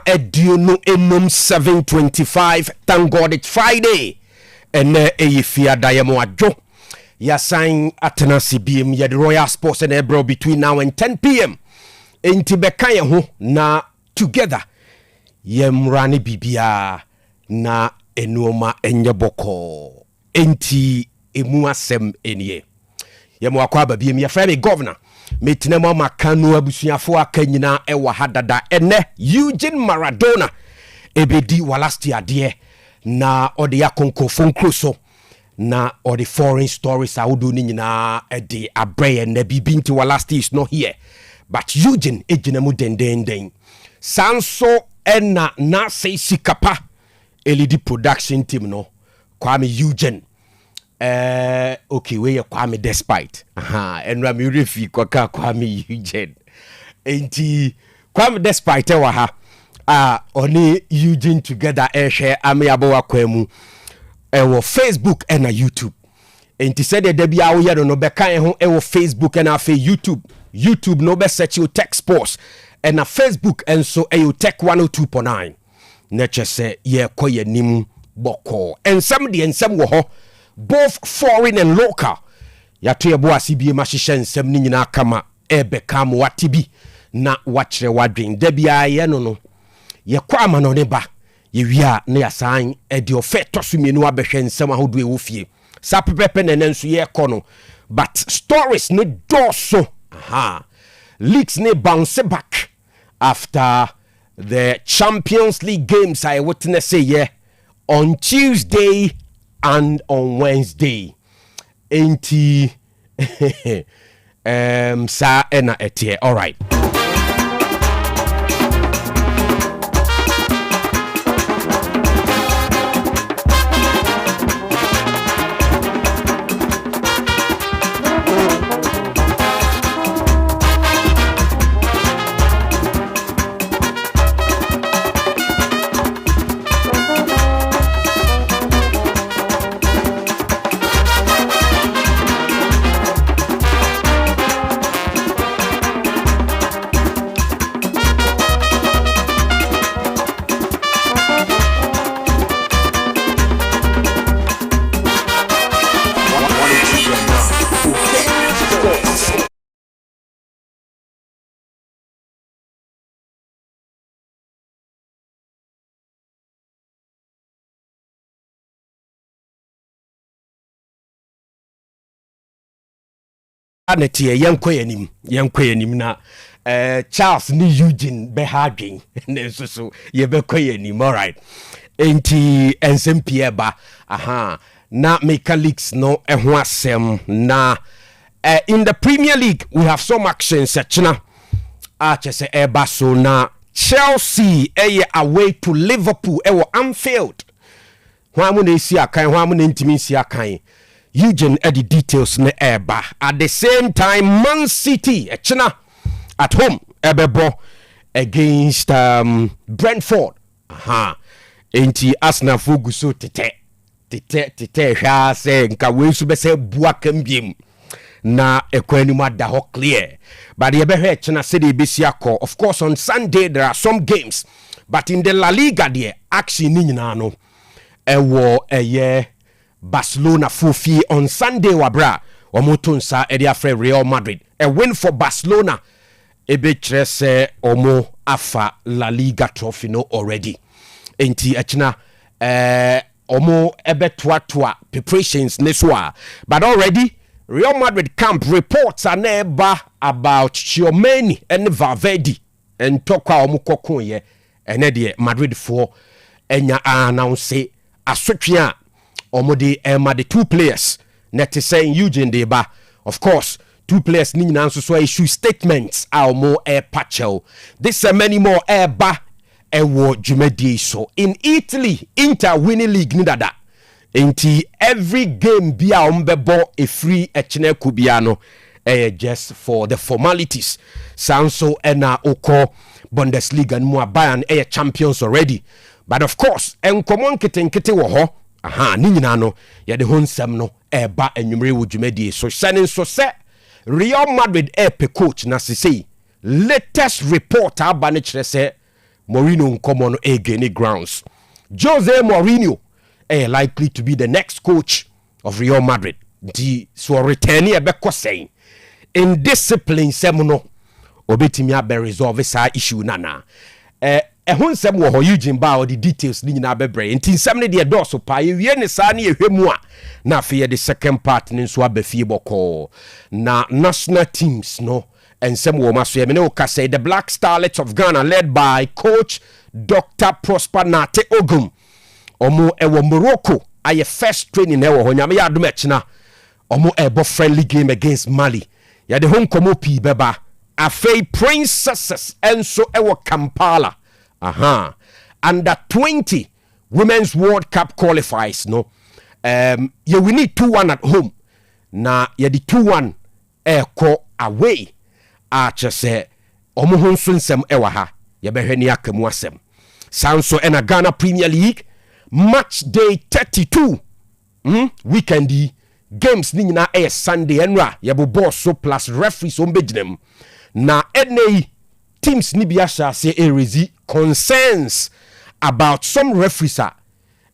Eduno enum 7:25. Thank God it's Friday. And Eyefia Diamo Adjo. Yasign Atenasi BM ya the Royal Sports and Ebro between now and 10 p.m. Enti bekaya ho na together. Yemrani bibia na enuoma enyeboko. Enti emu asem enye. Yemo akwa babiem ya frame Govenor. Metinemo makanu abusuafo akanyina ewa hadada ene Eugene Maradona ebedi walasti ade na ode yakonko fonkroso na ode foreign stories awudu ni nyina ede abreye na bibinti walasti is not here but Eugene ejinemu dendenden sanso ena na sei sikapa elidi production team no Kwame Eugene okay, where you Kwame despite. And Rami Refi Kwaka Kwame Eugene. Enti Kwame despite only Eugene together share amiabo kwemu ewo Facebook and YouTube. Enti said the debi awo no beka ho ewo Facebook and afa YouTube no be search Otec Sports and a Facebook and so Otec 102.9. Nature say ye koye nim boko. And some wo ho both foreign and local. Yato yebo asibi mashisha nsem ni nyina kama ebekam watibi na wachre wadwen debia ye no ye kwa ma no ne ba ye wia na yasan e de ofe tosumienu abehwe nsem ahodo ewo fie sapepepe ne nso ye kono but stories no doso leaks ne bounce back after the Champions League games I witness on Tuesday and on Wednesday. Enti sa ena etie. All right. Anetie yenkweyenim na Charles ni Eugene behadwen nenso so yebekweyenim. All right. Enti ensempie ba na mechanics no ehho asem na in the Premier League we have some action sechna chese eba so na Chelsea away to Liverpool ewo Anfield. Hwamu na esi akan hwamu na ntimi esi akan. Eugene the details ne eba. At the same time, Man City at home ebebo against Brentford. Enti Arsenal foguso tete hwa se nka wensu be se bua kambiem na ekwani ma da ho clear. But ye be hwe echina se de besi akọ. Of course on Sunday there are some games, but in the La Liga there action ni nyina no ewo Barcelona fufi on Sunday wabra omotonsa ediafre Real Madrid. A win for Barcelona ebetrese omo afa La Liga trophy no already. Enti achina omo ebetwa preparations neswa. But already Real Madrid camp reports are neba about Tchouaméni and Valverde and tokwa omo kokonye ene Madrid for enya announce asotwea omode the two players net saying Eugene Deba. Of course, two players ni nyina so issue statements are more patchel. This many more ba ewo dwumadi so in Italy Inter winning league ni dada. Enti every game bia ombebo a free echine kubiano just for the formalities. Sanso ena oko Bundesliga nmu Bayern champions already. But of course, enkomon kete wo ho ni nyina no ya de honsam no eba enwumre wo dwumadi so sane so se Real Madrid pe coach na sesei latest report aba ne kire se Mourinho nkɔmmɔ no again grounds. Jose Mourinho likely to be the next coach of Real Madrid. So returning a beko saying in discipline semono obetimi abe resolve sa issue nana. Ehun sem wo ho Eugene ba the details ni nyina bebre. Nti nsem ne de do so pa ye wie ne sa ne ehwemu a na afeye the second part ne so abafie boko na national teams no ensem wo maso ye me ne o ka say the Black Starlets of Ghana led by coach Dr. Prosper Nate Ogum omo ewo Morocco aye first training ewo ho nyame ya adom ekina omo ebo friendly game against Mali ya de hon komo pi beba afei princesses enso ewo Kampala under 20 women's world cup qualifiers no yeah, we need 2-1 at home na ya di 2-1 eko away ache se omo ho nso nsem ewa ha ya behwe ni akamu asem sanso ena Ghana Premier League match day 32 weekend games ni nyina Sunday enra ya bo boss so plus referees on beginem na NA teams ni bia sha se erezi concerns about some referees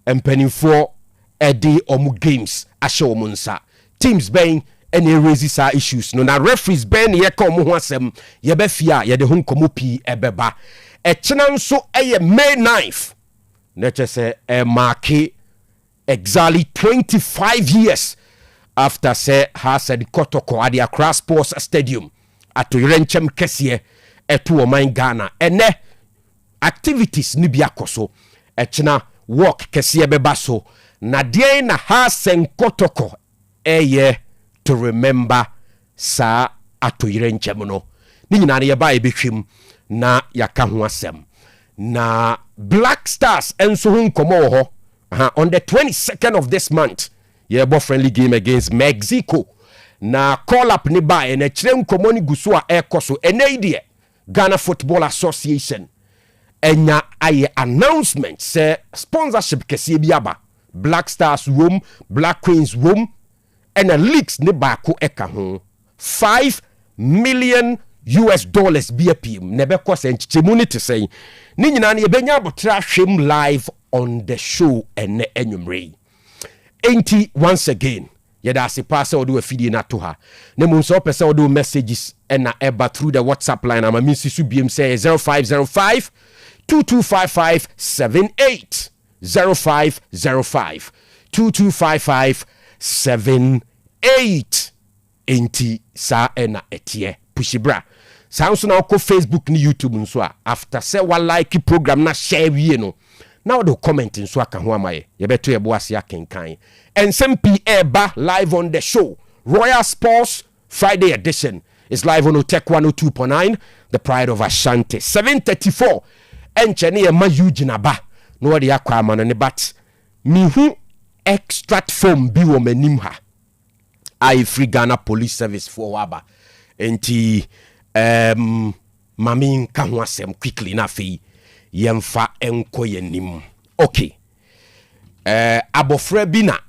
empenifo edi omu games ashe omunsa teams ben any erezi sa issues no na referees ben ye ka omu ho asem ye be fia ye de ho nkomo pi ebeba echena nso eye May 9th na chese mark exactly 25 years after say has the Kotoko at the Accra Sports Stadium at Renchem Kesie etu oman Ghana ene activities ni bia koso echena walk Kesie beba so na die na has Kotoko eye to remember sa ato Renchem no ni nyina na ye ba ebetwem na yaka ho asem na Black Stars enso hu nkomo ho on the 22nd of this month yeah, friendly game against Mexico. Na call up ni ba e na kire nkomo ni guso a ekoso ene Ghana Football Association enya aye announcement say sponsorship kese biaba Black Stars room, Black Queens room and a leaks ni ba ko eka ho $5 million BAPM nebe ko se nchichemu te say ni nyina na ye benya abotra hwem live on the show ene enwumre. Ain't once again yeda se pass or do a feed na to her ne mun so pese or do messages and na eba through the WhatsApp line am minsi su biem say 0505 2255 78 0505 2255 78 enti sa ena etie pushibra sounds na ko Facebook ni YouTube nso a after say wa like program na share wie no now the comment nso aka ho amaye ye beto ye bo ase akenkan ensem eba live on the show Royal Sports Friday edition is live on Otec 102.9 the pride of Ashanti 7:34 enche ne ma Eugene ba no wode akwa ama no ne but mi hu extract form bi wo manim ha I free Ghana Police Service for waba enti mami nka ho asem quickly na fei yemfa enko yenim okay abofra bi na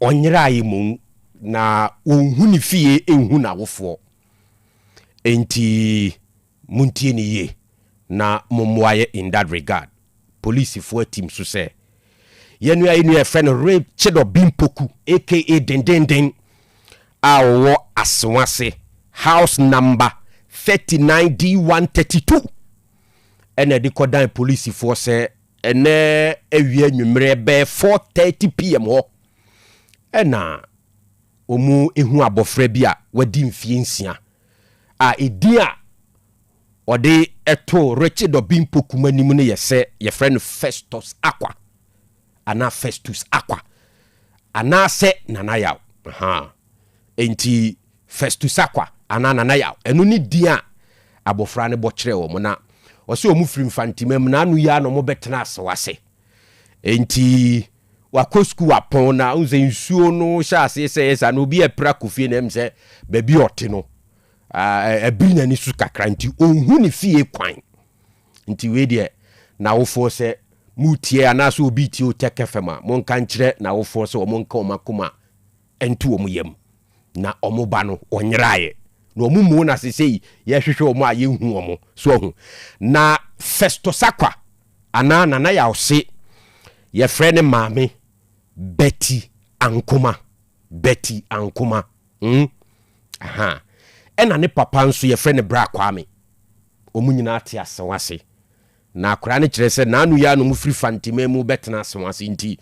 onyira ayimu na onhuni fie enhu na wofo enti muntie ni ye na momwaye in that regard police for team so say yenu ayinu e friend rape chido bimpoku aka dendenden awo aswase house number 39D132 ene di kodan police for say ene ewie anwumre be 4:30 PM ho ena omu ehu abofra bi a wadi mfie nsia a edia ode eto Richard Obimpoku manim ne yese ye friend Festus Akwa ana Festus Akwa ana se nanayaw enti Festus Akwa ana nanayaw enu ni dia abofra ne bo kire wo mo na wose omu firi mfantimam na anu ya no mo betena asewase enti wako school apon na unze nsuo no sha ase se na obi epra kofie na mse baby ote no abina ni su kakra nti onhu ni fie kwan nti we de na wo fo se mutie anaso obi ti Otec FM mo nka nkire na wo fo se o mo nka o makoma entu o mu yam na o mo ba no onyiraaye no mumu na sesei ye hwehwe omo a ye hu omo so hu na festo sakwa ana nana ya ose ye frɛ ne maame Betty Ankoma aha ɛna ne papa nso ye frɛ ne bra kwame omu nyina te asewase na akora ne kyerɛ sɛ nanu ya no mu firi fantima mu betena asewase nti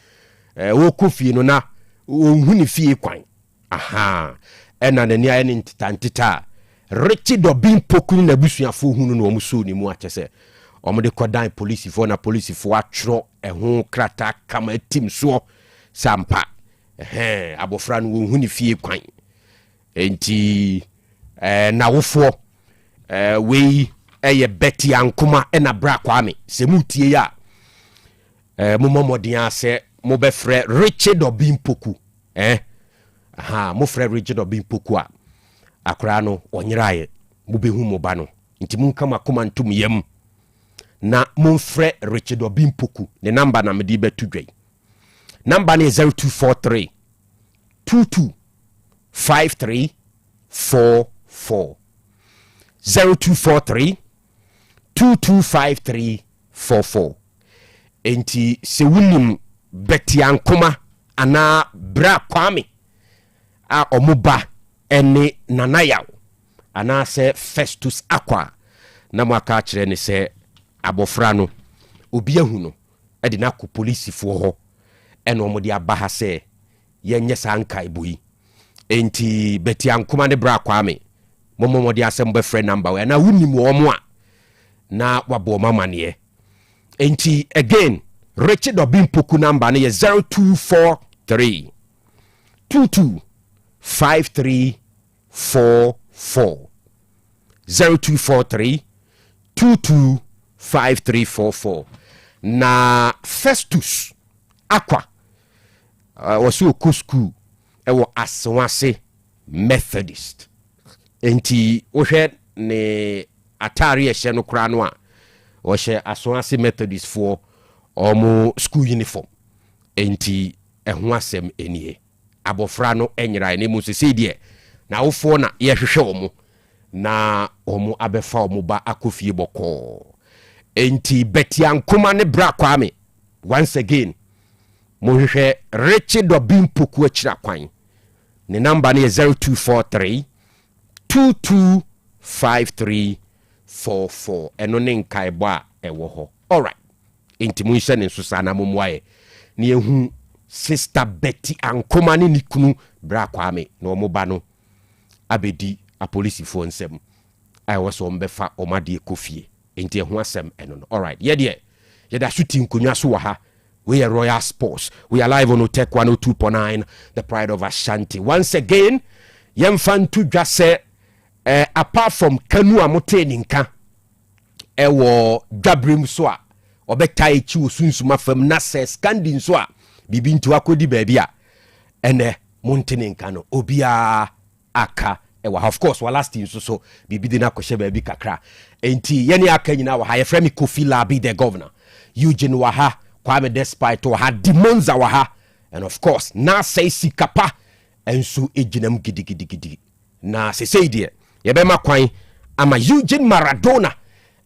wo Kofi no na wo ne fie kwan aha ɛna nani aye ne ntita Richard Obin Poku na busuafo hunu no omu so ni mu akyɛ sɛ omo de kodan police fo na police fo atwro ɛho krata kama tim so sampa abofra no wo hu ne fie kwan enti na wofo wei eye Betty Ankoma na bra kwame se mutie ya mo momodin ase mo be frɛ Richard Obin Poku mo frɛ Richard Obin Poku a akra no onyiraye mo be hu mo ba no nti mun kama koma ntum yam na mon frɛ Richard Obin Poku ne number na mede betu dwai number ne 0243 225344 0243 225344 enti se wunim Betty Ankoma ana bra kwame a omuba ene nanayaw ana se Festus Akwa na mwaka kyerɛ ne se abofra no obi ahu no e de na ko police fo ho ene omode abaha se yenye sanka iboyi enti Betty Ankoma ne bra kwame momode asem be friend number we na wunim wo mo a na wabo mamane enti again Richard Obin Poku number ne 0243 225344 0243 225344 na Festus Akwa wasu oku school ewo Asewase Methodist enti wohwe ne atare ehye no kra no a wo hye Asewase Methodist for omo school uniform enti eho asem enie abofra no enyira ne mu sese die na wofo na ye hwehwe omo na omo abefa omo ba akofie boko enti Betty Ankoma ne bra kwame once again mo hwehwe Richard Obin Poku akira kwan ne number ne 0243 225344 eno ne nkaebo a ewo ho all right enti mo hye ne nso sana momwae ne ehu sister Betty Ankoma ne nikunu bra kwame na omo ba no abedi a police fo nsem ai woso mbefa omade Kofie enti ehu asem eno no all right ye da shooting konwa so wa ha we are Royal Sports we are live on Otec 102.9 the pride of Ashanti once again yemfa ntu dwa se apart from kanu amote ninka ewo dwabrem so a obeta echi osunsuma fam na se scandin so a bibi ntu akodi baabi a ene montene nka no obia aka of course wa last so bibi de na kohye baabi kakra enti yene aka nyina wa ha ye frɛ me Kofi Larbi the Govenor Eugene wa ha Kwame Despite wa ha Dimonza wa ha and of course na say sikapa enso eginam gidigidi na sesei de ye be makwan ama Eugene Maradona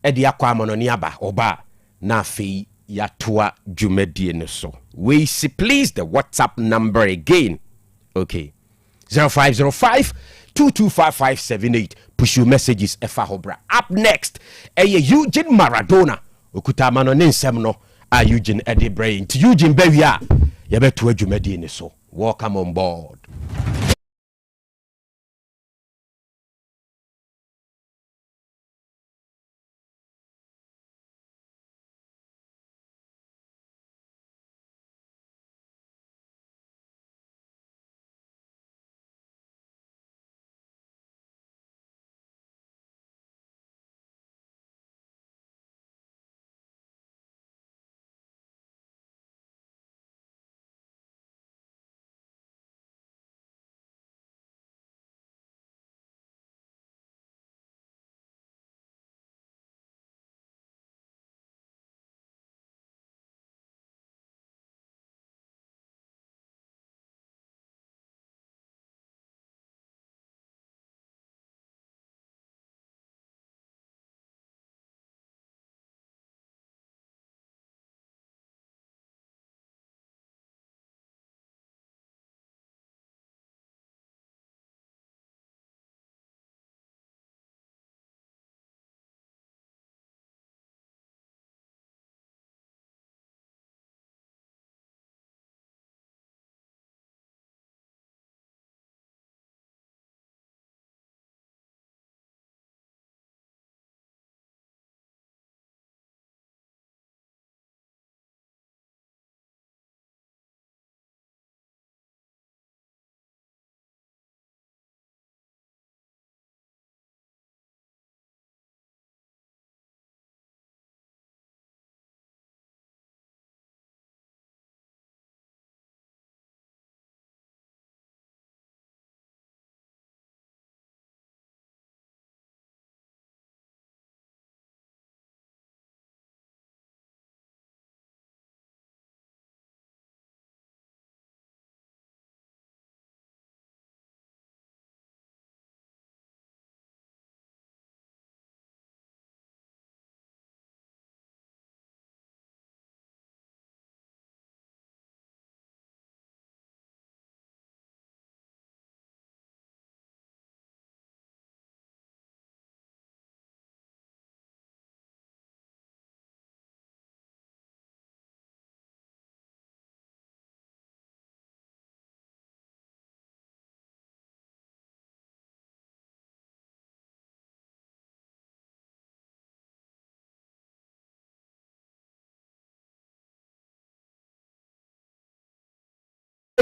e de akwa amononi aba oba na afei ya toa dwumadie ne so we see please the WhatsApp number again okay 0505 225578 push your messages efa hobra up next Eugene Maradona okuta mano ne nsem no a Eugene Eddie Brain to Eugene Bewia ye beto adwumadi ne so welcome on board.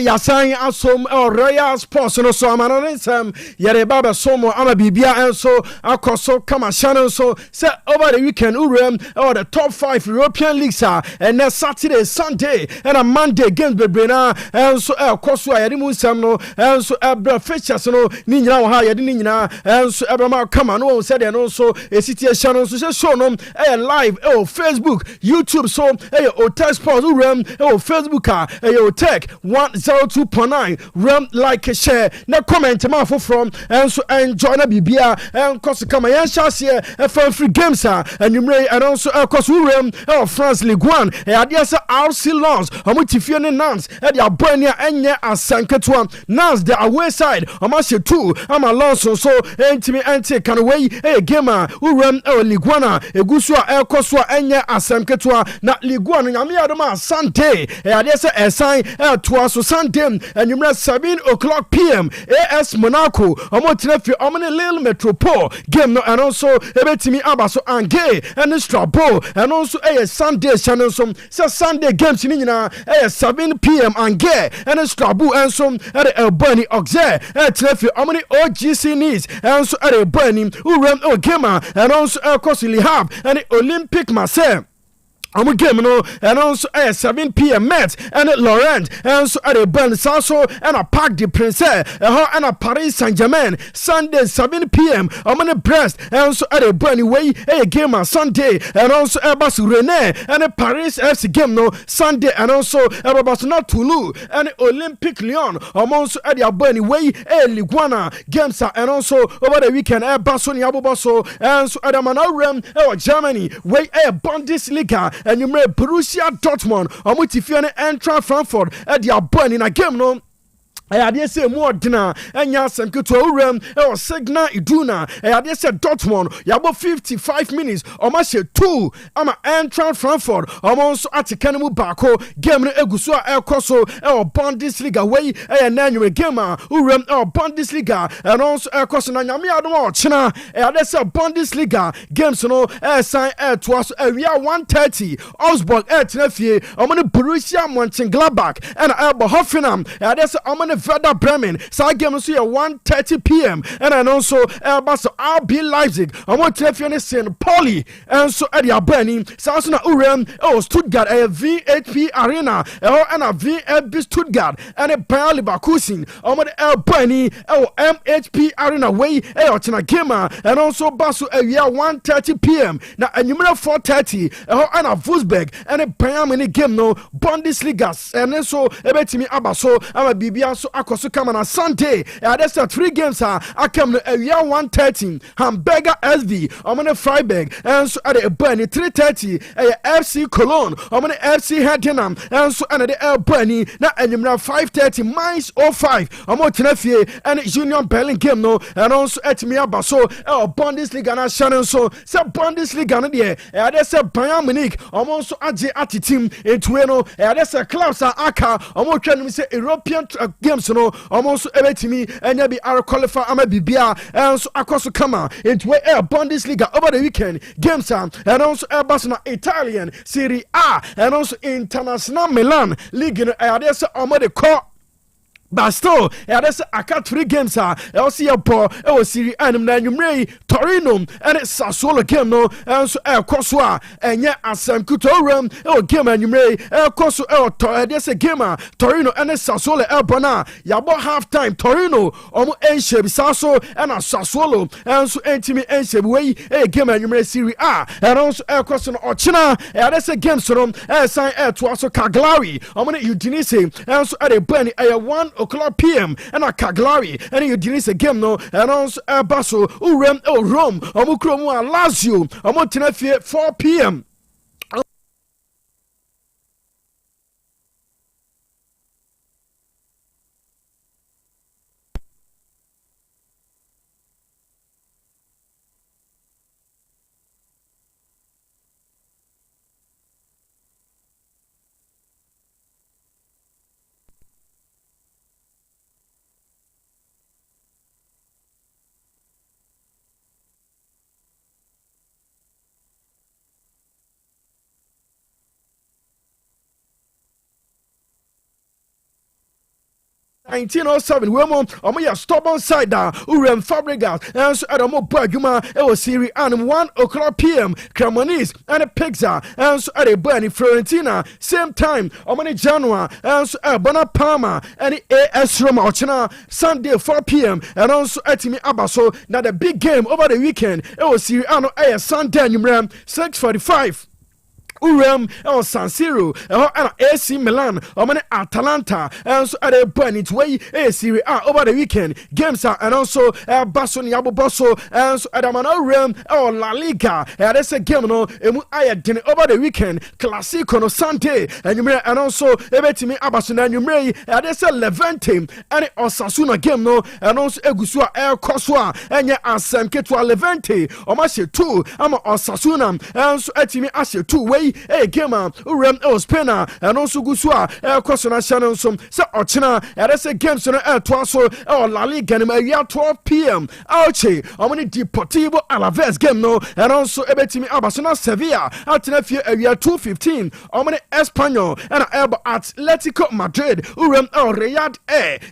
yasan asom Royal Sports no so amano nsem yere baba somo ama bibia enso akoso kama channel so say over the weekend urem the top 5 European leagues and next Saturday, Sunday and a Monday games bebrena enso akoso yere mu nsem no enso ebra features no ni nyina wo ha yede ni nyina enso ebra kama no say de no so esiti channel so show no live Facebook, YouTube so Otec Sports urem Facebook Otec 102.9 like share na comment ma from and so enjoy na bibia and cause come yan chance for free games and you may and also cause we France Ligue 1 adia say RC Lens omutifie ne Nantes e dia bonia enye asanketwa Nantes the away side omashe 2 ama Lens so entimi ente kan we game urem Ligue 1 egusu a cause enye asanketwa na Ligue 1 nyame adoma Sunday adia say esan to so Sunday and you 7:00 p.m. AS Monaco omotinefi omne Lille Metropole game no and also ebetimi abaso ange and Strasbourg and also Sunday channel so Sunday games ni nyina 7 p.m. ange and Strasbourg and so at Albany Auxerre tinefi omne OGC Nice and so at Albany urem gamer and also course Le Havre and Olympique Marseille I'm game no and also 7 p.m. Metz and Laurent and so at a band Sasso and a Parc de Prince and a Paris Saint-Germain Sunday 7 p.m. I'm on a Brest and so at a brand way a game on Sunday and also Airbus Rennes and a Paris FC game no Sunday and also Airbus not Toulouse and Olympique Lyon I'm also at a brand way a Ligue 1 games and also over the weekend Airbus on Yabobaso and so at a Manorem Germany way a Bundesliga and you may Borussia Dortmund omutifie Eintracht Frankfurt at the burn in a game no I say more dinner and yasem kuto urem signal iduna I say Dortmund yabo 55 minutes omashe 2 ama Eintracht Frankfurt omonso atikanimu bako game no eguso ekoso Bundesliga way nanyu game urem Bundesliga and also ekoso na nyame adom chena I say Bundesliga games no sign to us we are 1:30 Augsburg tenafie omone Borussia Mönchengladbach and Hoffenheim I say omone Werder Bremen so game so 1:30 p.m. and also Airbus RB Leipzig want to have St. Pauli and so at the burning so na urem Stuttgart VHP Arena and a VfB Stuttgart and a Bayer Leverkusen want Bernie MHP Arena way China gamer and also Basu area 1:30 p.m. now and number 4:30 and a Wolfsburg and a Bayern Munich game no Bundesliga and so ebetimi abaso ama bibia so akoso kama na Sunday there's 3 games akam no area 1:30 Hamburger SV omone Freiburg and so at the Bernie 3:30 FC Cologne omone FC Heidenheim and so at the Bernie na enyimra 5:30 Mainz 05 omotenafie and Union Berlin game no and also at me abaso Bundesliga na channel so Bundesliga no there there's Bayern Munich omonso age atitim etuwe no there's clubs aka omotwa say European games no almost ebetimi enya bi are qualify ama bibia and so akoso kama into Bundesliga over the weekend games and also Barcelona Italian Serie A and also International Milan League no there's the core but still, there's a cat 3 games. Also, a poor, Serie A, and Torino, and it's a solo game, no, and so Koswa, and yet as some Kutorum, game, and you may, Kosu, there's a gamer, Torino, and it's a solo Elbana, Yabo half time, Torino, Ensheb, Sasso, and a Sassuolo, and so Antimi Ensheb, way, a game, and you may Serie A, and also Kosu Ochina, and there's a game, so sign to also Cagliari, Udinese, and so at a Benny, 1:00 p.m. and a Cagliari and you didn't say game no and also Basso Urem Rome Omukromu Lazio Omotenafie 4 p.m. 1907 wemo omo stubborn side da Urem Fabregas and so Adamo Baguma Serie A 1:00 p.m. Cremonese and Pizza and so at Bernie Fiorentina same time omo January and so Bonapama and AS Roma Ochina Sunday 4 p.m. and also at me Abaso now the big game over the weekend Serie A no Sunday 6:45 Urem San Siro and AC Milan Atalanta and so at a burn its way Serie A over the weekend games are and also Basso Niabo Bosso and so Adamana Urem La Liga that's a game no dinner over the weekend Classico no Sunday and also Ebetimi Abasso and you may that's a Levante and Osasuna game no and also Egusua El Koswa and ya Asam Ketwa Levante Omashe 2 ama Osasuna and so Etimi Ashe 2 way game Urem Spena and also Gusua Kosona Shannon some so Ochina that's a game so Twaso La Liga and 12 p.m. Auche Omani Deportivo Alaves game no and also Ebetimi Abasona Sevilla at Nephew area 2:15 Omani Espanyol and Atletico Madrid Urem Riyadh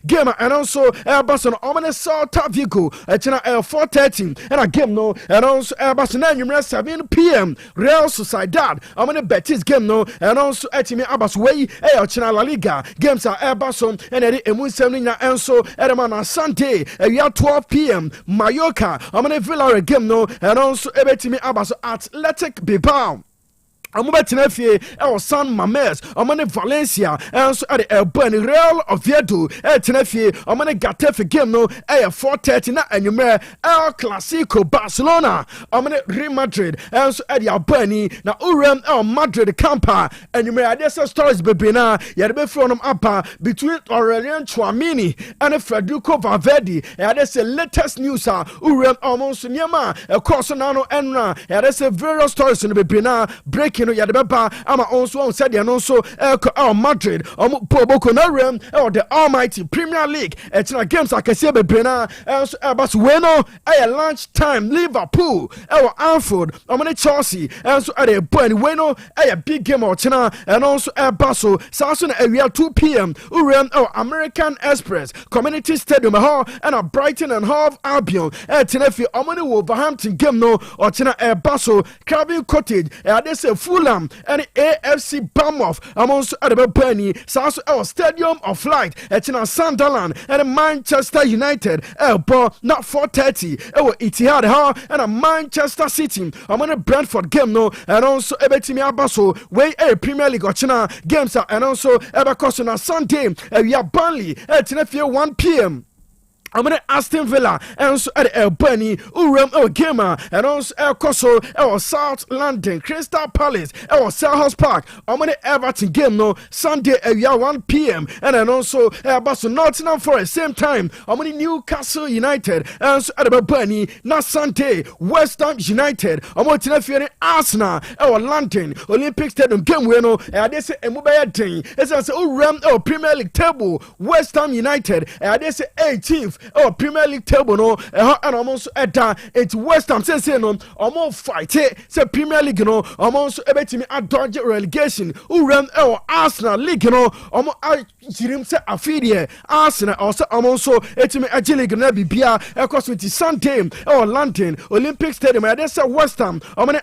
game and also Barcelona Omani Celta Vigo at 4:30 and a game no and also Barcelona 7 p.m. Real Sociedad Omani Betis game no and also Etimi Abbas way Ochina La Liga games are Barcelona and Emun 7 and so Edamana Sunday 12 p.m. Mallorca Omani Villarreal game no and also Ebetimi Abbas Athletic Bilbao Amubetinefie San Mames Omane Valencia and so at the Burn Real Oviedo Tenefie Omane Getafe game no 4:30 na enyume El Clasico Barcelona Omane Real Madrid and so at the Albani na Urem El Madrid Campa enyume adesa stories bebena yadebe from apa between Aurelien Tchouameni and Federico Valverde adesa latest news Urem almost nyama course nano enra adesa various stories in bebena break no yadebaba ama also said and also Madrid Boboko Narem the Almighty Premier League etina games akese bebrena also but weno lunch time Liverpool Anfield Chelsea and so at a point weno big game ochina and also Basso Sasun area 2 p.m. Urem American Express Community Stadium and Brighton and Hove Albion Tenefi Wolverhampton game no ochina Basso Calvin Cottage they say Fulham and AFC Bournemouth amongst the Penny South Stadium of Light Etina Sunderland and Manchester United ball not 4:30 Etihad and Manchester City among the Brentford game no and also Ebetimi Abaso way Premier League ochina games and also Ebakosona Sunday we are Burnley Etina 1 p.m. I'm gonna Aston Villa and so at El Bunny, Urem Gamer, and also El Coso, El South London, Crystal Palace, El Selhurst Park. I'm gonna Everton game no Sunday at 1 p.m. and then also Barcelona Nottingham Forest same time. I'm gonna Newcastle United and so at El Bunny, not Sunday, West Ham United. I'm gonna Tenerife Arsenal, El London, Olympic Stadium game winner, and they say Mobile Day. As I say, Urem Premier League table, West Ham United, and they say 18th. Premier League table no and almost at it's West Ham say no almost fight say Premier League no almost ebetimi dodge relegation Urem Arsenal League no almost jirim say afidie Arsenal also almost etimi league na bibia ekos with Sunday London Olympic Stadium and they say West Ham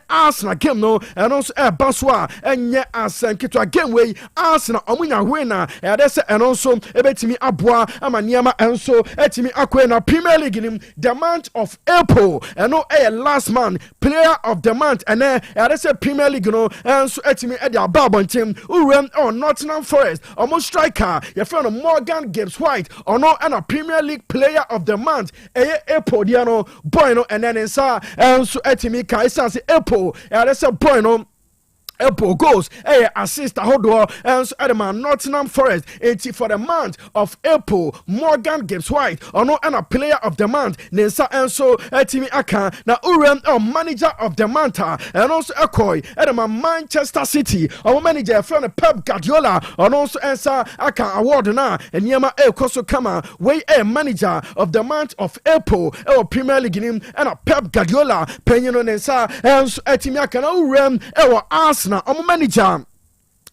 Arsenal game no and also Baswa enye asan kitwa game way Arsenal omunya winner and they say and also ebetimi aboa amaniama and so etimi Akwena Premier League in the month of April and no last man player of the month and I say Premier League no and so etimi at the Babon team Urem Nottingham Forest almost striker your friend Morgan Gibbs White or no and a Premier League player of the month April diano boy no and then inside and so etimi kai say April and I say boy no Apple goes assist Hodor and so Edman Nottingham Forest 80 for the month of April Morgan Gibbs White or no and a player of the month Nensa and so Etimi Aka na Urem manager of the month and also Ekoi Edman Manchester City our manager from Pep Guardiola and also Ensa Aka award na and Yama Koso Kama way manager of the month of April Premier League and a Pep Guardiola Penyon Nensa and so Etimi Aka na Urem Arsenal manager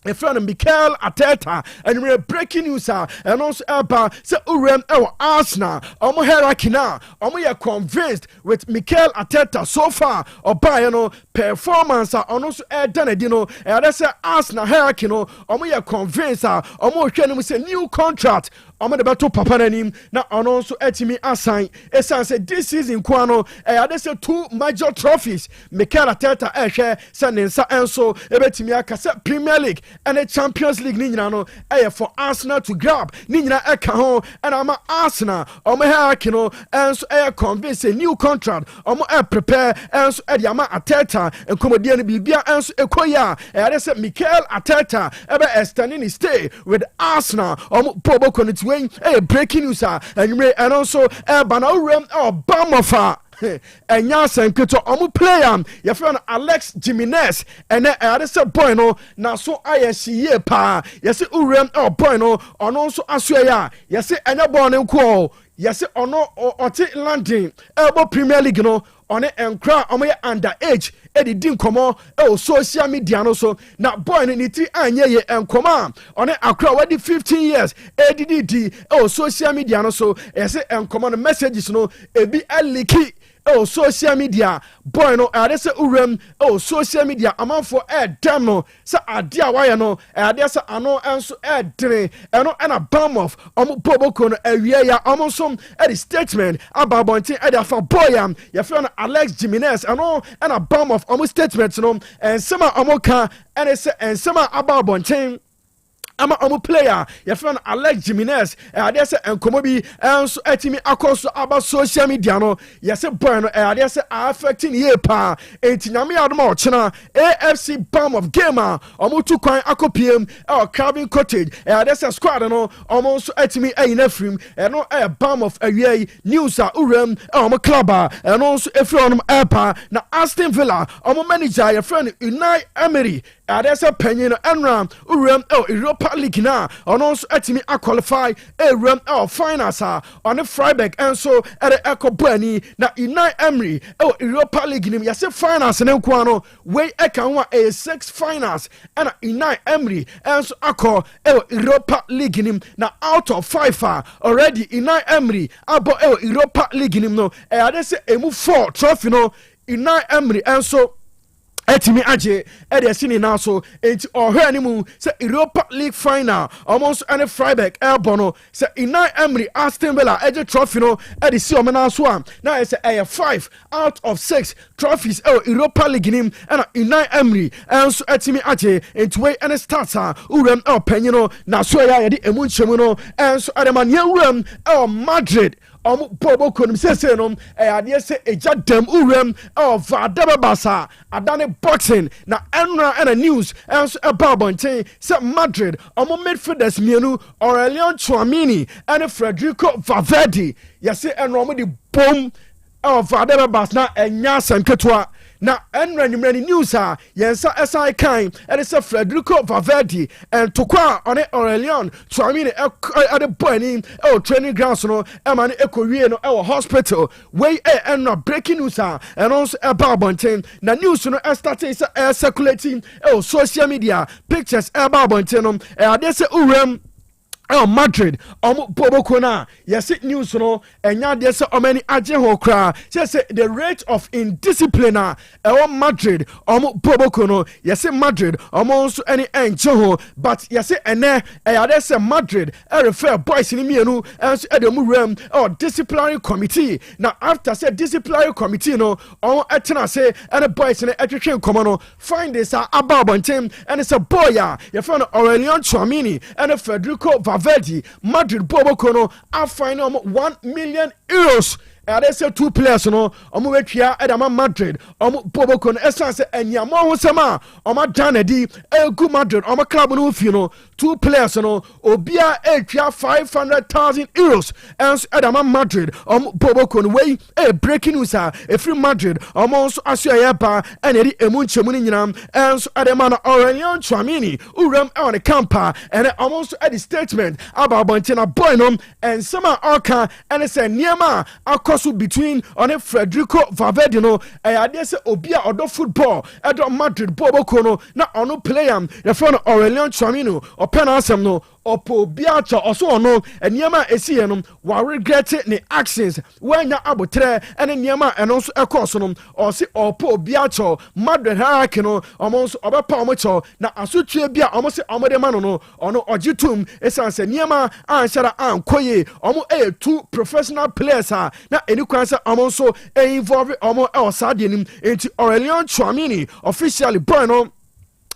a friend Mikel Arteta and we're breaking news and also about say Urem Arsenal hierarchy now are convinced with Mikel Arteta so far or by performance and also done and that's Arsenal hierarchy are convinced say new contract the battle papa nanim na ono so etimi assign esan say this season kwano they say 2 major trophies Mikel Arteta hwe say nensa enso ebetimi aka Premier League and the Champions League ni nyina no for Arsenal to grab ni nyina eka ho and ama Arsenal hierarchy no enso convince a new contract prepare enso e ama Arteta enkomodie no bibia enso ekoya they say Mikel Arteta extending his stay with Arsenal bobo breaking news and also Banauram or Bamofa and Yasan Kuto player your friend Alex Jimenez and then say boy no now so I see ye pa yes Uram or boy no on also Aswaya yes and a born in quo yes or no or landing elbow Premier League no on it and cry underage Eddie dim komo social media no so na boy ni ti anye and come on it akra wadi 15 years ADD social media no so yes and come on messages no ebi leaky social media boy no say urem social media amount for damn no say adia why no say ano enso dre eno na bam of boboko no awie ya some the statement about bontin for boy am your friend Alex Jimenez ano na bam of statement no and some ka and say and some about bontin ama player your friend Alex Jimenez they say enkomo bi enso etimi akoso about social media no yes boy no they say affecting ye pa entinyame adoma ochena AFC Bam of Gamer tu kwan akopiem Calvin Cottage they say squad no so etimi ayina frim no Bam of awie news urem club and also efron pa na Aston Villa manager your friend Unai Emery they say penyin enram urem Europa League na also etimi qualify room finals on the Freiburg and so Echo Bani na Unai Emery Europa League nim yase finals ne kwano we ekanwa 6 finals and Unai Emery and so akọ Europa League nim na out of 5 already Unai Emery abo Europa League nim no they say emu 4 trophy no Unai Emery and so etimi aje sini na so enti animu say Europa League final almost any Freiburg Bono say Unai Emery Aston Villa trophy no si omena so na say 5 out of 6 trophies Europa League nim and Unai Emery and so etimi aje enti we any starts urem penino na so ya de emu nchemu no and so adema ne urem Madrid bobo konum sese no ade se eja dam urem vadaba basa adane boxing na enra and news and about bonten se Madrid midfielders mienu Aurelian Tchouameni and Federico Valverde yase enra di bom vadaba basa na enya sanketwa na enra nyumrani news yensa SI kind and say Federico Valverde and tokwa on Aurelian Tchouameni at the boy training grounds no man ekowie no hospital we enra breaking news and also about bonten na news no started circulating social media pictures about bonten no they say urem Madrid boboko na yes news no enya de se omani age ho kra say the rate of indiscipline Madrid boboko no yes Madrid so any enche ho but yes ene they say Madrid refer boys ni mienu and edemu disciplinary committee now after say disciplinary committee no etena say and boys ni etwetwe komo no find this ababonten and it's a boy you found Aurelian Tchouameni and Federico Valverde Madrid boboko no afine €1 million. They say 2 players no wetwia edama Madrid boboko no essence enyamo ho sema janedi egu Madrid club no fi no 2 players no obia etwia €500,000 and edama Madrid boboko no wey breaking news free Madrid so asoya ba enedi emu nchemu ni nyinam and edama na Aurelian Tchouameni urem on the camper and almost at the statement about Bontina boy no and some oka and say niema koso between on Federico Valverde no ade se obi a odo football edo Madrid boboko no na ono player the friend Aurelien Tchouameni opena asem no opo biacha oso ono eniema esiye no wa regret ne actions wanya abotre ene niema eno so ekoso no o si opo biacha Madrid hierarchy no omo so obepa omo cho na asotwe bia omo se omo de mano no ono ogitum esanse niema anshara ankoye omo two professional players na eni kwanse omo so involve omo e osade nim enti Aurelien Tchouameni officially boy no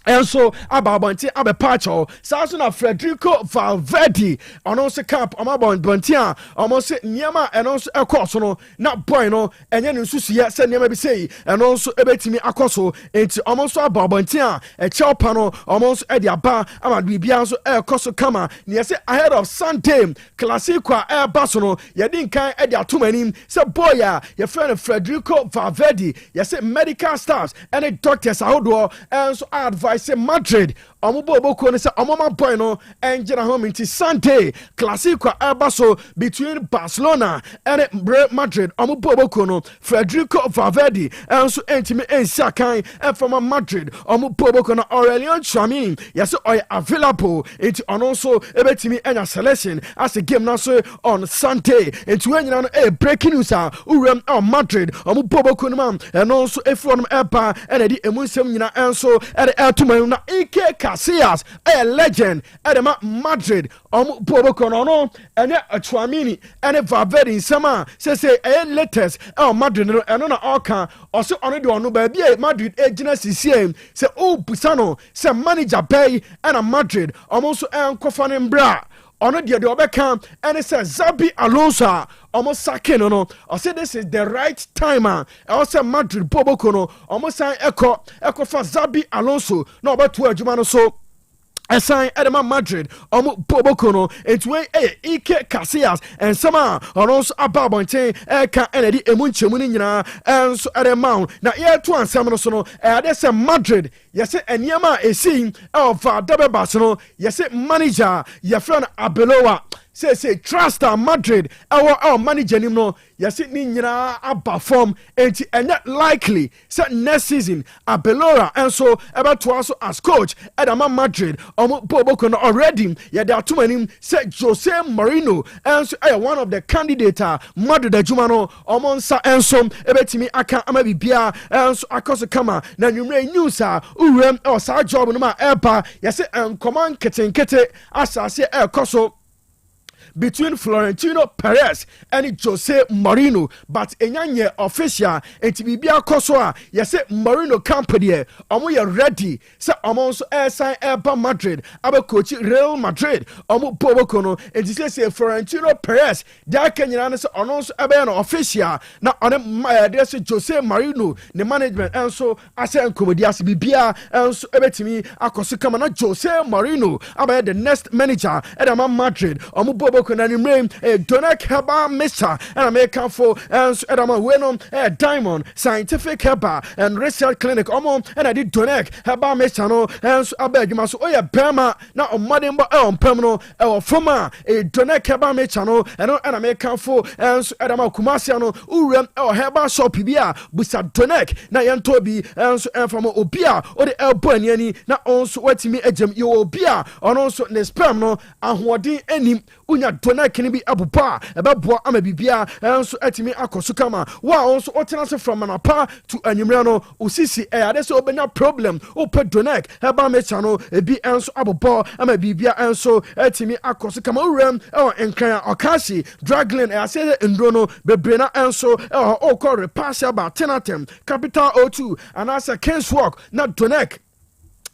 enso ababonti abepacho saso na Federico Valverde ono se camp amabonti a omo se niema eno so ekoso no na boy no enye ne susuye se niema bi sei eno so ebetimi akoso enti omo so ababonti a echewpa no omo so edi aba amadu bia so ekoso kama ne se ahead of Sunday Clasico a baso no ye din kan edi atomanim se boy a ye friend Federico Valverde ye se medical staffs and doctors ahodo enso advice say Madrid omubo boko ne say omama boy no enjina home into Sunday Clasico abaso between Barcelona and Madrid omubo boko no Federico Valverde enso entimi ensakan and from Madrid omubo boko no Aurelien Tchouameni yes oy available into also ebetimi enya selection as a game now so on Sunday into enyina no breaking news urem Madrid omubo boko no man and also efro no eba and edi emunsem nyina enso e na Ike Casillas a legend at Madrid Boboko no ene Tchouameni ene Valverde nsema say latest Madrid no eno na oka also ono de ono ba bia Madrid ejina sisiem say busano say manager pay and Madrid almost enkofa ne mbra ono de obeka ene say Xabi Alonso almost sake no I say this is the right time also Madrid Boboko no almost eko for Xabi Alonso no about adwuma no so assign Edema Madrid Boboko no into Ike Casillas and sama also ababonten eka enedi emunchemu ni nyina enso Edema na ye to ansam no so no say Madrid yes eniema esi of double Barcelona yes manager your friend Abeloa say trust Madrid our manager nim no yes ni nyina abafom enti enye likely say next season Abelora enso about to also as coach Edema Madrid Boboko no already yeah they are too many say Jose Mourinho enso one of the candidate Madrid adwuma no omonsa enso ebetimi aka amabibia enso akoso kama na nwumre news urem sa job no ma eba yes command ketenkete asase ekoso between Florentino Perez and Jose Mourinho, but enyanye official enti bibia koso yes Mourinho company omo ye ready say omo so sign eba Madrid abe coach Real Madrid omo boboko no enti say Florentino Perez da kanyina no say ono so ebe no official na on there say Jose Mourinho ne management enso ase enkomodi ase bibia enso ebetimi akoso kama na Jose Mourinho abe the next manager at Madrid omo boboko na nimrem Donek Heba Mr. and American for Edama Wenom Diamond Scientific Heba and Research Clinic Omo and I did Donek Heba Mr. no and Abedima so oya Bema na on Madimba on Permano or former Donek Heba Mr. no and American for Edama Kumasiano Urem or Heba Shop Pibia Busa Donek na Yantobi and from Obia or the Elboniani na also wetimi ejem yo Obia on also ne sperm no ahwodi enim unya Donek can be abupa about boa amabibia enso etimi akoso kama wa onso otenase from anapa to anyumrano usisi ade so obenya problem ope Donek heba mecha no ebi enso abupa amabibia enso etimi akoso kama urem enkran okashi dragline ase ndro no bebrena enso okọ repass about tenatem capital O2 and as a case work na Donek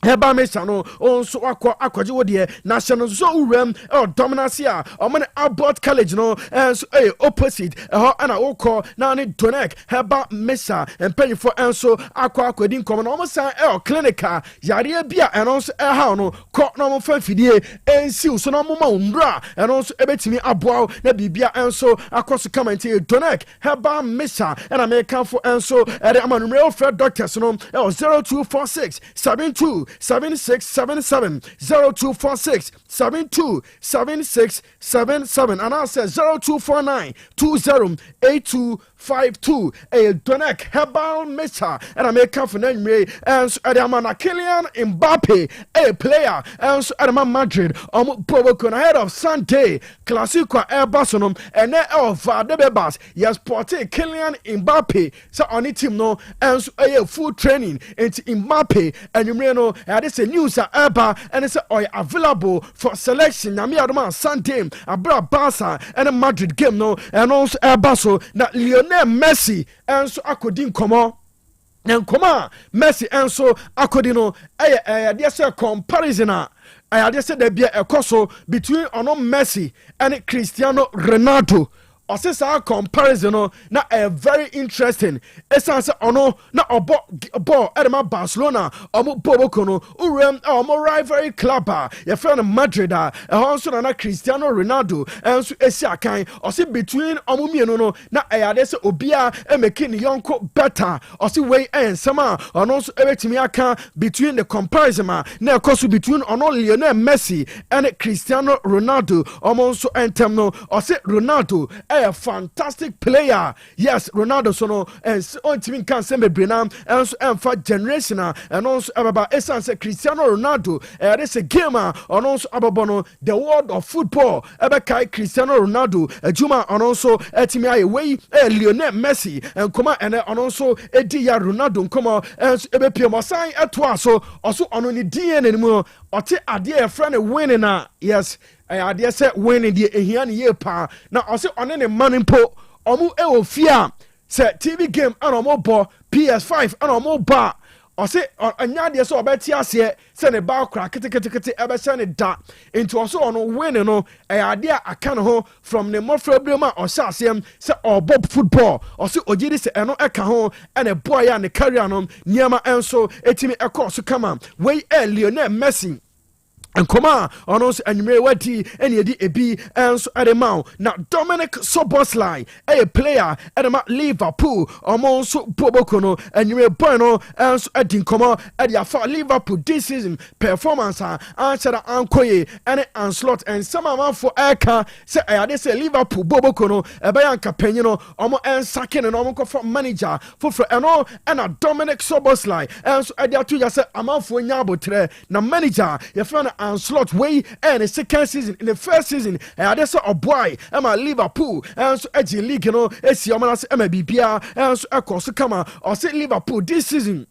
Heba Mesa no onso akwaje wode national so urem dominance a omane Abbott College no enso opposite ana okọ na ne Donek Heba Mesa empenyi for enso akwadi nkom na omosan clinical yare bia enso ha no kọ na omfa fidie ensi so na omma umra enso ebetimi aboa na bibia enso akoso comment Donek Heba Mesa and American for enso ere amanumre of doctors no 0246 72 7677 0246 727677 and I say 0249 208252 a Donek Herbal Mixer and I make for name and Adamana Kylian Mbappe a player and Adama Madrid Bobokon ahead of Sunday Classico Air Barcelona and of Vadebebas yes porte Kylian Mbappe so on it team no and a full training into Mbappe and you know this a news Eba and it's available for selection Nami Adama Sunday Abra Barca and a Madrid game no and also Air Barcelona na Lionel Messi and so akodin komo and koma Messi and so akodino there's a comparison I just said there be a coso between Messi and Cristiano Ronaldo. Osisa comparison na very interesting. Essence ono na obo ball edema Barcelona omo bobokono urem omo rivalry club your friend Madrid also na Cristiano Ronaldo and so esia kan osi between omo mienu no na ayade se obia e making yonko better osi way and sama ono so ebetimi aka between the comparison na ekoso between ono Lionel Messi and Cristiano Ronaldo omo so entem no osi Ronaldo a fantastic player. Yes, Ronaldo sono and on team can send me Brenham and for generational and also about essence Cristiano Ronaldo. There's a gamer on also about the world of football. Ebekai Cristiano Ronaldo, Juma and also Timia way Lionel Messi and come and also Edia Ronaldo come and Ebepia Masai at so also on the DNA anymore. Or take a dear friend winning. Yes. I dare say winning the Ehian year pa. Now also on any money po omu e fear say TV game and omo ball PS5 and omo bar. Or say anya de so obeti ase say ne ba kra kete ebe say ne da into also on winning no e idea aka no ho from ne mofrabrema o say asem say obo football or say ogidi say eno eka ho and a boy ya ne career no niama enso etimi ekọ so kama we Lionel Messi and come on also and you may wati any ebi and so at the mount now Dominic Soboslai a player at the Liverpool almost Bobokono and you may bono and so at come at the for Liverpool this season performance answer ankoye and slot and some amount for Eka say I say Liverpool Bobokono a bayan capenino almost and second and almost for manager for and all and a Dominic Soboslai and so at the two just amount for nyabo tre na manager your friend and slot way and the second season in the first season and that's a boy I'm a Liverpool and so edgy league you know it's your man bibia and so across the camera or say Liverpool this season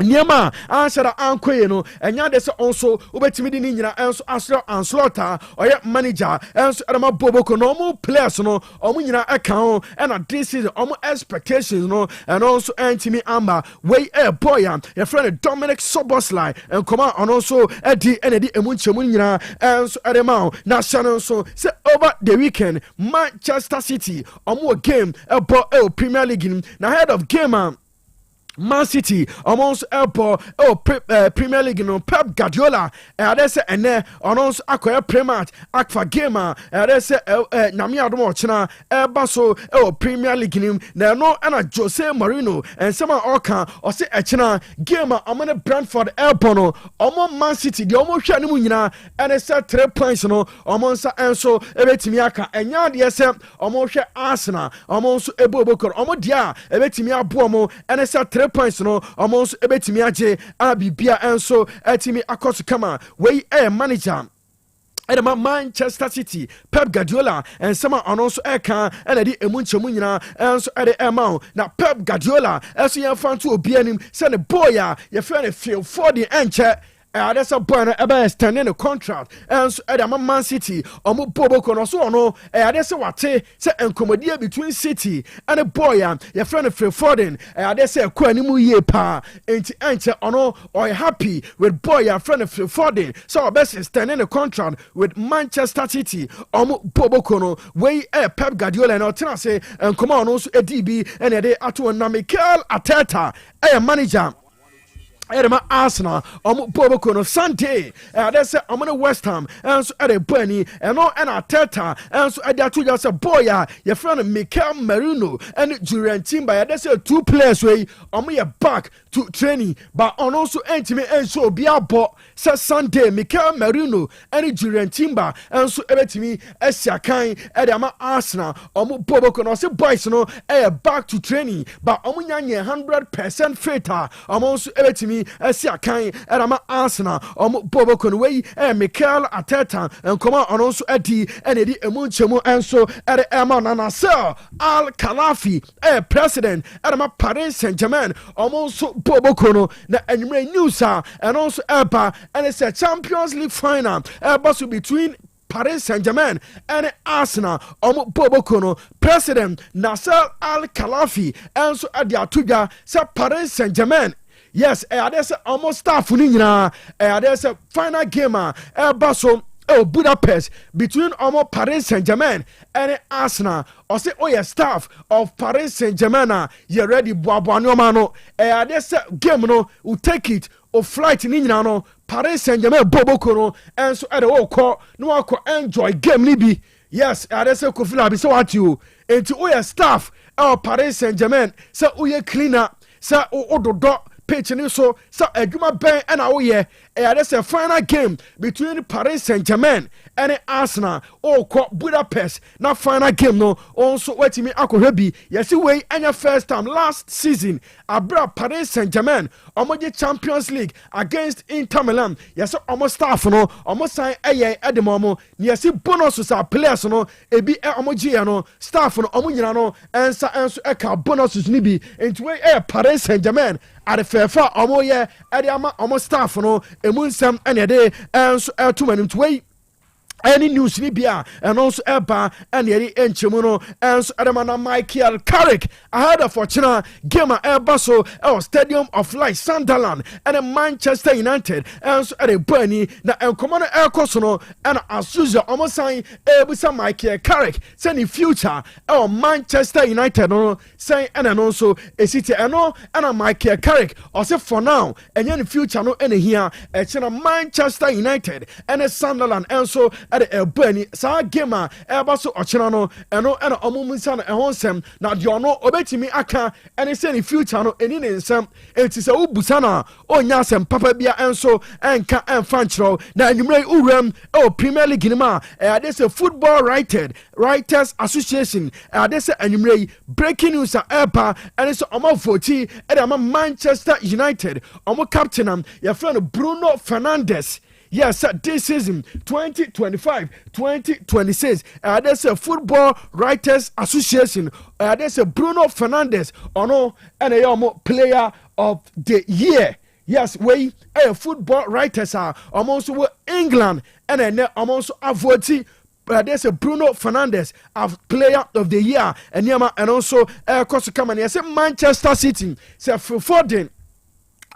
Nyama answer the anko no enya de se also obetimi di nyina enso asro anslota oye manager enso adama boboko no mo players no omo nyina eka ho and this is omo expectations no and also antimi amba way boy your friend Dominic Soboslai and come on also edi emunchemu nyina enso adama na channel so say over the weekend Manchester City omo game Premier League na head of game Man City almost airport Premier League no Pep Guardiola there's and there almost acquire Premier Akfa gamer there's Nami Adomo China Baso Premier League nim na no and Jose Mourinho and some Oka or say China gamer among Brentford airport no almost Man City the almost share nimu nyina and it's 3 points no almost and so ebetimi aka enya de ese almost share Arsenal almost ebobokor almost dia ebetimi abomo and it's 3 points no almost ebetimi aje abibia enso etimi akoso kama we manager and Manchester City Pep Guardiola and some also eka and the emunchemu nyina and so at the amount now Pep Guardiola as you fan to obianim send a boy ya friend feel for the enche that's a boy about standing a contract and so at Man City omo boboko no so no that's what say encomodia between City and a boy your friend Phil Foden that's a kwanimu ye pa enche ono or happy with boy your friend Phil Foden so best standing a contract with Manchester City omo boboko no way Pep Guardiola and Otena say and come on also a DB and they atu na Mikel Arteta manager Edema Arsenal, Boboko no Sante, that's a West Ham, and so at a bunny, and no and a Teta, and so at that two just a boya, your friend Mikel Merino, and Julian Timber, that's a 2 players way, me a back to training, but on also intimate and so be a bot, says Sunday, Mikel Merino, and Julian Timber, and so ever to me, as a kind, Edema Arsenal, Boboko no, say boys no, back to training, but 100% fitter, also ever to me. Esia kan erama Arsenal Bobo Conway Mikel Arteta and come on also Eddie and Eddie Emunchemu and so at Emma Nasser Al Khelafi president erama Paris Saint-Germain also Bobo Kono na anyway news and also Eba and it's a Champions League final between Paris Saint-Germain and Arsenal Bobo Kono president Nasser Al Khelafi and so at the Atuga sa Paris Saint-Germain. Yes, there's almost staff there's a final game Basso Budapest between Paris Saint-Germain and Arsenal. Or say, staff of Paris Saint-Germain, you ready, Bobo there's a game will take it or flight in no Paris Saint-Germain Bobo Kono and so at the call no enjoy game libi. Yes, there's a Kofi Larbi so what you into staff of Paris Saint-Germain so cleaner so ododo pitch so adwuma ben and awoye there's a final game between Paris Saint-Germain and Arsenal Budapest na final game no also wetimi akohwe yes way anya first time last season abra Paris Saint-Germain omoje Champions League against Inter Milan yes almost staff no almost sign edemo yes bonuses are players no ebi omoje no staff no omonyina no enso eka bonuses ni bi enti way Paris Saint-Germain at the fair omoye ediama almost staff no emunsam enede enso etumanim way any news ni bia and also eba and yeri enchemuno and so adamana Michael Carrick ahead of Fortuna game eba so Stadium of Light Sunderland and Manchester United and so at a bunny na encommon no and as usual almost saying ebusa Michael Carrick say in future Manchester United no say and also a city and Michael Carrick or say for now and in future no any here Manchester United and Sunderland and so at a bunny sa game so ochina no eno and omumunsa no ehonsem na de ono obetimi aka and say in future no eni ne nsem enti se ubusa na onya asem papa bia enso enka enfan chiro na anwumre uram Premier League ni ma there's a Football Writers Association there's anwumre breaking news epa and so omo voti e Manchester United omo captain your friend Bruno Fernandes. Yes, this season 2025-2026. There's a Football Writers Association. There's a Bruno Fernandes and a player of the year. Yes, we football writers are almost England and then almost avoid. There's a Bruno Fernandes of player of the year and also Kosu yes, Manchester City. Say Foden.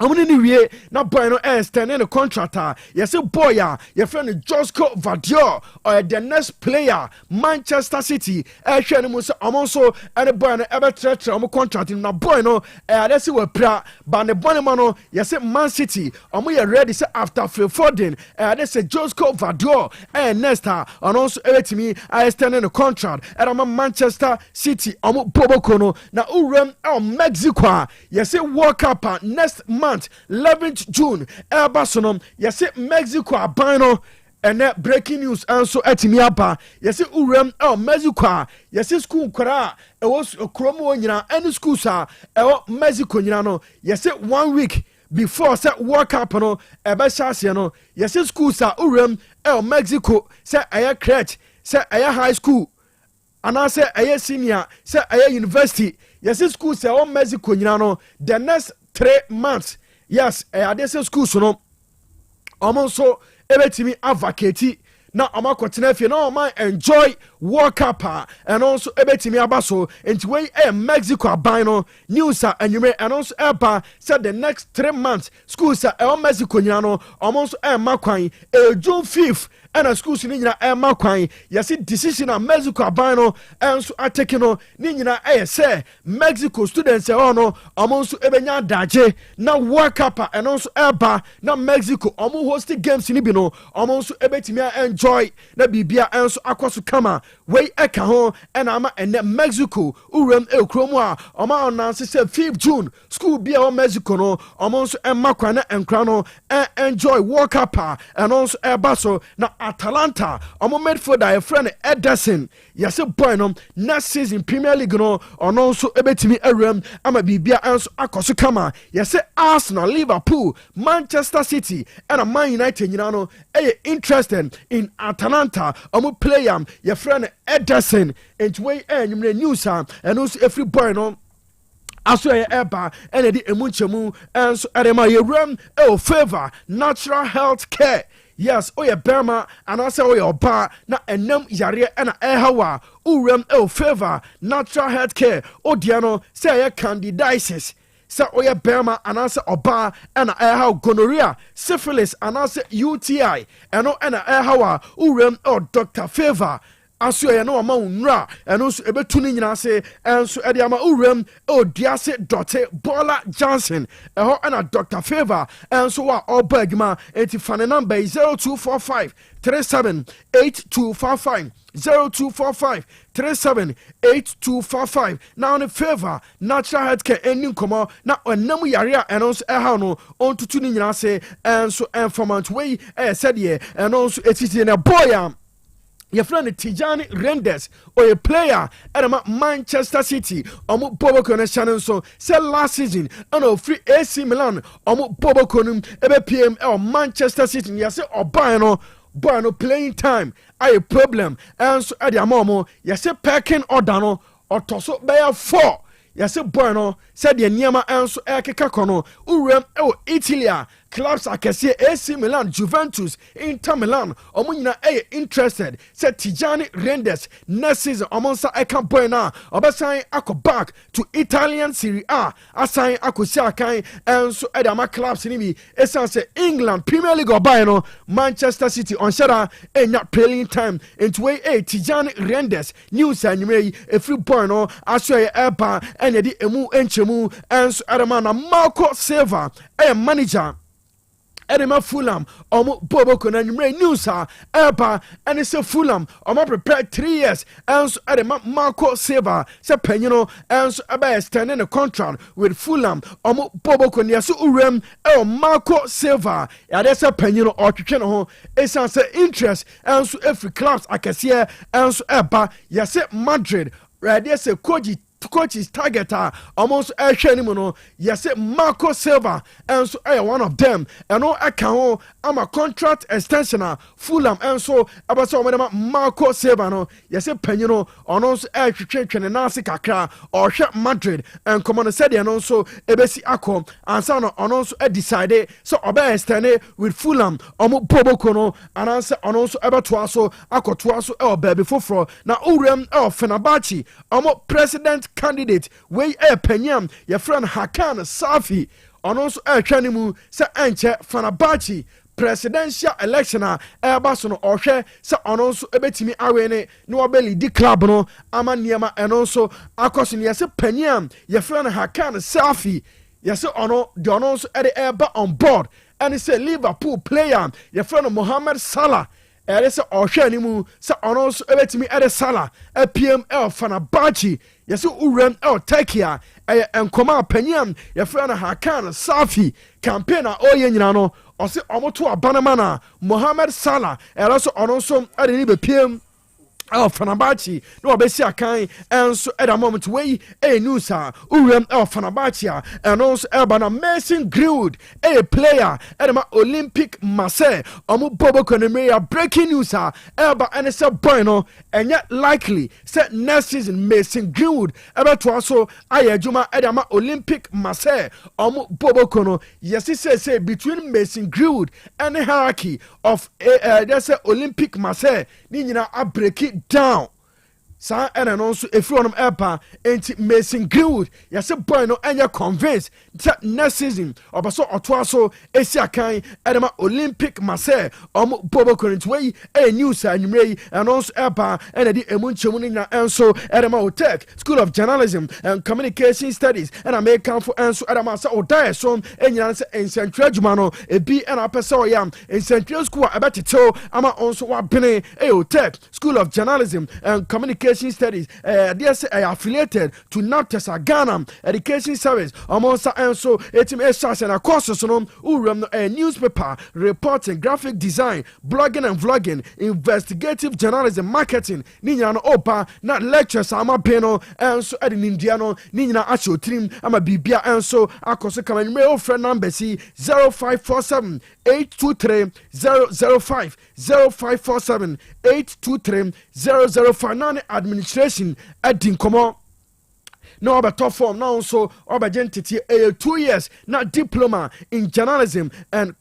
Amuni na boy no extending the contract yes boy your friend Josco Vadio or the next player Manchester City hwe no so amonso and boy no ever stretch contract na boy no let's see we pra but the boy no yes Man City ready say after Phil Foden let's say Josco Vadio and next and also everything extending the contract and Manchester City Boboko no na urem Mexico yes World Cup next month 11th June Elbasonom yes Mexico abano and that breaking news and so etimi aba yes urem Mexico yes school kwara e was kromo nyina any schools Mexico nyina no yes 1 week before say World Cup no ebe chase no yes schools urem Mexico say aya crèche say aya high school and I say aya senior say aya university yes schools say Mexico nyina no the next 3 months. Yes, this school so no so ebetimi advocate na amakwotena fie na enjoy World Cup and also ebetimi abaso enti wey Mexico abino news and also said the next 3 months schools Mexico nyano almost makwan June 5th and a schools ni nyina makwan yesi decision a Mexico abino and so atake no ni nyina say Mexico students no almost ebenya daje na World Cup and also na Mexico hosting games ni bi no almost ebetimi enjoy na bibia and so akwaso kama wey eka ho and ama ene Mexico urem ekromu a announce say 5th June school bia o Mexico no almost makwa na enkra no enjoy World Cup and also baso na Atalanta midfielder a friend Ederson yase boy no next season Premier League no also ebetimi erem ama bibia and so akoso kama yase Arsenal, Liverpool, Manchester City and Man United nyina no interested in Atalanta player your friend Ederson and way news and also every boy no aso ye eba ene di emunchemu enso edema ye rem favor natural health care. Yes, oye Burma and also oye oba na enam yare na hawa urem favor natural health care odiano say candidiasis. Sa oye Burma and also oba and how gonorrhea, syphilis and also UTI and hawa urem Dr. Favor. Aso ye no ama unra eno so ebetuni nyina se enso ede ama urem diase dote Bola Johnson eho na Dr. Favor enso wa obagma enti fane number 0245 378245 0245 378245 now on Favor natural healthcare ending komo na onam yare a eno so eha no ontutu ni nyina se enso informant we said ye eno so etiti na boy your friend Tijani Renders or a player at Manchester City Bobo connection so say last season free AC Milan Bobo Conum PML Manchester City yes or Bano playing time a problem and so at the momo yes packing or dano or tosso bear 4 yes bueno said the Niama and so Kakono Urem Italia clubs akese AC Milan, Juventus, Inter Milan, omunyina interested. Said Tijani Renders next season omonsa eka boy na obasan ako back to Italian Serie A. Asan ako siakan and so edama clubs ni bi esan say England Premier League obaye no Manchester City on shada enya playing time into way Tijani Renders news anyume e free boy no aso ye eba enya di emu enchemu and so edama na Marco Silva manager Edema Fulham, Bobo Conanimre news Erpa, and it's a Fulham, prepared 3 years, and so Edema Marco Silva, Sepenino, and so about standing a contract with Fulham, Bobo Coniasu Urem, Marco Silva, Yadesa Penino or Chino, it's answer interest, and so every clubs I can see, and so Erpa, Yase Madrid, right there's a coach's target almost no yes Marco Silva and so one of them and no account I'm a contract extension Fulham and so about so Marco Silva no yes penino on also and Nasi Kakra or Madrid and come on said and also ebesi akom and so on also decided so obey stand with Fulham Bobo Kono and answer on also about to also akoto baby for na urem Fenerbahce president candidate wey penyam your friend Hakan Safi on also twanimu se enche Fenerbahce presidential election baso no ohwe se ono so ebetimi awene ne obeli di club no ama niema eno so akoso ne yese panyam your friend Hakan Safi yese ono de ono so eba on board and say Liverpool player your friend Mohamed Salah se ohwe animu se ono so ebetimi Salah PML Fenerbahce yes urem Turkey enkoma panyam your friend Hakan Safi campaign oye nyina no ose omoto abanama na Mohamed Salah so ono so ade ni PM Fenerbahce no obesi akan enso at the moment wey news urem Fenerbahce and also Ebana Mason Greenwood player at Olympic Marseille Bobo Konemeya breaking news Eba and say boy no and yet likely said next season Mason Greenwood eba to also ayejuma at Olympic Marseille Bobo Kono yes he say between Mason Greenwood and the hierarchy of there's a Olympic Marseille ni nyina a break it down sa ena no so efiri onom epa enti Mason Greenwood yase boy no enya convinced that next season obaso otoa so esi akan edema Olympic Marseille bobo current way news anwumre and also epa ena di emunchemu ni na enso edema Otec School of Journalism and Communication Studies and American for enso edema sa odae so enyina se ensentwe adwuma no ebi ena pese oyam ensentwe school abetetew ama onso wa bene Otec School of Journalism and Communication Studies they say affiliated to Naptesa Ghana Education Service almost and so etim esas and courses no uram a newspaper reporting graphic design blogging and vlogging investigative journalism marketing ninya no opa na lectures ama peno and so edi India no ninya acho trim ama bibia and so akoso kama me o friend number si 0547 823 005 0547 823 005 nane administration adin komo no about top form now so obagentity 2 years na diploma in journalism and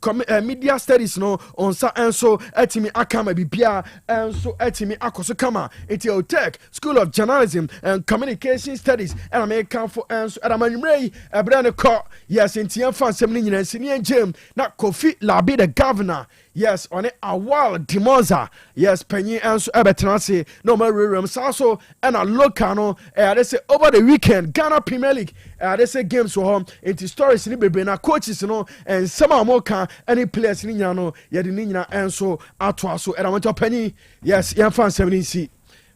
media studies no on sa and so etimi akama bibia and so etimi akoso kama eti Otec School of Journalism and Communication Studies and American for and so adamanwrei ebrane ko yes entian fansem ni nyina sini engem na Kofi Larbi the Govenor yes on it awal Dimoza yes penny and so ebetrance no more room so and a local no they say over the weekend Ghana Premier League they say games for home into stories ni bebe na coaches no and some more can any players ni nyano ye di ni nyina and so atwa so and I want to penny yes yan fan 70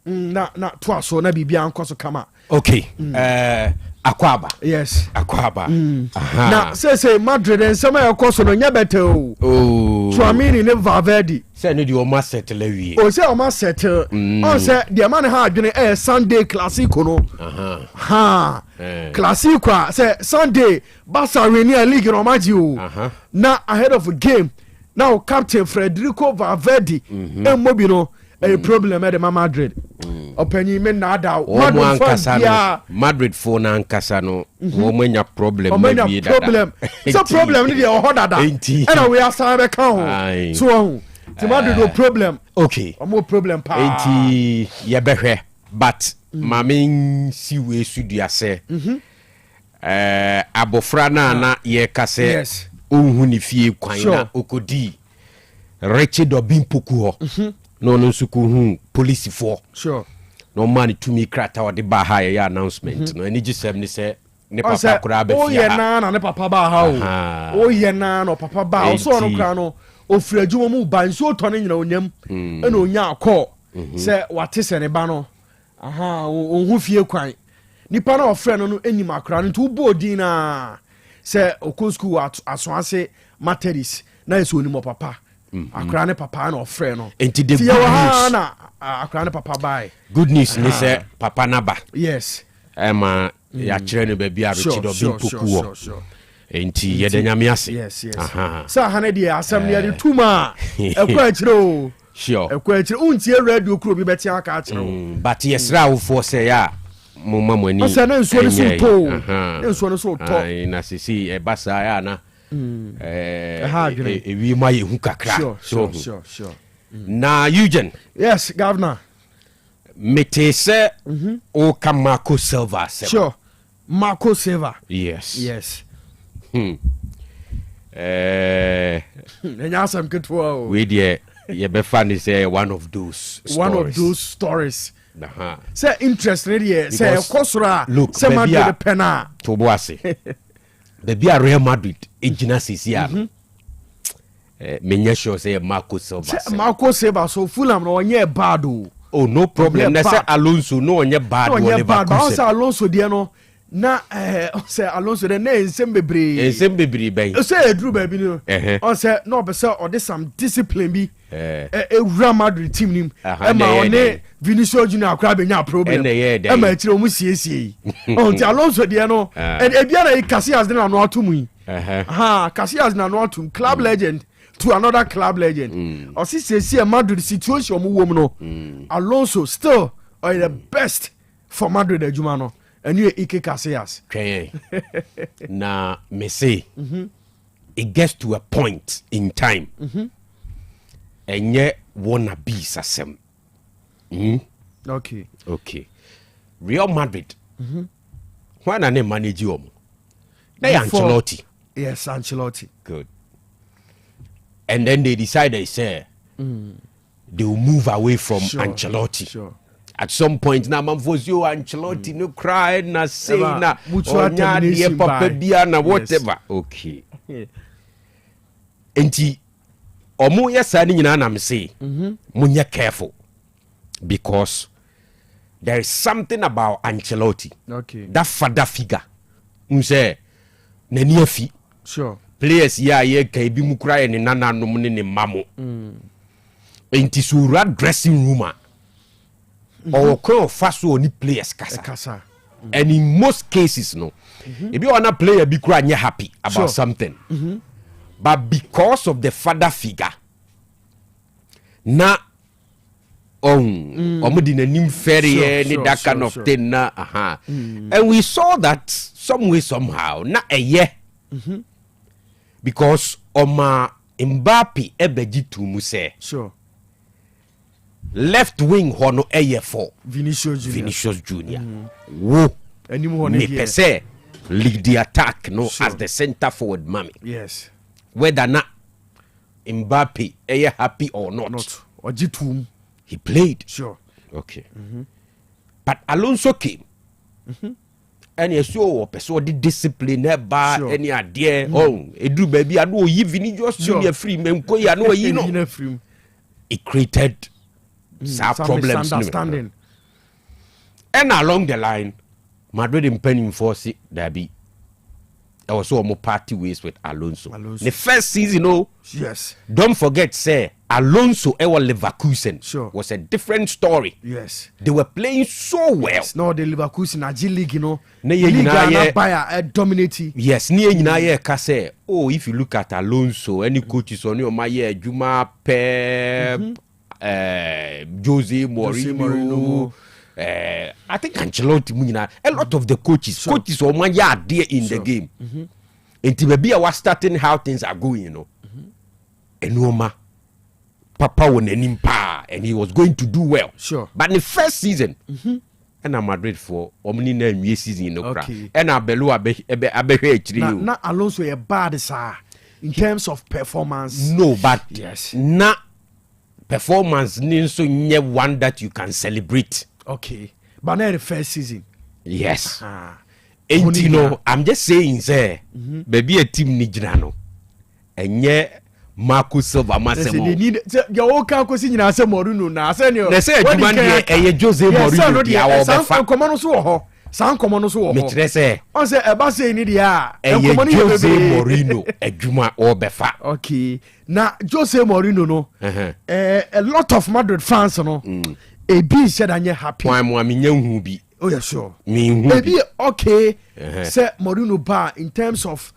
na twa so na bibia ankoso kama okay Akwaba. Yes. Akwaba. Now, say Madrid and some of course no nya better o. Tramini ne Valverde. Say no di o ma settle wi. O say o ma settle. On say the man ha adwene Sunday Classico no. Ha. Classico say Sunday Barca Premier League no maji o. Now ahead of a game. Now Captain Federico Valverde mobi no a problem at the Madrid. Openi men na da Madrid for na nkasa no wo manya problem na bi da problem so problem ni dey o hoda da and we are sabe kan so ti Madrid no problem okay omo problem pa enti ye behwe but mamen si we sudua se abofra na ye kase ohun ni fie kwan na okodi Richard Obimpoku ho no nsuku hu police for sure no man to me krata or the baha ya announcement no any gisem ni say ne papa kura be fia o ye na ne papa ba ha o ye na no papa ba o so no kra no ofri adwuma mu ban so to ne nyina onyam e na onya akọ say wate se ne ba no o hu fie kwan nipa na ofre no enim akra no to bo din na say okon school aso ase materis na eso ni mo papa akra ne papa na ofre no enti de na akra ne papa bai good news ni say papa na ba yes ma ya kire ne ba bia Richard Obimpoku wo enti ye de nyame ase yes sa hane de asem ne de tuma ekwa kire o sure ekwa kire untie radio kuro bi beti aka kire o but yesra wo for say ya mo mamani o se na nsuo ne so to nsuo ne so to na sisi e basa ya na we ma ye hu kakra sure na Eugene yes governor mete se o Marco Silva se sure Marco Silva yes enya sam ketwa we dey ye be fan say one of those stories say interest really say kosura say Madrid pena to boase the Real Madrid ejina sisia menya sure say Marco Silva so Fulham no onye bad oh no problem na say Alonso no onye bad no bad say Alonso de no na say Alonso de na ensem bebre ben say edru ba bi no on say no be say or some discipline bi Real Madrid team nim ma one Vinicius Junior akra benya problem ma akire o mu siesie on ti Alonso de no and e bia na Casillas de na no atum Casillas na no atum club legend to another club legend or see Madrid situation mu wom no Alonso still are the best for Madrid adwuma no and you Ike Casillas na me say it gets to a point in time and yet wanna be sasem Okay. Real Madrid. Why not manage you? They Ancelotti. Yes, Ancelotti. Good. And then they decided, say, they will move away from Ancelotti. Sure. At some point, now man was you Ancelotti no cry na say na termination papa bia na whatever. Okay. Enti omo yesa ni nyina na me say munya careful because there is something about Ancelotti. Okay. That father figure. Say na ni afi. Sure. Players ya ye ka bi mu cry ni nana no mu ni mamo. Enti sura dressing room or call fast only players kasa. And in most cases, no, if you wanna play a big cry, you're happy about something. But because of the father figure, na omudina nim ferry ni that kind of thing na and we saw that some way somehow na a year because Oma Mbappe ebeji tumu say left wing hono eye for Vinicius Junior. Wo me pese lead the attack no as the center forward mommy. Yes. Whether na Mbappe eye happy or not. Or Jitum he played. Sure. Okay. But Alonso came. And you saw person the discipline ba any idea edu baby adu yi Vinicius Junior free men ko ya no yi no. It created some problems. Understanding. And along the line, Madrid in penning force Derby. I was so more party ways with Alonso. The first season, yes. Don't forget, say Alonso ever Leverkusen was a different story. Yes. They were playing so well. Yes, no, the Leverkusen G League, League Bayer dominating. Yes, near Naya Kase. Oh, if you look at Alonso, any coaches on your Maya, Juma, Pep. Jose Mourinho. I think Ancelotti, a lot of the coaches are one year there in the game. And maybe I was starting how things are going, you know. And Noma, Papa won an impa, and he was going to do well. Sure. But in the first season, and I'm Madrid for Omni name season in the crowd. And I Belu not Alonso a bad sir in terms of performance. No, but yes. Not performance needs so near one that you can celebrate. Okay. But not the first season. Yes. And you know, I'm just saying, say, baby a team Nijano. And yeah, Marcus Silva Masemo. They need your own calculation in Asa Moruno. Now, senior. They say, Jose Mourinho. San komono so wo metrese on say eba say ni dia e Jose Mourinho adwuma obefa. Okay, na Jose Mourinho no a lot of Madrid fans no e bi said anya happy why mo amenya hu bi. Oh yeah, sure me hu bi okay say Mourinho ba in terms of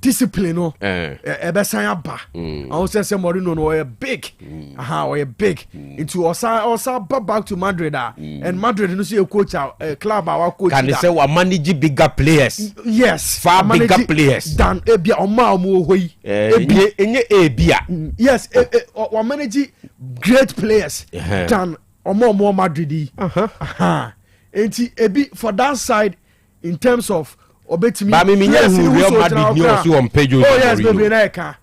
discipline no ebe san aba I will say Mourinho no a big or a big into osa back to Madrid and Madrid no see a coach club our coach can say we manage bigger players. Yes, far bigger players than ebia oma mo hoyi enye ebia. Yes, we manage great players than oma Madrid. Enti ebi for that side in terms of obetimi ba me Real Madrid ni oso on page. Oh yes, baby na eka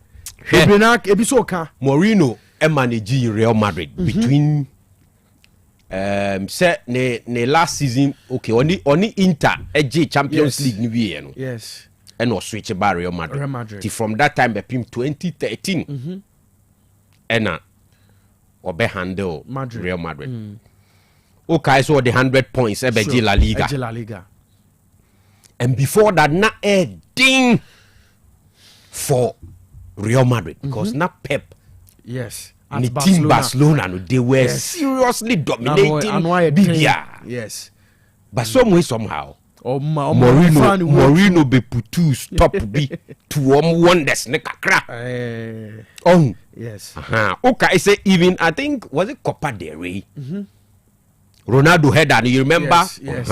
baby na ebi so ka Mourinho e manage Real Madrid between say ne last season. Okay, oni Inter EG Champions League ni wie no. Yes. And was switch by Real Madrid. From that time between 2013 and obe handle Real Madrid. Okay, so the 100 points EG La Liga. And before that, not a ding for Real Madrid because not Pep. Yes. And the team Barcelona, they were seriously dominating Bibia. Yes. But some way, somehow, Mourinho be put to stop be to wonders. Yes. Okay, I say even, I think, was it Copa del Rey? Ronaldo had that, you remember? Yes.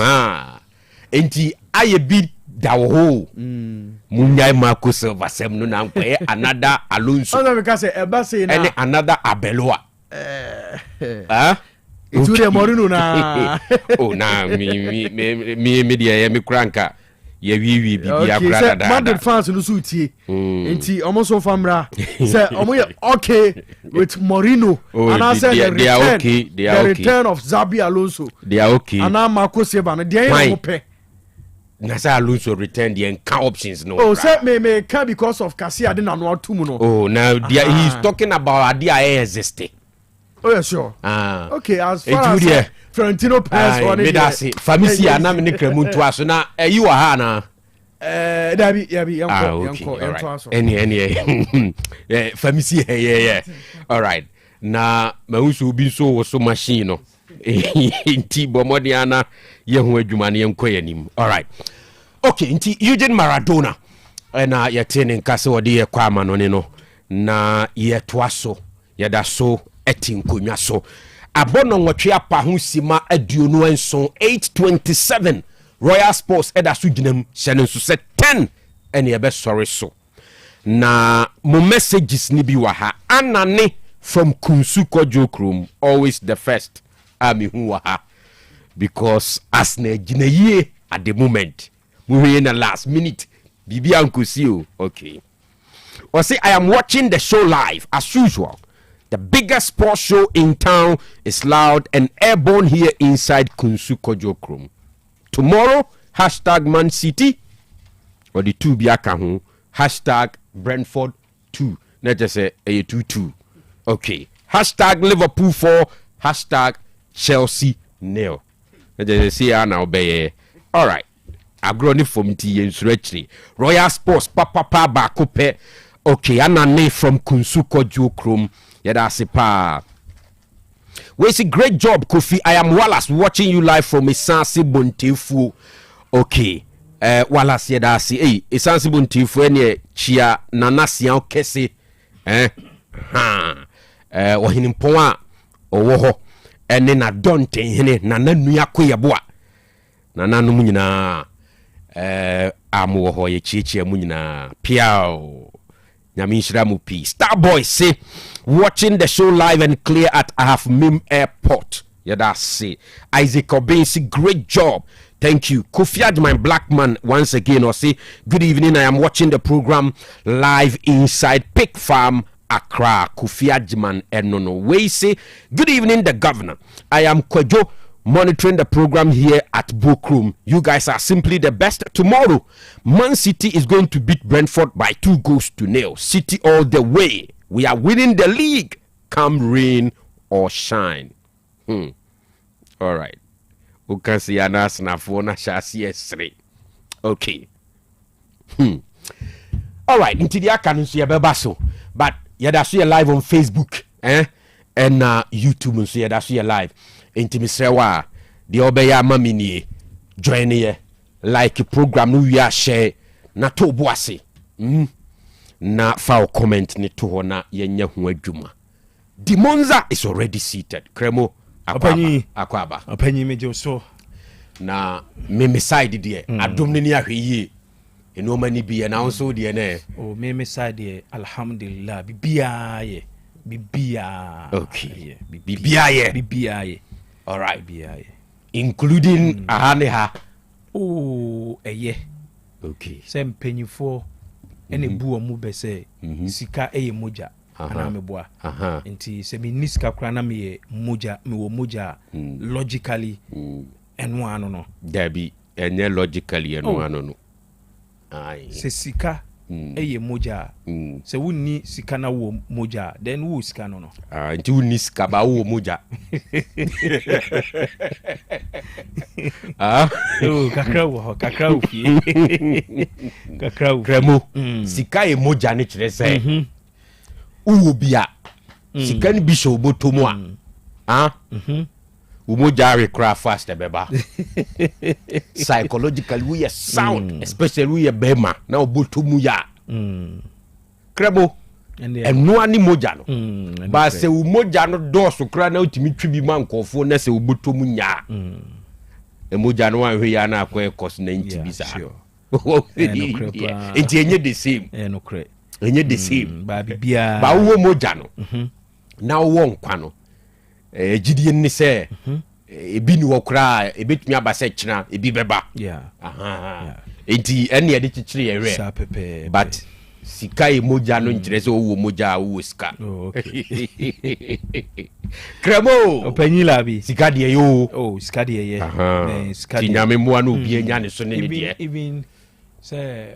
Enti aye beat the whole Munyai Marco Silva Semno na another Alonso. Oh, because say and another Abeloa. It's really Morino na. Oh, na me dia me kranka. Ye wi bibia krada da. Madrid fans no so tie. Enti almost so famra. Say omo okay with Morino and I said they are okay. They are okay. The return of Xabi Alonso. They are okay. And now Marco Silva no dey no pe. Nasa Alonso return the options no. Oh, say me can because of Cassia dey na no atum no. Oh, now he's talking about idea existing. Oh, yeah, sure. Okay, as far as Florentino Perez on it. Famisi anam ne kremu to aso na you are ha na. Dabi yanko. Any famisi yeah. All right. Na mawusu bi so machine no. Inti bomodiana ye ho adwuma ne yanko yanim. All right. Okay, inti Eugene Maradona na yetene nkase wode ye kwa amano ne no na ye toaso ye da so eti nkonwa so abono nwotwe apa ho sima aduonu enso 827 Royal Sports eda so ginam hye nso se 10 ene ebe sori so na mo messages ni bi wa ha anane from Kunsu Kojokrom always the first ami hu wa ha because as na ginaye at the moment we in the last minute bibi ankosi o. Okay, or say I am watching the show live as usual. The biggest sports show in town is loud and airborne here inside Kunsu Kojokrom. Tomorrow, #Man City, or the 2 biaka #Brentford 2. Not just say a 2-2. Okay. #Liverpool 4, #Chelsea 0. Not just say now be all right. Agroni from T Royal Sports papa ba kope. Okay, anane from Kunsu Kojokrom. Yeah, that's a pa. We say great job, Kofi. I am Wallace watching you live from Isansi Bontefu. Okay. Wallace, yeah, that's it. Hey, Isansi Bontefu, any chia nanasian kese. Wahinimpoa owoho. Ene na donte hene na nanuya kuya boa. Na nanu munyina amu woho ye chichi munyina piao. Nyamishira mupi. Starboy say watching the show live and clear at Ahafmim Airport. Yeah, that's it. Isaac Obinsi, great job. Thank you. Kofi Larbi, black man, once again, or say, good evening. I am watching the program live inside Pig Farm, Accra. Kofi Larbi, and no. We say, good evening, the governor. I am Kojo, monitoring the program here at Bokrum. You guys are simply the best. Tomorrow, Man City is going to beat Brentford by 2-0. City all the way. We are winning the league, come rain or shine. All right. Okay. All right. Into the account, so but yeah, that's live on Facebook, and YouTube, so yeah, that's live. Into Mr. the Obeya Mamini join here like program we are share na to boase. Na foul comment ni to na yenye ho adwuma. The Monza is already seated. Kremo akwaba. Apanyi mejo so. Na me side there. Adom ni ahwe eno mani bi na so de na. Oh me side there alhamdulillah bibia ye. Okay. Bibia ye. All right. Bibia ye. Including ahane ha. Oh eye. Okay. Sem penyifo ene bu omu be say sika eye moja ana meboa nti se me niska kra na me moja me wo moja logically eno ano no dabi enye logically eno ano no ai se sika eye moja se wonni sika na wo moja then wo sika no nti wonni sika ba wo moja kakra ufi kakra kremo sika e moja ne kire se uwo bia sika ni bi so botomu umoja recra fast beba psychologically we are sound especially we are bema na obotomu ya kremo eno ani moja no ba se umoja no doso kra na otimi twibi mankofo na se obotomu nya emoja no anhwe ya na akwa ekos na ntibisa enti enye the same enye the same ba bibia ba wo moja no na wo nkwa no gidie ni se ebi ni wokra ebetumi abase kina ebi beba enti ene de chichire yere but sika emoja no nkyere se owo moja owo sika kremo Opanyi Larbi sika de yo sika de ye sika de nyame mo ana obi anya ne so ne de even say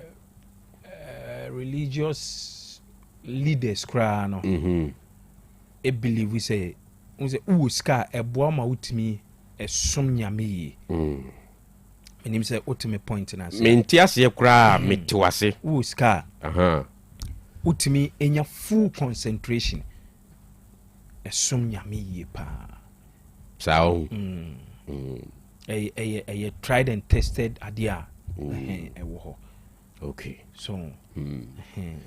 religious leaders cry no e believe we say uwo sika eboa ma utimi esom nyame yi menim say ultimate point na say menti ase kura metiwase uwo sika utimi enya full concentration esom nyame yi pa sao tried and tested adia ewo ho okay so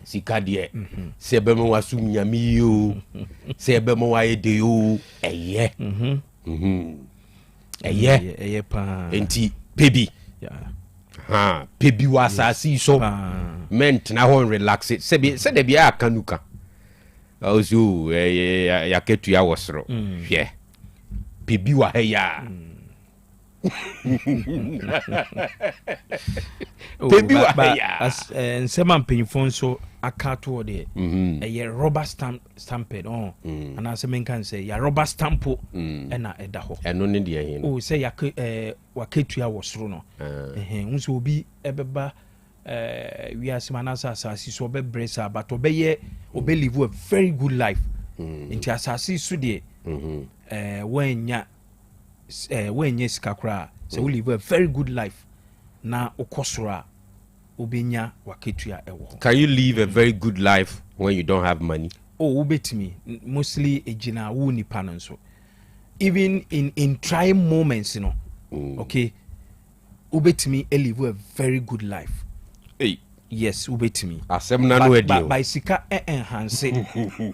sika de se be mo wasum nyame yo se be mo wa ede yo eye eye pa enti pebi pebi wasasi so ment na ho relax se de bia akanuka ozu ya ketu ya wosoro hwe pebi wa heya pebi wa heya nsema mpanyifo so akato de eye rubber stamped and as men can say ya rubber stampo na eda ho eno ne de hin say ya waketu ya wosoro no nso obi ebeba we are manasa asasi so be bresa but obeye obe live a very good life into asasi so de wenya sikakra so we live a very good life na okosora obenya waketu ya ewo. Can you live a very good life when you don't have money? Ubetimi mostly ejina wu nipa no so even in trying moments okay ubetimi live a very good life. Hey, yes ubetimi asem na no edi by sika enhance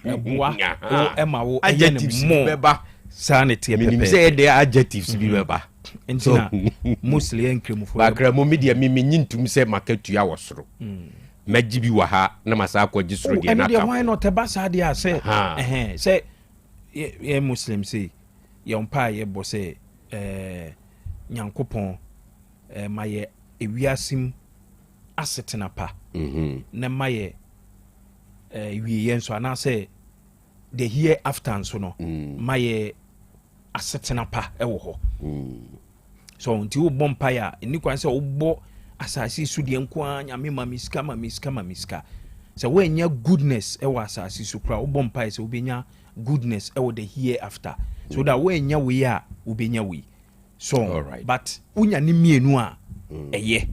eboa o ema wo adjectives beba sanity pepe say the adjectives bi beba entina mostly enkremufo bakramo media nyintum se market ya wosoro majibi wa ha na masa akwaji soro de na ka why not ebasa dia say say ye muslim say ye mpa ye bo say nyankopon maye ewiasim asetena pa na maye wiye nso ana say the hereafter nso no maye asetena pa ewo ho so nti wo bompa ya ni kwan say wo bo asasi su de nko anyame mamiska so we nya goodness ewo asasi su kra wo bompa ya say wo benya goodness ewo the hereafter so that we nya we ya wo benya we so right. But unya ni mienu a eye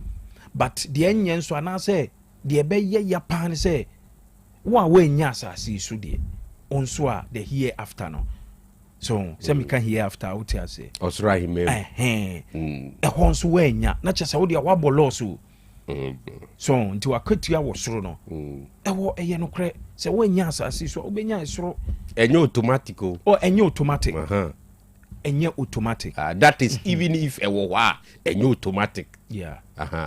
but the enye nso ana say de be ye ya pan say wo we nya asasi su de onso a the hereafter no so say me can hear after out here say osra himem honso wanya na chese wo de wabo loss so nti waketua wo soro no ewo eye no kre say wanya asase so obenya esoro enye automatic enye automatic enye automatic that is even if ewo wa enye automatic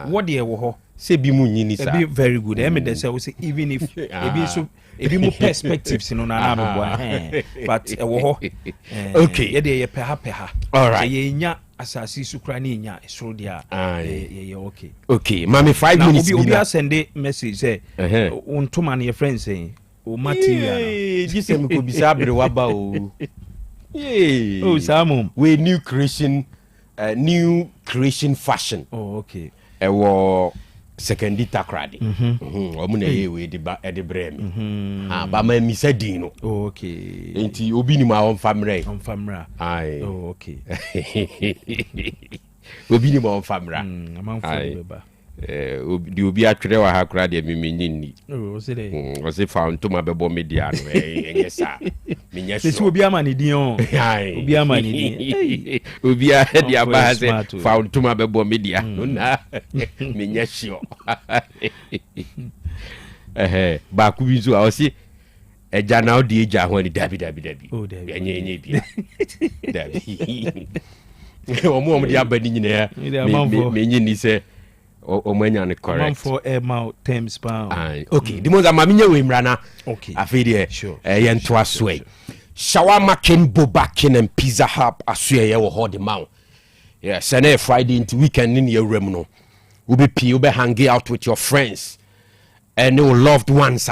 what de ewo ho say bi mu nyini sa be very good me dey say even if ebi mu perspectives no na na bo but ewo ho okay ye de ye peha all right ye nya asasi sukra ni nya esoro dia ye okay mami 5 minutes obi send message say untoma na your friend say o material no gise me ko bisa abre waba o Samum we new creation fashion okay ewo second takrade omu na ye we de ba de brem ba ma mi sadin no okay enti obi ni ma on famra ai okay obi ni ma on famra amanfo beba di obi atwere wa ha kra de menyinni o se de o se fa ntoma bebo media no enye sa menya so se obi amani din obi amani din obi a de aba se fa ntoma bebo media no na menya sure ba ku bi so a o se eja na o de eja ho ni dabi enye bia dabi omo de aba ni nyina menyinni se o manya ne correct man for mouth terms pound okay the most amaminya we mrana okay afide sure yen to aswe shawarma kin boba kin and pizza hub asue ye wo ho de ma. Yes, and Friday into weekend in your room no. You'll be hanging out with your friends and your loved ones.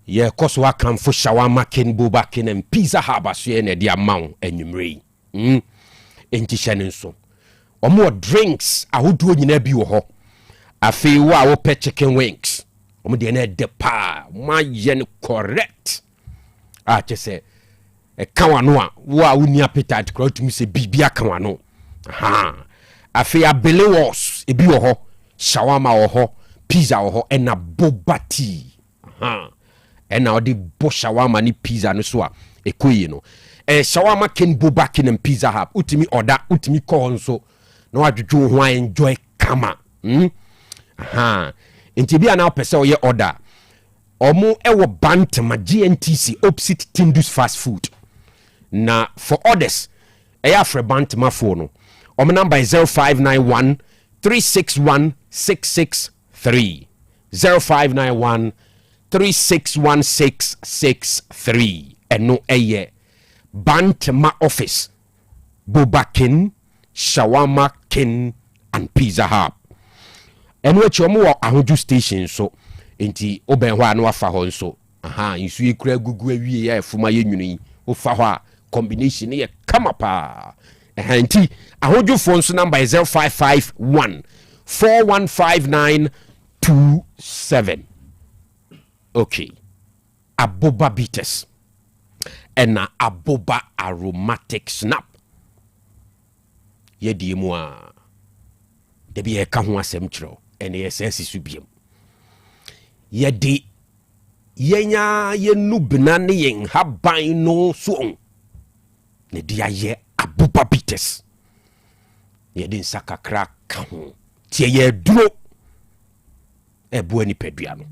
Yeah, cause we come for shawarma kin boba kin and pizza hub asue ne dia ma and you enti hye so. More drinks ahodo nyina bi wo ho. Afi wo a wo pe chicken wings. De na de pa ma ye no correct. Che say e kawano a wo a woni appetite kra tumi se bibia kawano. Afi abele wos e bi wo ho, shawarma wo ho, pizza wo ho na boba tea. Na odi bo shawarma ni pizza no so a ekoyi no. Shawarma kin boba kin and pizza hub utimi order utimi call nso na wadwodwo ho enjoy kama. Enti bia na pese o ye order omo ewo Bantama GNTC opposite Tindus fast food. Na for orders afre Bantama phone no omo number is 0591 361 663 0591 361 663 eno Bantama office boba kin, shawarma kin and pizza hub. And what you more ahoju station so enti oben ho anu afa ho so insu ekura gugu awie ya efuma ye nwuni ofa ho combination ye kama pa enti ahoju phone so number is 0551 415927. Okay, aboba bitters and aboba aromatic snap ye di mu a de bi e ka ho asem kiro ene ye sense su biem ye di yenya ye nubna ne yen haban no so ne dia ye aboba bitters ye din sakakra ka ho tie ye duro ebu ani pedua no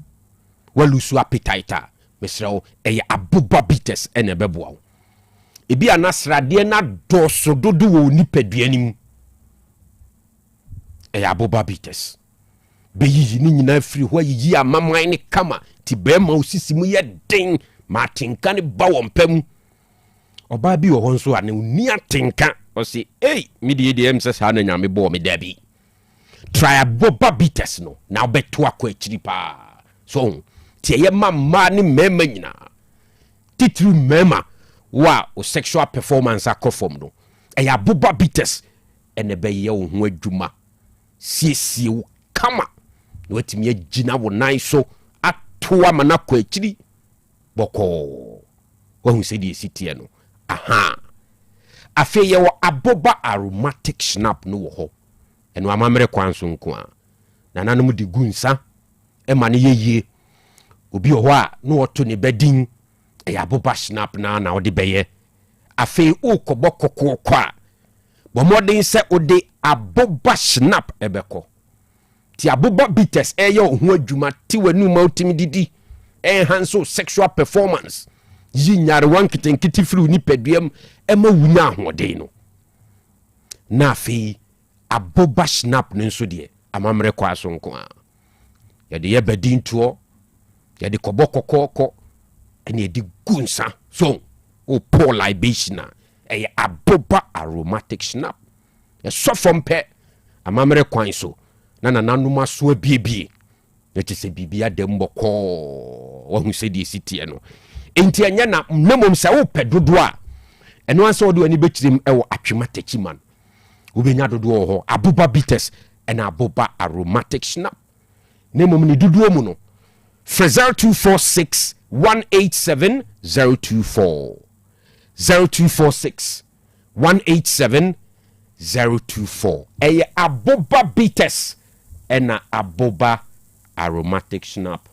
walusu appetite mesrew aboba bitters ene beboa ebi anasrade na doso dodo wo nipadua nim aboba bitters beyi ni nyina firi ho yi amaman ne kama ti bema osisi mu ye den matinka ne ba wo mpam oba bi wo ho nso ane ni atinka o si mi de dem se sa na nyame bo me dabi try aboba bitters no na obeto akọ akiri pa so tie ye mamma ni mema nyina titru mema wa o sexual performance akofom no aboba bitters ene be ye wo ho adwuma siesie wo kama no watimi agina wo nan so atoa mana kwa akiri boko wo hu se die sitie no afi ye wo aboba aromatic snap no wo ho eno amamere kwanso nko a nananum de gunsa e ma ne yeye obi ho a no woto ne badin aboba snap na odi beye afi ukobo kokokwa bo modern se odi aboba snap ebeko ti aboba bitters ye ho adwuma ti wanu ma utimi didi enhance sexual performance yi nyare wan kitenkiti firi ni peduam ma wunya ahode no na afi aboba snap no nso de amamre kwa so nko a ye de ye badin tuo ye de kobokokoko ene di gunsa so o pour libation aboba aromatic snap so from pe amamre kwan so na nanuma so abiebie eti se bibia dem boko wo hu se di sitie no enti anya na mmom se wo pe dodo a eno anse wo do ani bekirim ewo atwema tachiman wo benya dodo ho aboba bitters and aboba aromatic snap nemom ni dodo mu no Frezel 246 187 024 0246 187 024 aboba bitters and aboba aromatic snap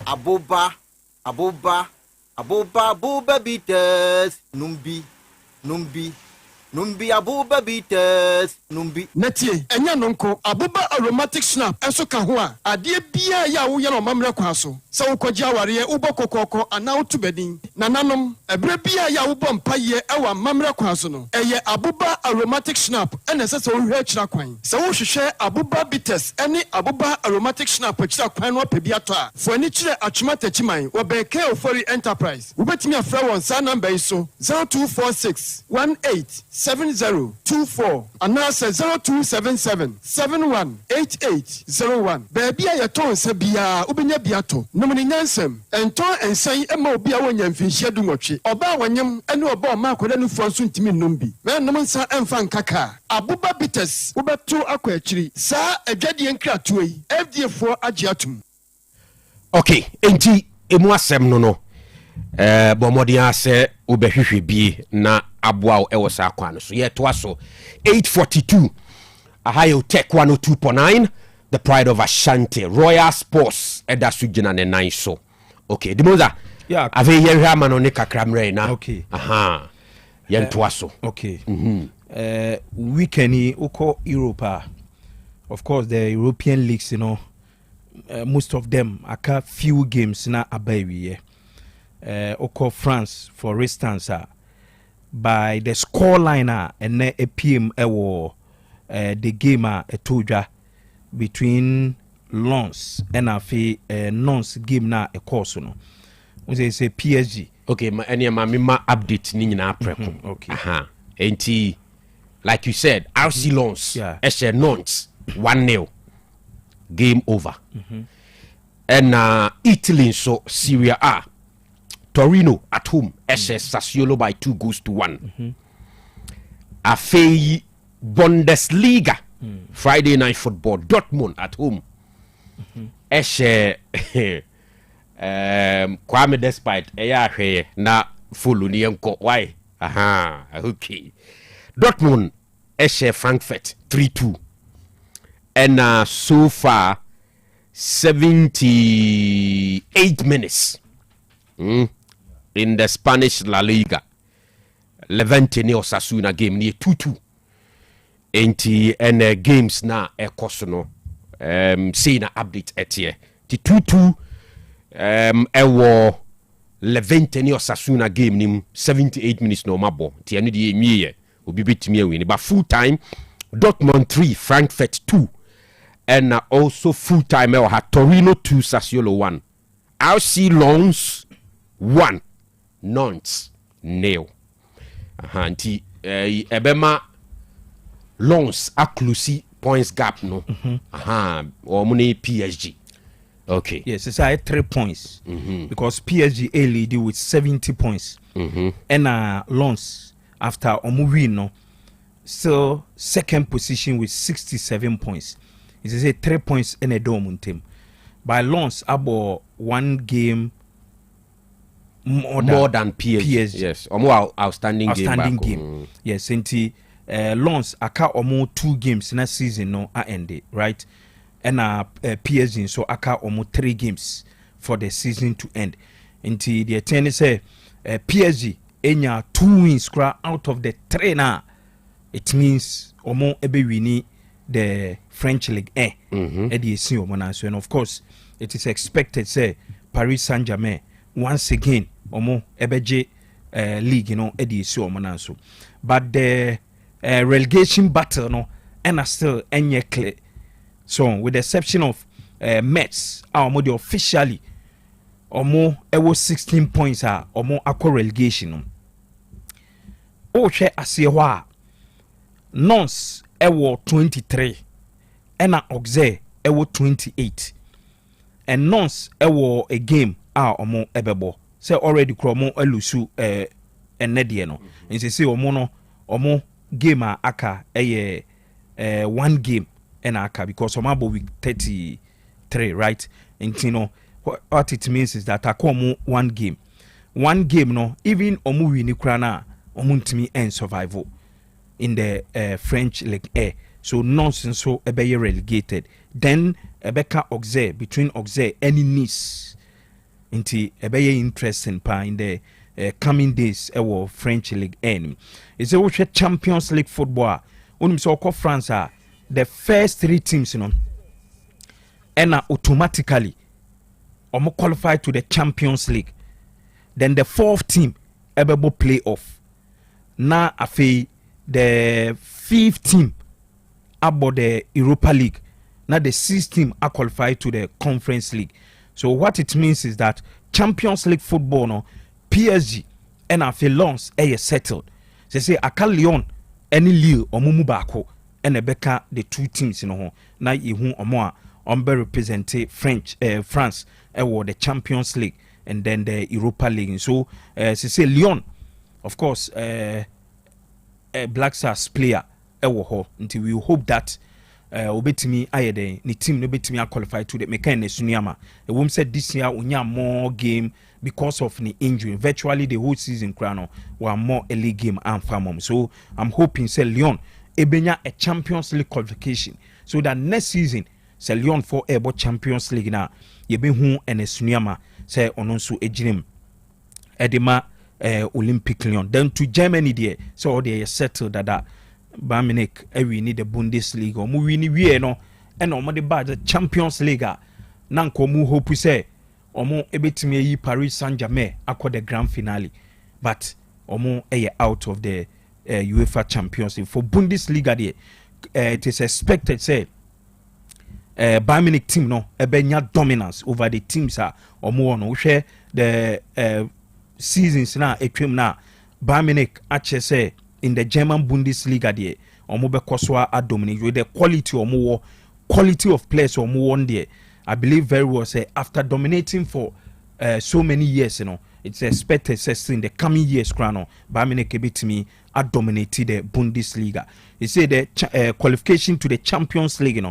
aboba bitters numbi Numbi abuba bitters, numbi. Netie, enya nonko, abuba aromatic snap, enso kahua, adie bia ya uya no mamre kwaso. Sa ukwaji awariye, ubo kokoko, ana utubedin. Nananom, ebre bia ya ubo mpaye, ewa mamre kwaso no. Eye abuba aromatic snap, ene se uhe chira kwan. Sa uhwehwe abuba bitters, eni abuba aromatic snap chira kwan no pebia to a. Fo ani chire achimata chiman, wabeke ofori enterprise. Ubetimi afra won sa number iso, 0246 187024 and now say 0277 718801. Baby, I told Sabia, Ubinia Biato, Nomini Nansem, and Ton and say Emo Bia when you fish Yadumochi, or Bawanyam, and no about Marco Lenu Fonsun Timi Numbi. Man, no man sa and fan kaka. Abuba bitters, Uba 2 aquatri, Sa a Gadian Kratway, FD4 Agiatum. Okay, enti emuasem no. Bomodi ase ubehwehwe bi na aboa ewo sa kwan so ye to aso 842 Otec 102.9 the pride of Ashanti Royal Sports eda sugina ne nan so. Okay, dimoza yeah, ave ye hwa ma no ne kakramre na. Okay, aha ye to aso. Okay, weekend uko Europa, of course the European leagues, you know, most of them aka few games na abawi oko France for instance by the score line and a PM the game etodwa between Lens and afi Nons game na a course no we say PSG. Okay, ma any ma update ni nyina preko. Okay, aha enti like you said RC Lens eshe Nons 1-0 game over. And Italy so Syria A Torino at home SS Sassuolo by 2-1. Afei Bundesliga Friday night football Dortmund at home. Eshe Kwame despite eya hwe na follow ni enko why aha okay Dortmund eshe Frankfurt 3-2 and so far 78 minutes in the Spanish La Liga. Levante ne Osasuna game ni 2-2. Enti and games na ekoso see na update etie. Ti 2-2 ewo Levante ne Osasuna game ni 78 minutes no mabo. Ti enu di emiye obi betimi win. But full time Dortmund 3 Frankfurt 2. And also full time had Torino 2 Sassuolo 1. RC Lens 1 Nantes 0. Anti ebema Lens accuracy points gap no. Or money PSG. Okay. Yes, it's 3 points. Because PSG A lead with 70 points. And Lens after Omuwi no still second position with 67 points. It is 3 points in a dome team. By Lens about 1 game more than PSG. Yes, or more outstanding game. Yes, and Lens aka omo 2 games in a season no ended, right? And PSG so aka omo 3 games for the season to end. And the tennis say PSG enya 2 wins out of the 3 now. It means omo ebe wini the French League and of course it is expected say Paris Saint-Germain once again omo ebeje league so but the relegation battle no and still any clear so with the exception of Mets omo officially omo ewo 16 points omo akwa relegation o hwe ase ho a Nons ewo 23 and Auxerre ewo 28 and Nons ewo a game omo ebebo say already kromo elusu enedie no and say omo no omo game aka 1 game and aka because omo abo week 33 right and you know what it means is that akomo 1 game no even omo win kura na omo ntimi en survival in the French League A. So nonsense so ebe relegated. Then Ebeka Auxerre between Auxerre and Nice. Inti ebe interesting pa in the coming days ɛwɔ French League N. It's a wohwɛ Champions League football. Onim sɛ ɔkɔ France the first 3 teams ɛna automatically ɔmo qualify to the Champions League. Then the 4th team ɛbɛbɔ playoff. Na afei the 5th team about the Europa League. Now the 6th team are qualified to the Conference League. So what it means is that Champions League football no PSG and afei Lens settled. They say aka Lyon any Lille or Mumu Bako and Ebeka the 2 teams na ihu omo a be represent France or the Champions League and then the Europa League. So they say Lyon of course Black Stars player until we hope that obetimi ayede ni team no betimi qualify to the mechanic sunyama. The woman said this year unya more game because of the injury. Virtually the whole season crown were more early game and farmom. So I'm hoping say Lyon ebenya a Champions League qualification so that next season say Lyon for able Champions League na yebe hu ene sunyama say ononso ejinim edema Olympic Lyon. Then to Germany there so they settled that Bayern Munich we need the Bundesliga or we need we no and no the bad the Champions League na nko mu hope say omo ebetimi yi Paris Saint-Germain akọ the grand finale but omo out of the UEFA Champions League. For Bundesliga there it is expected say Bayern Munich team no ebenya dominance over the teams omo no share the seasons na etwem na Bayern Munich ache say in the German Bundesliga there omo be koswa dominate with the quality of players omo won there. I believe very well say after dominating for so many years it's expected say in the coming years crown Bayern Munich ebitimi dominated the Bundesliga. He say the qualification to the Champions League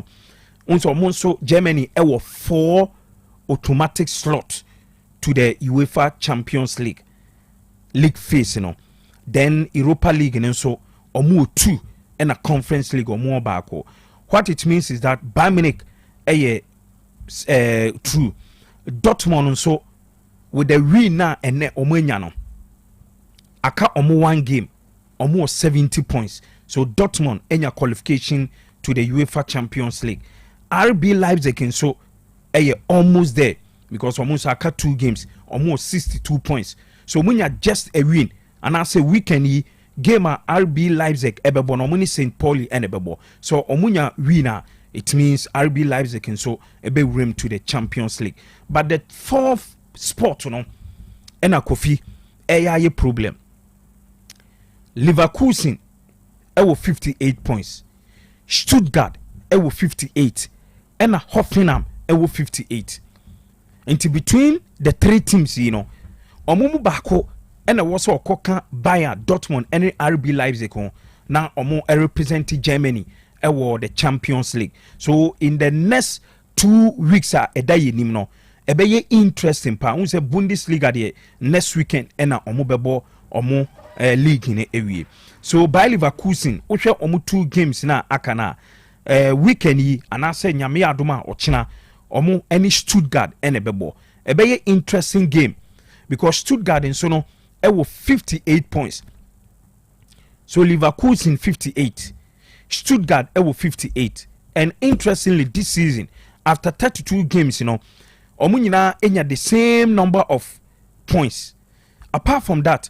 also Germany 4 automatic slots to the UEFA Champions League phase then Europa League and so omo 2 and a Conference League or more back. What it means is that Bayern Munich true Dortmund so with the win now and omo aka omo 1 game omo 70 points. So Dortmund enya qualification to the UEFA Champions League. RB Leipzig and so almost there because almost aka 2 games almost 62 points. So munya just a win and I say weekend game RB Leipzig ebebo no muni St. Pauli and ebebo. So omunya winner it means RB Leipzig and so ebe rim to the Champions League. But the 4th spot and a Kofi a problem. Leverkusen 58 points. Stuttgart 58 and Hoffenheim 58. And between the 3 teams omumu bako and also Koka Bayern Dortmund and RB Leipzig now omo represent Germany the Champions League. So in the next 2 weeks no ebeye interesting pa unse Bundesliga there next weekend and omo bebo omo league in ewie. So by Leverkusen ohwe omo 2 games na akana weekend yi anase nyame adoma ochina omo any Stuttgart and ebebo ebeye interesting game because Stuttgart and so no 58 points. So Leverkusen 58, Stuttgart 58. And interestingly this season after 32 games omo nyina enya the same number of points. Apart from that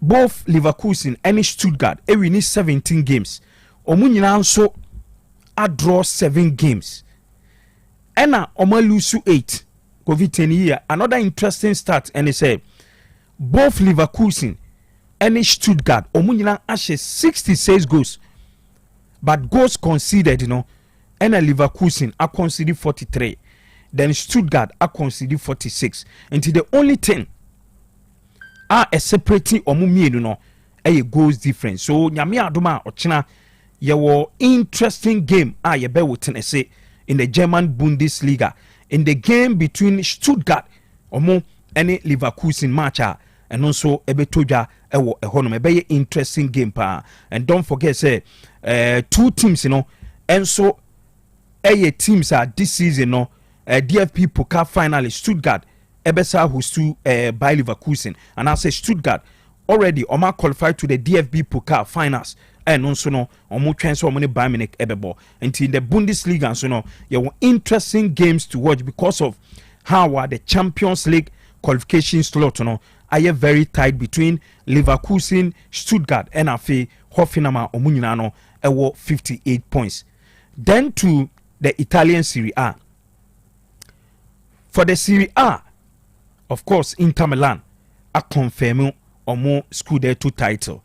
both Leverkusen and Stuttgart we need 17 games. Omo nyina nso a draw 7 games. Ena omo lose 8. COVID-10 year. Another interesting stat and they say both Leverkusen and Stuttgart omunyina ashe 66 goals but goals conceded and Leverkusen are conceded 43 then Stuttgart are conceded 46 until the only thing are a separating omumienu a goals difference. So nyame adoma ochina yewo interesting game yebe woten say in the German Bundesliga in the game between Stuttgart omo and Leverkusen match and also ebetoja ewo ehonom ebe interesting game pa. And don't forget say 2 teams and so teams are this season DFB Pokal finalist Stuttgart ebesa host to by Leverkusen, and I say Stuttgart already Oma qualified to the DFB Pokal finals. And also no omo transfer money by Munich ebebo. And in the Bundesliga and so no, there were interesting games to watch because of how the Champions League qualification slot no are very tight between Leverkusen, Stuttgart, and Afe Hoffenheim omunyina no ewo 58 points. Then to the Italian Serie A. For the Serie A, of course, Inter Milan are confirming omo Scudetto title.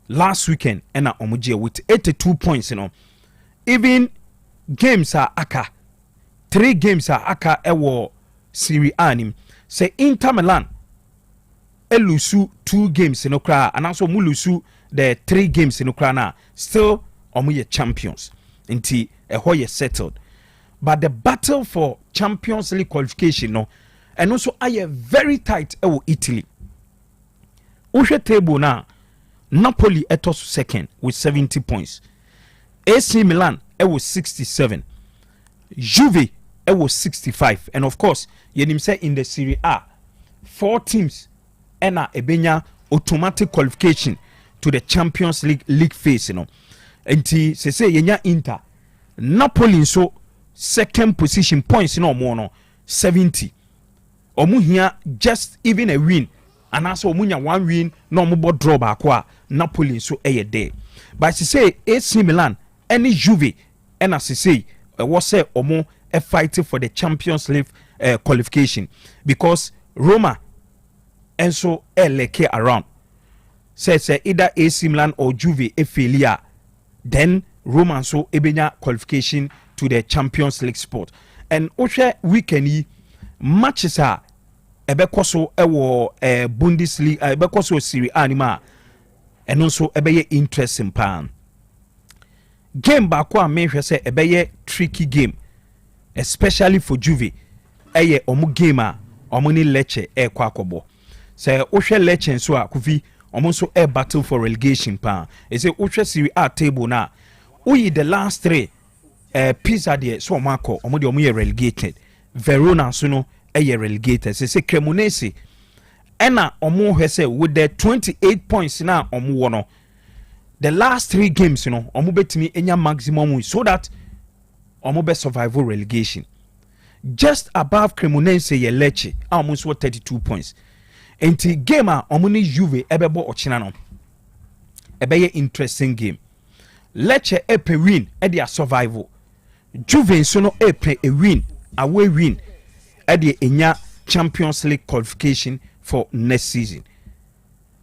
Last weekend, and Omujia with 82 points, Even games are aka. 3 games are aka ewo Serie A nim. Say Inter Milan elusu 2 games kra, and also mulusu the 3 games kra na. Still omuye champions. Inti ehoye settled. But the battle for Champions League qualification and also are very tight ewo Italy. Ushe table na Napoli etos second with 70 points. AC Milan was 67. Juve was 65. And of course, yenim say in the Serie A, 4 teams ena ebenya automatic qualification to the Champions League phase, Enti se yenya Inter Napoli so second position points more 70. Omu here just even a win. And also omunya 1 win no mo draw back Napoli so there. But she say AC Milan any Juve and as she say was say omo a fighting for the Champions League qualification because Roma and so LK around says either AC Milan or Juve a failure then Roma so ebenya qualification to the Champions League spot. And oshe weekend matches are ebekoso ewo Bundesliga ebekoso Serie A anima and also ebeye interesting pan game back one make say ebeye tricky game especially for Juve eye omu game a omu ni Lecce kwa akobo say ohwe Lecce so a Kofi omu so battle for relegation pan e say ohwe Serie A table na uyi the last 3 Pisa de so mako omu de omu ye relegated Verona so no relegated. Say Cremonese ena omo hwese with the 28 points na omo wono. The last 3 games omo betimi enya maximum so that omo be survival relegation. Just above Cremonese ye Lecce almost 32 points. Enti game a omo ni Juve ebebo ochina no. Ebeye interesting game. Lecce epe win e dia survival. Juve so no epe a win, away win. Edi enya Champions League qualification for next season.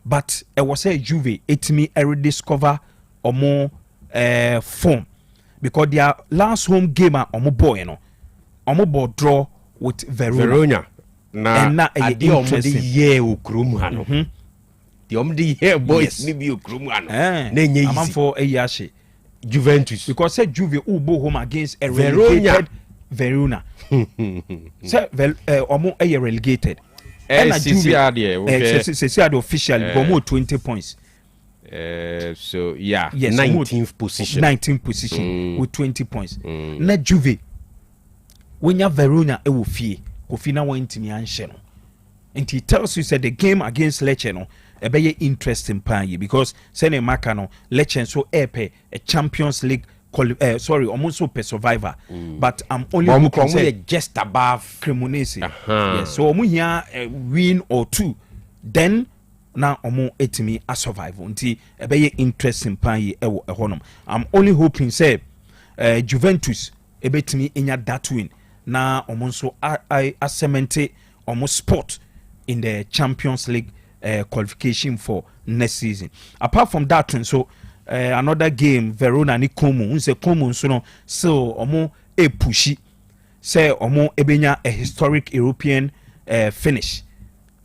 But it was a Juve etimi rediscover omo form because their last home game omo boy omo ball draw with Verona. Na adi omo de ye okrum ha no. The omo de ye boys ni bi okrum ha no. Na enye easy. Amamfo eyashe Juventus because say Juve ubo home against a relegated Verona. So omo relegated. And Juve officially gomo 20 points. So yeah, yes, 19th position. 19th position with 20 points. Na Juve when ya Verona ewo fie, Kofi na wan ntimi anhye no. And he tells you said the game against Lecce no ebeye interesting pan ye because sene maka no Lecce so epe a Champions League sorry, almost so per survivor, but I'm only just above Cremonese. Yes, so omu here a win or 2, then now omu etimi a survival. Until a very interesting pan ye honum. I'm only hoping say Juventus ebetimi inya that win. Now omu so I cemented almost spot in the Champions League qualification for next season. Apart from that one, so. Another game Verona ni Como unse Como so no so omo pushy say omo ebenya a historic European finish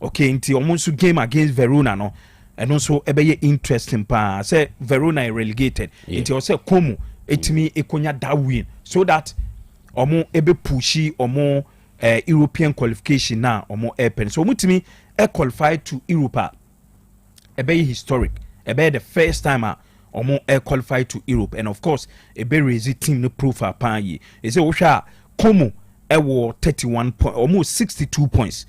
okay nti omo so game against Verona no and also ebeye interesting pa say Verona relegated nti o say Como etimi ekonya that win so that omo ebe pushy omo European qualification na omo pen so mutimi qualify to Europa ebeye historic ebeye the first time omo qualify to Europe and of course a very raise team no profile pan ye. They say Osha Como ewo 31 points, almost 62 points.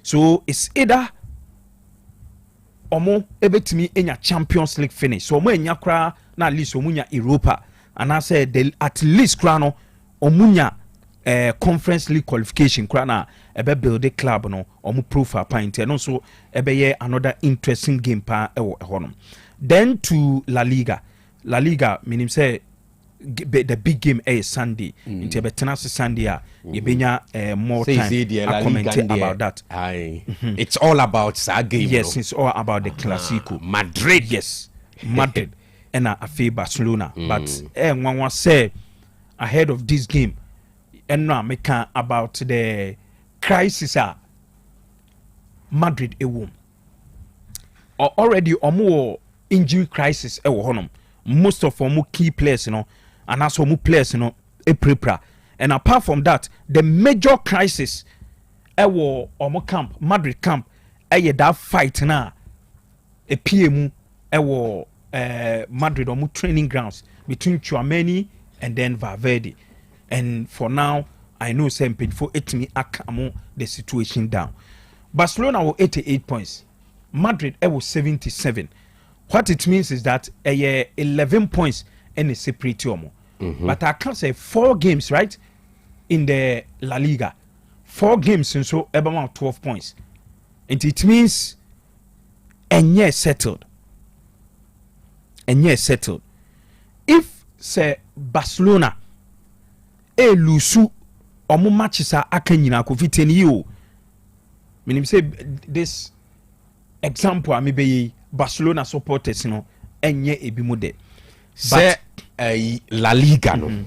So it's either omo ebetimi enya Champions League finish. So omo enya kra na at least omunya Europa, and I said at least kra no omunya Conference League qualification kra na ebe build a club no omo profile point and also ebe ye another interesting game pa ewo honom. Then to La Liga meaning say the big game is Sunday. Into Betanasi Sunday, you benya more time. I commented about that. It's all about that game. Yes, it's all about the Clasico. Madrid. Yes, Madrid. And I feel Barcelona. But one was say ahead of this game, and now make about the crisis. Madrid a womb. Already more injury crisis. Most of them key players, you know. And also mu players no prepare. And apart from that, the major crisis ewo omo camp, Madrid camp, that fight na a PM ewo Madrid omo training grounds between Tchouaméni and then Valverde. And for now, I know some people it me akamo the situation down. Barcelona were 88 points. Madrid was 77. What it means is that 11 points and a separate omo. But I can't say 4 games, right? In the La Liga. 4 games and so about 12 points. And it means and yes settled. And yes settled. If say Barcelona lusu omo matches are akanyina ko fiteni you. Meaning say this example I maybe Barcelona supporters no enye ebi de. Say La Liga no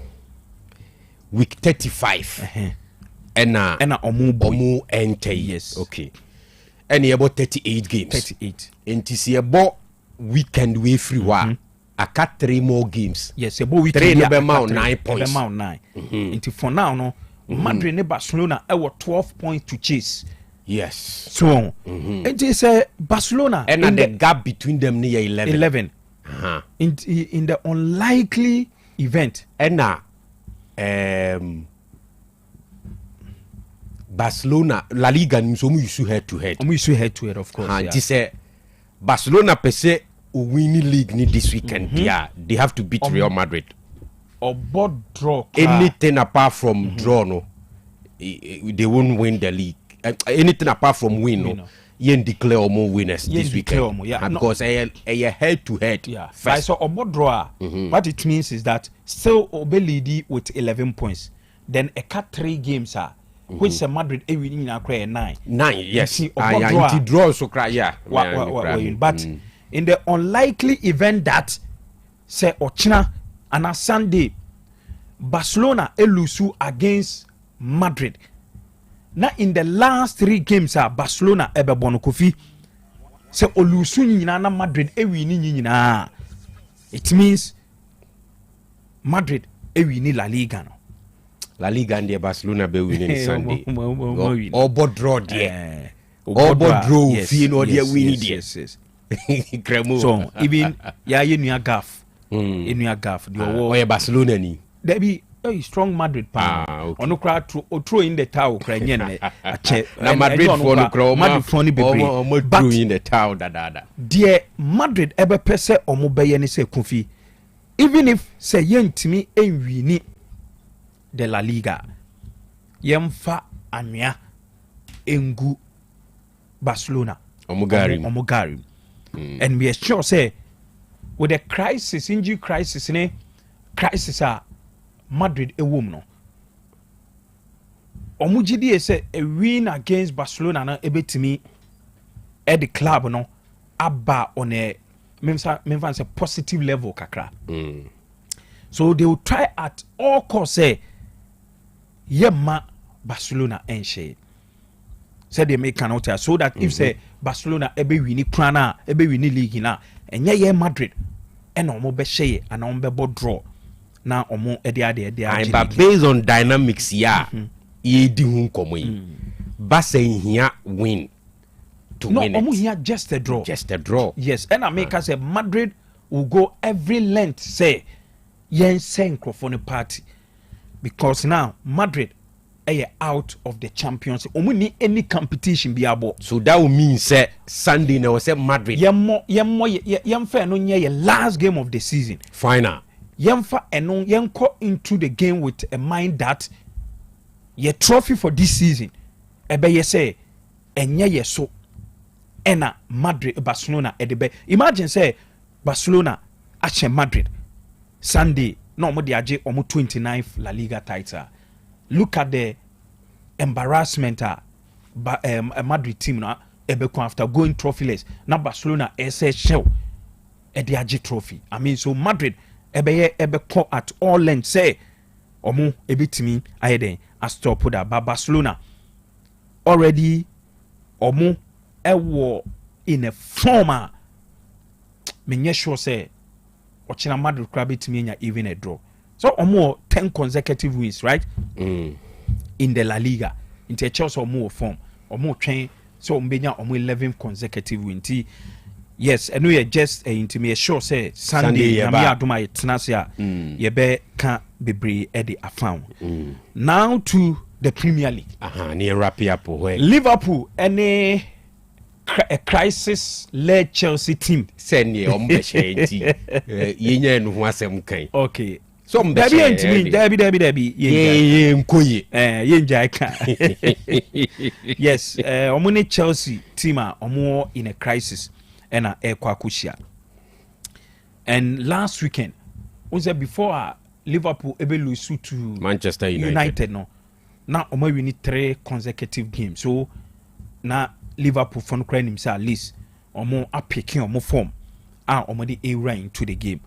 week 35 ena omu enter. Yes, okay, and about 38 games 38 enti se ebo weekend we free wa aka 3 more games. Yes, ebo weekend 3 no be ma 9 points be ma 9 enti for now no Madrid ne Barcelona e 12 points to chase. Yes, so enti say Barcelona and the gap between them near 11 in the unlikely event and Barcelona La Liga ni so mu use head to head. Of course. This say Barcelona per se winning league ni this weekend. They have to beat Real Madrid. Or board draw. Anything apart from draw no, they won't win the league. Anything apart from win no. Yen declare more winners this weekend. Because a head to head. Yeah. So omo draw. What it means is that still Obelidi with 11 points. Then a cut 3 games which is Madrid a winning na 9. 9, yes. Draw so cry, yeah. But in the unlikely event that say Ochina and a Sunday Barcelona elusu against Madrid. Now in the last 3 games Barcelona ebe bono Kofi se olusu nyina na Madrid ewini nyina. It means Madrid ewini La Liga no. La Liga and the Barcelona be winning Sunday. Or board draw there. Or board draw fee no there winning there. Yes. So even you gaff. In gaff the Barcelona ni. There be a strong Madrid power. Ono kra throw in the tower kra nyen na Madrid for no kra Madrid for no be throw in the tower da. Dear Madrid ebe pese omo beye ni se Kofi. Even if say yentimi enwini de La Liga yemfa anwea engu Barcelona omugari and we are sure say with the crisis injury crisis Madrid a woman no omugidi say a win against Barcelona na ebetimi at the club no aba on a memfa say positive level kakra. So they will try at all costs say yema Barcelona and shade. Said they make an alter so that if say Barcelona ebe wini prana ebe wini league na and ye Madrid and omo be share and omo be draw na omo ede but based on dynamics ye di hun komo yi Barca here win to win it. No, omo here just a draw. Yes, and I make us say Madrid will go every length say yen sen crofone party. Because now Madrid out of the Champions League. Omu ni any competition bi abo. So that would mean say Sunday na was Madrid. Yemfa no nye last game of the season. Final. Yemfa eno yenko into the game with a mind that your trophy for this season ebe ye say enye ye so ena Madrid Barcelona edebe. Imagine say Barcelona ache Madrid Sunday no omo de age omo 29th La Liga title. Look at the embarrassment a Madrid team na ebeko after going trophyless. Now Barcelona ese show e de age trophy. I mean, so Madrid ebeko at all length say omo ebitimi ayeden a stop that. But Barcelona already omo ewo in a former menye sure say ochina Madrid crab bitimi even a draw. So omo 10 consecutive wins, right? In the La Liga. Into Chelsea omo form. Omo train so ombenya omo 11 consecutive wins. Yes, and we are just into me sure say Sunday yamia aduma etnasia yebe can be Eddie afan. Now to the Premier League. Near Rapiapo. Liverpool any a crisis led Chelsea team. Send ye ombeshe yen wasem kai. Okay. So Debbie nkoye. Yes, omune Chelsea team omo in a crisis and a kwakushia. And last weekend was there before Liverpool able lose to Manchester United. No. Now omo we need 3 consecutive games. So now Liverpool fun crying himself at least omo appeking omo form omo the a run into the game.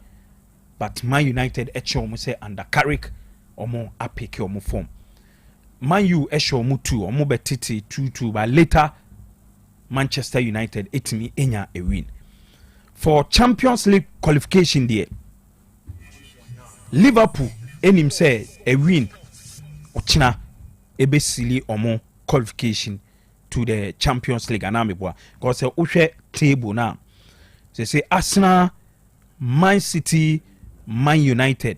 But Man United omo say under Carrick omo apeke omo form. Man U omo 2 omo betiti 2-2, but later Manchester United etimi enya a win. For Champions League qualification there, Liverpool enim say a win ochina ebe sili omo qualification to the Champions League anamebwa. Because uhwe table now. Say Arsenal, Man City, Man United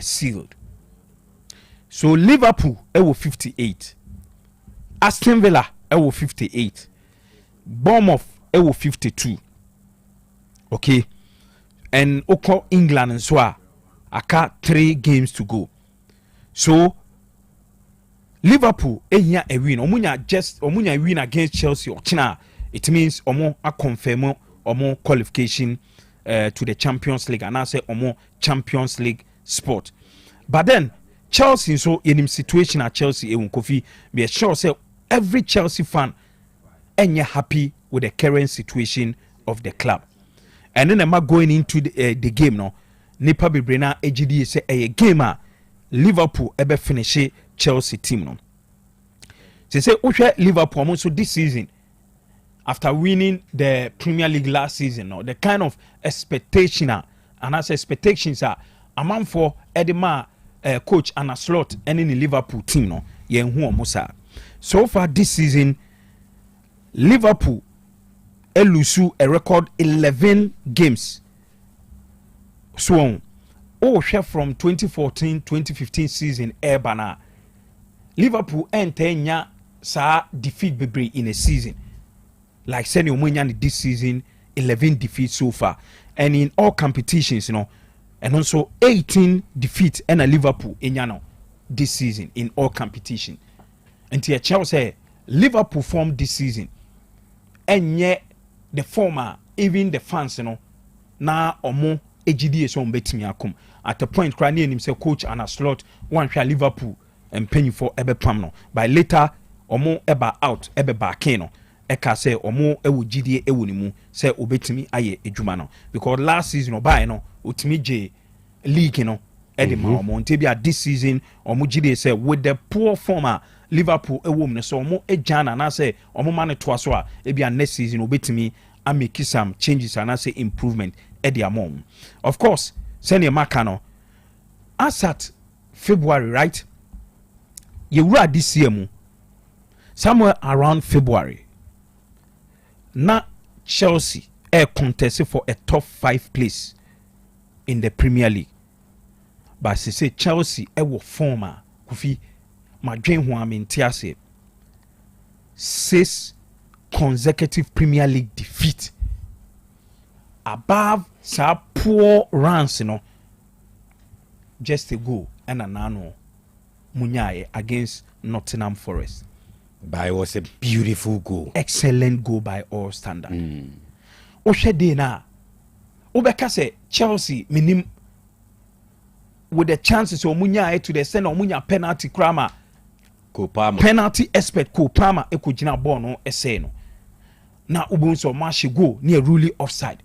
sealed. So Liverpool 58, Aston Villa 58, Bournemouth 52. Okay, and Oko England and so aka 3 games to go. So Liverpool a win. Omunya win against Chelsea or China. It means omo a confirm omo qualification to the Champions League, and I say omo Champions League sport. But then Chelsea so in him situation at Chelsea Kofi be sure say every Chelsea fan enye happy with the current situation of the club. And then am going into the game no nipa bebrena AGD say a game Liverpool ebe finish Chelsea team no. Say Liverpool so this season after winning the Premier League last season, no, the kind of expectation and as expectations are among for Edema coach and a slot and in the Liverpool team, no, Musa. So far this season, Liverpool elusu a record 11 games. So from 2014-2015 season Ebana, Liverpool enter sa defeat bebre in a season. Like Senny Omunyani this season, 11 defeats so far. And in all competitions, and also 18 defeats and a Liverpool in this season in all competition. And here Chelsea, Liverpool formed this season. And yet the former, even the fans, now omo AGD so betting akum. At the point crying himself coach and a slot one share Liverpool and penny for ebe pamno. By later omo eba out ebe bakeno. Eka say omo ewu GDA ewu nimu say obetimi aye ejuma no because last season oba no otimi je league no edema omo ntebia this season omo GDA say with the poor former Liverpool ewu no so omo ejana na say omo man to aso a ebia next season obetimi ameki some changes and say improvement edi among. Of course senior makano as at February, right? You were this year mu somewhere around February. Now Chelsea contested for a top 5 place in the Premier League. But she say Chelsea will former Kofi madwen ho amenti ase 6 consecutive Premier League defeat above sa poor runs no just a goal and anano munyaye against Nottingham Forest. But it was a beautiful goal. Excellent goal by all standard. Oshede na obeka say Chelsea minim with the chances omunya to the extent omunya penalty krama Kopama. penalty expert Kopama ekugina ball no ese no na ubunso match go near really offside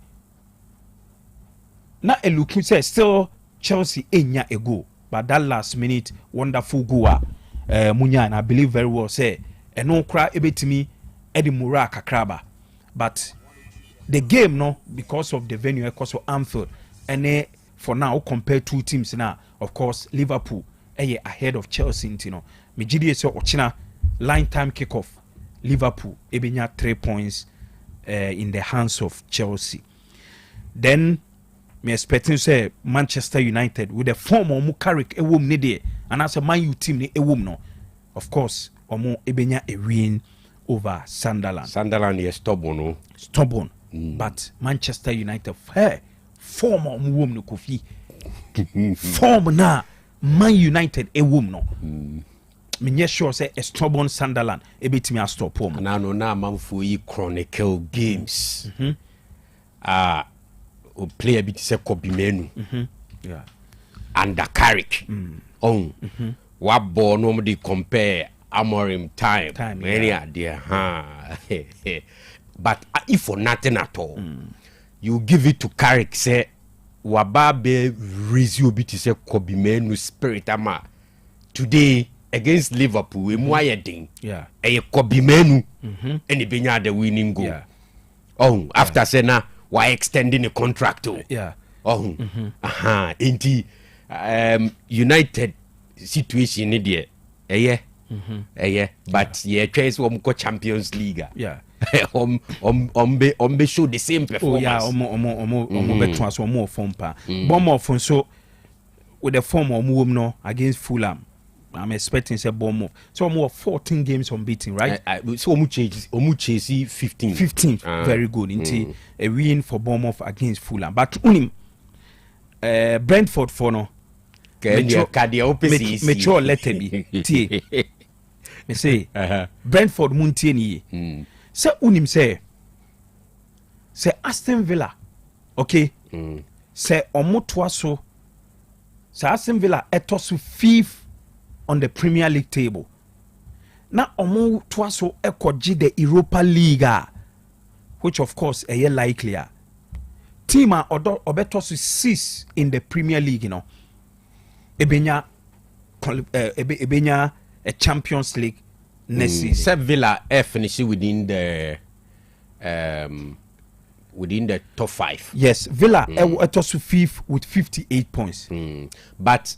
na eluku say still Chelsea enya a goal but that last minute wonderful goal munya and I believe very well say eno kra ebetimi edi mura kakraba but the game no because of the venue because of Anfield and for now compare two teams now of course Liverpool ahead of Chelsea you know me gidi say ochina line time kickoff Liverpool ebenya 3 points in the hands of Chelsea. Then me expecting say Manchester United with the form omu Carrick ewom ne de and as a Man U team ne ewom no of course omu ebenya a win over Sunderland. Sunderland is stubborn, but Manchester United form omu wom no Kofi form na Man United ewom no me sure say a stubborn Sunderland ebetimi a stop home and I know now man for you chronicle games o play a bit say Kobe Menu under Carrick what ball normally compare Amorim time many idea but if for nothing at all you give it to Carrick say wababe raise bit say Kobe Menu spirit ama today against Liverpool we moyeding e Kobe Menu and e benya the winning goal after say na why extending a contract inti United situation in there but yeah choice we go Champions League be show the same performance beto aso omo form pa Bournemouth so with the form omo no against Fulham I'm expecting say Bournemouth so omo 14 games unbeaten right so omu chase 15 very good inti a win for Bournemouth against Fulham but unim Brentford for no mature letter be tie me say Brentford muntie ni say unim say Aston Villa okay say omo toa so say Aston Villa etosu 5th on the Premier League table na omo toa so ekoji the Europa League which of course a likely team obetosu 6 in the Premier League you know ebenya a Champions League next season. Villa finish within the top 5. Yes, Villa etosu 5th with 58 points. But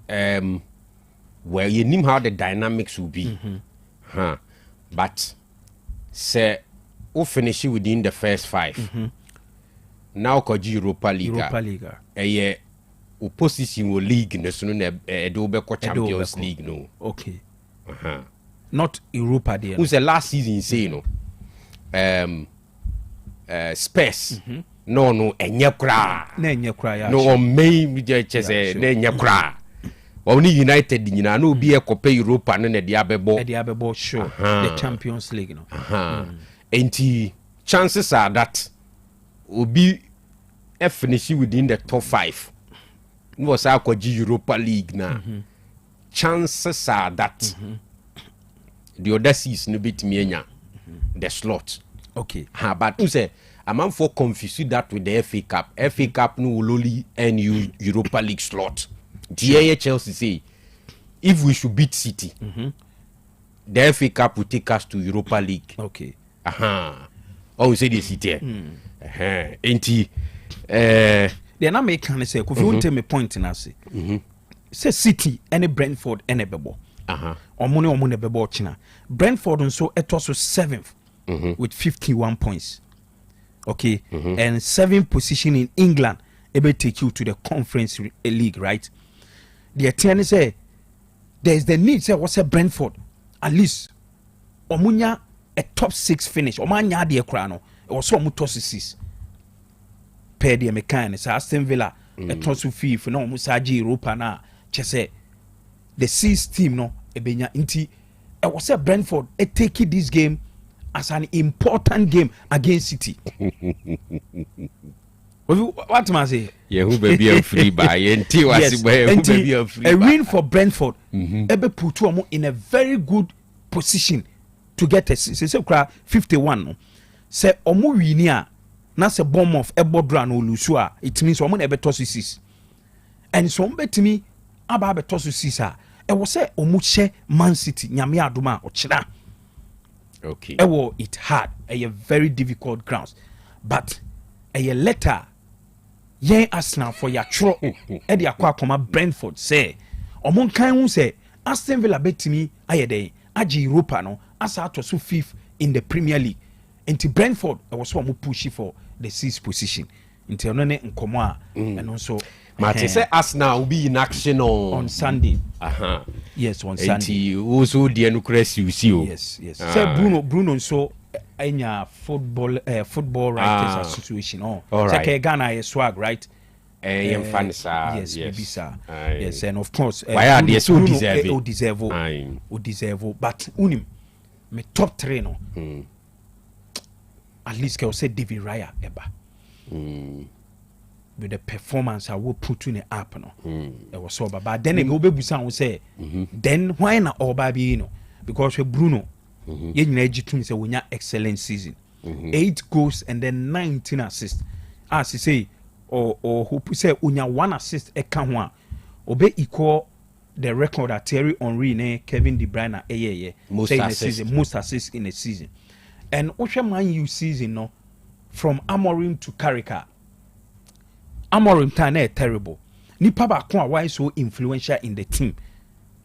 well, you know how the dynamics will be. But say who finish within the first 5. Now koji Europa League. Opposition will league no so na Champions League no. Okay. Not Europa there. Who's the last season say no? Spurs. No enye kra. Na enye kra ya. No main just say na enye kra. Only United nyina no be ekope Europa no na dia bebo. Dia bebo sure. The Champions League no. And chances are that will be finish within the top 5. No was akwaji Europa League na. Chances are that the other season no bit me enya the slot. Okay. But you say a man for confuse that with the FA Cup. FA Cup no will only earn you Europa League slot. The Chelsea say if we should beat City, the FA Cup will take us to Europa League. Okay. Oh, we say the City. Enti they na make can say if you want me point na say say City any Brentford any bebo omo ne bebo china Brentford nso etoso 7th with 51 points okay and 7th position in England able take you to the Conference League right the ten say there's the need say what's a Brentford at least omunya a top 6 finish omanya de kra no e was so top 6 per the mechanics Aston Villa a tosu fifth no musaji Europa na chese the 6th team no ebenya nti e was a Brentford take this game as an important game against City. What must I say? Who baby a free buy and a win for Brentford ebe put in a very good position to get a 51 say omo wini a na se bomb of ebo bra no lusu a it means omo ebe toss 6 and so betimi aba be toss 6 a e wo say omo che Man City nyame adoma o kira okay it hard a very difficult grounds but a letter yen Arsenal for your tro e de akwa koma Brentford say omo kan hu say Aston Villa betimi ayede agi Europa no asa to so 5th in the Premier League into Brentford I was one pushy for the 6th position into no ne nkomo a and also Martin say Arsenal will be in action on Sunday. Yes, on Sunday. Also the nucleus you see. Yes. Say Bruno so enya football writers association. Say Ghana is swag, right? Yes, yes, and of course why are they so deserve but unim me top 3 no. At least can say David Raya eba. With the performance I will put in the app no. It was so but then go be busan say then why na oba bi no because we Bruno ye nyina ejitum say we nya excellent season. 8 goals and then 19 assists. As he say or who say unya 1 assist e ka ho a obe equal the record that Thierry Henry ne Kevin De Bruyne most assists in a season. And Osha Man U season no from Amorim to Carricker. Amorim time terrible. Nipa ba ko why so influential in the team.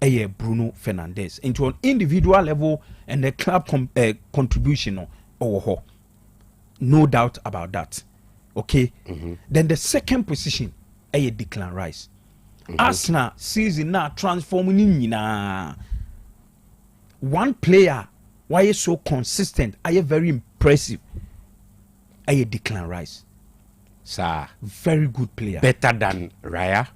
Bruno Fernandes into an individual level and the club contribution no doubt about that. Okay. Then the second position Declan Rice. Arsenal season now transforming in one player why is so consistent very impressive Declan Rice. Sir, very good player. Better than Raya.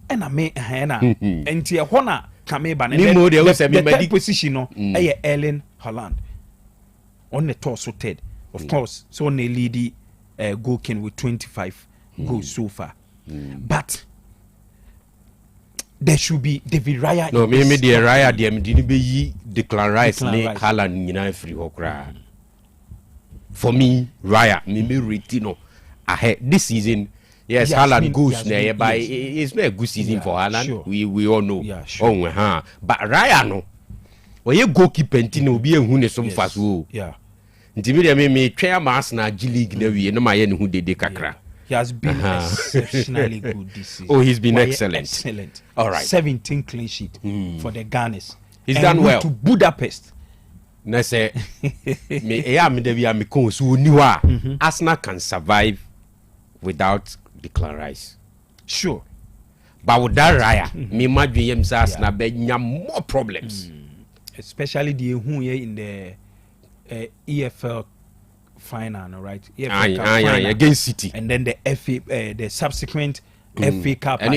And I mean, and Tia Hona Kameba. The third position, no, Ellen Holland on the torso third. Of course, so ne lady Gokin with 25 goals so far. But there should be David Raya. No, me the Raya, the didn't be Declan Rice, Holland, you free okra. For me, Raya, me Retino. Ahead this season, yes, Haaland goes there, but it's not a good season for Haaland. Sure. We all know. Yeah, sure. But Ryan, no, when you goalkeeper, will be a who some fast wool. Yeah. Intimidate me, try Arsenal G League, no my who did the kakra. He has been exceptionally good this season. Oh, he's been excellent. Excellent. All right. 17 clean sheet for the Gunners. He's done well. To Budapest. Na say me there be me so niwa Arsenal can survive without Declan Rice. Sure. But with that Raya, me imagine him Arsenal be more problems. Especially the who here in the EFL final, right? EFL against City. And then the FA the subsequent FA Cup and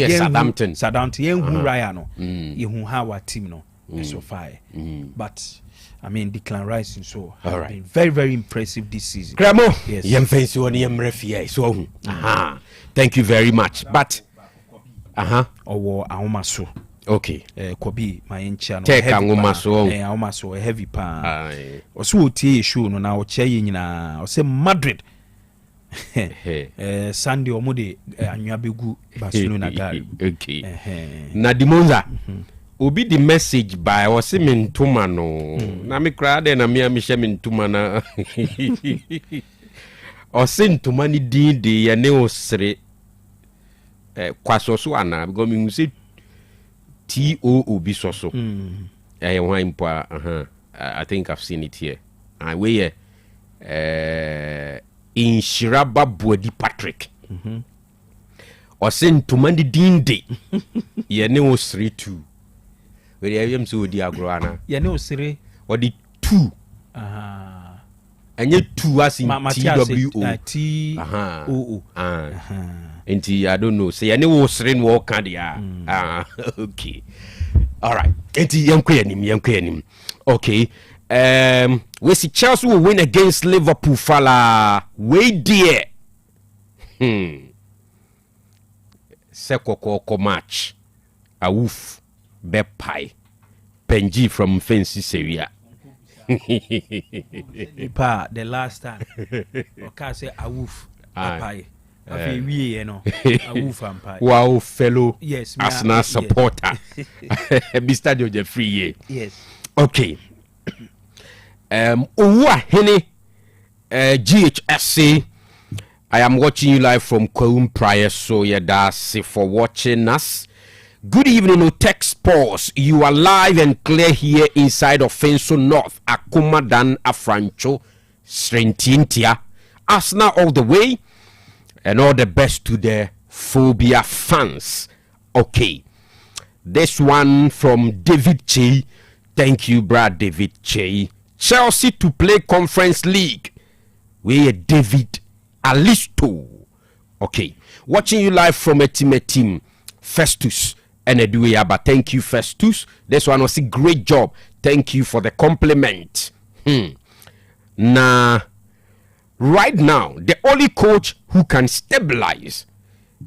Southampton. Who Raya no. You who have our team no. So far. But I mean, Declan Rice and so have been very, very impressive this season. Gramo, yes. So, thank you very much. But, Aomaso. Okay. Kobi, my enchant. Take Aomaso, a heavy pan. Or so tea shoe no now chain or say Madrid. Sunday or Mode, and you have Barcelona Gary. Okay. Nadimonza. Obi the message by Osimin Tumano. Na me crowd and a mere Mishamin Tumana. Or send to money D de Yaneosre Quasosuana, going to say T.O.O.B. Soso. I think I've seen it here. I wear in Shiraba Bodi Patrick. Or send to money D de Yaneosre too. we yam so di agro ana ye ne osire odi 2 enye 2 as in TWO enti I don't know say ye ne wo sire no wo ka dia okay all right enti yankwanim okay we see Chelsea will win against Liverpool fala we dear Sekoko match a woof be pie Penji from Fancy Seria pa the last time okay say a woof pie afi wie you know a woof and pie wow fellow yes Arsenal supporter Mr. Joje free yes okay Owa Hene GHSC I am watching you live from Kwaum Prior, so yeah, that's it for watching us. Good evening, Otec Sports. You are live and clear here inside of Fenso North, Akuma Dan Afrancho, Srentintia, Arsenal all the way, and all the best to the Phobia fans. Okay, this one from David Che. Thank you, Brad David Che. Chelsea to play Conference League. We David Alisto. Okay. Watching you live from a team Festus and Eduya, thank you, Festus. This one was a great job. Thank you for the compliment. Now, right now, the only coach who can stabilize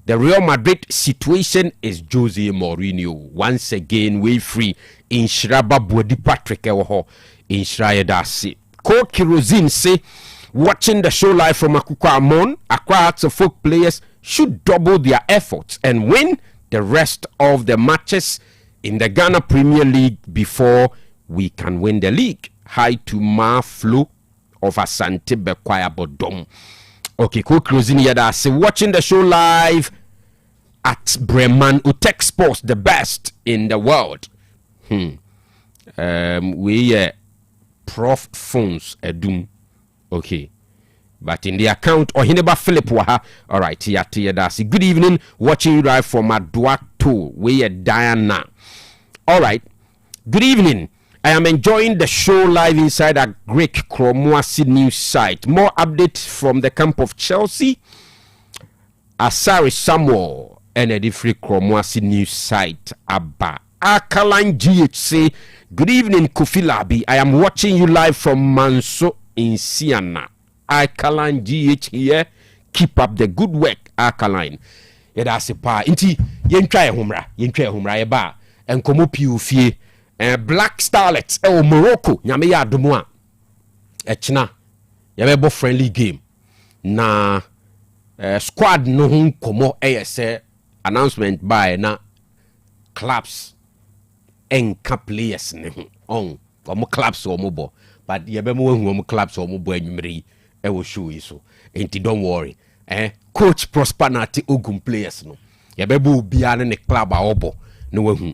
the Real Madrid situation is Jose Mourinho. Once again, we free in Shraba Bodi Patrick Ewoho in Shrayadasi. Coach Kerosene say, watching the show live from Akuka Amon, Accra folk players should double their efforts and win the rest of the matches in the Ghana Premier League before we can win the league. Hi to Ma Flo of Asante Bekwaya Bodom. Okay, Coach Kerosene Yadasi, watching the show live at Bremen Otec Sports, the best in the world. We Prof phones doom. Okay, but in the account or Hineba Philip Waha. All right, that's it. Good evening, watching you live from Aduato. We Diana. All right, good evening. I am enjoying the show live inside a Greek Chromoasi news site. More updates from the camp of Chelsea. Asari Samuel and a different Chromoasi news site. Abba Akalan GHC. Good evening, Kofi Larbi. I am watching you live from Manso in Siena. Akalan GH here. Keep up the good work, Akalan. Yeah, that's a pa. Inti yentwa humra eba. Enkomo piufie. Black Starlets Morocco. Nyame ya adomo a. Echina. Yabebo friendly game. Na squad no hun komo say announcement by na clubs enka players ne on komo clubs o mobo but yabemo hu clubs o mobo anwumre e wo show yi so enti don't worry coach Prosperity Ogum players no yabebo bia ne club a obo no wahu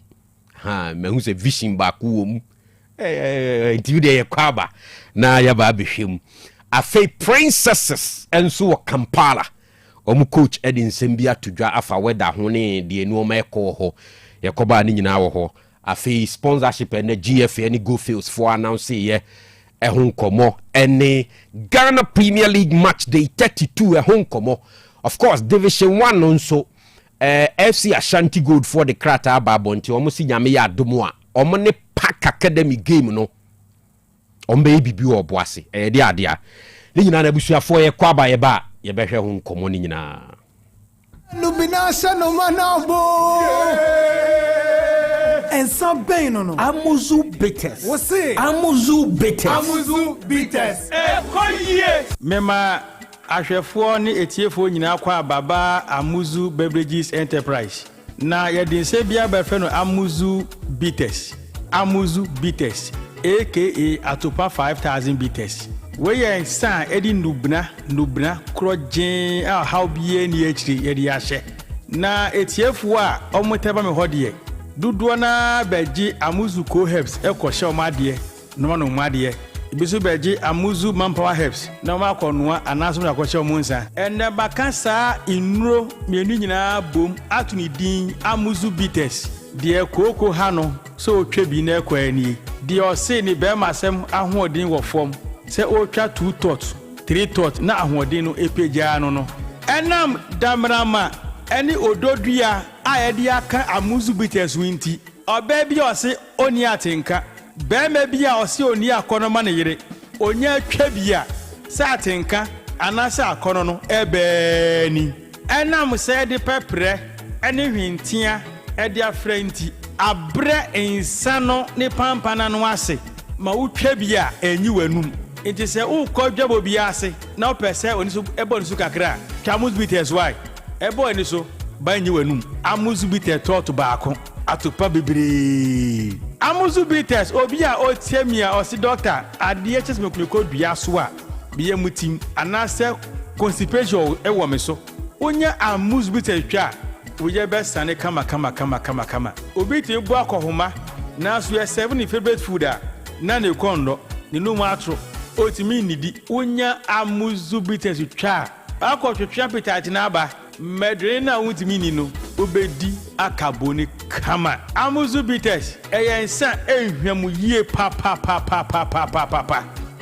mehu se vision ba ku om enti de yakwaba na yaba behwem afei princesses enso Kampala coach Edin Sembia to dwa afa weda ho ne de enu oma ekọ ho yakoba ni nyina wo ho afi sponsorship and GFA any go fields for announce ye ehun komo any Ghana Premier League match day 32 ehun komo of course division 1 nso FC Ashanti Gold for the Krata Babonti omo si nyame ya adomo a omo ne Park Academy game no ombe bibi oboase de adea ni nyina na busuafo ye kwaba ye ba ye behwe ho komo ni nyina Lubina no manabo and some pain no Amuzu bitters. What's it? Amuzu bitters. Mema ahwefo ni etiefo nyina kwa baba Amuzu Beverages Enterprise. Na yedin se bia befe no Amuzu bitters aka atopa 5000 bitters. We yen san edi nubna krojen how bie ni echiri yedi ahye. Na etiefo a omoteba me hodie dudu na beji Amuzu co herbs ekoshe omade no made ibisu beji Amuzu manpower herbs na ma konoa anaso na akoshe omunsa enne bakasa inro mienu nyina bom atuni din Amuzu bitters de koko ha no so otwa bi na ekwani de ose ni be masem ahoɔden wɔ fam sɛ otwa 2 tot 3 tot na ahoɔden no epagya no ɛnam damrama ɛne ododua a yɛde aka amuzu bitters winti ɔbaa bi ɔse oni atenka bɛɛma bi a ɔse oni akɔnɔma ne yere onya twa bi a sɛ atenka anasɛ akɔnɔ no ɛbɛɛni ɛnam sɛ de pɛprɛ ɛne hwintia ɛde afrɛ nti abrɛ nsa no ne pampana no ase ma wotwa bi a ɛnyi w'anum nti sɛ wokɔ dwabo bi ase na wopɛ sɛ oni so ɛbɔ ne so kakra twa amuzu bitters why ɛbɔ ani so ba nyi w'anum amuzu bitters tɔɔto baako atopa bebree amuzu bitters obi a otie mi a ɔsi doctor adeɛ kyes me kumeko dua so a biye mutim anasɛ constipation ɛwɔ me so onya amuzu bitters twa woyɛ bɛ sane kama obi ti bu akɔhoma na so yɛ 7 favorite food a na ne kondo ne no matro otimi nidi onya amuzu bitters twa akɔtwetwa appetite na aba medre na wutimi ni no obedi akaboni kama amuzu bitters eyensa ehwam yie pa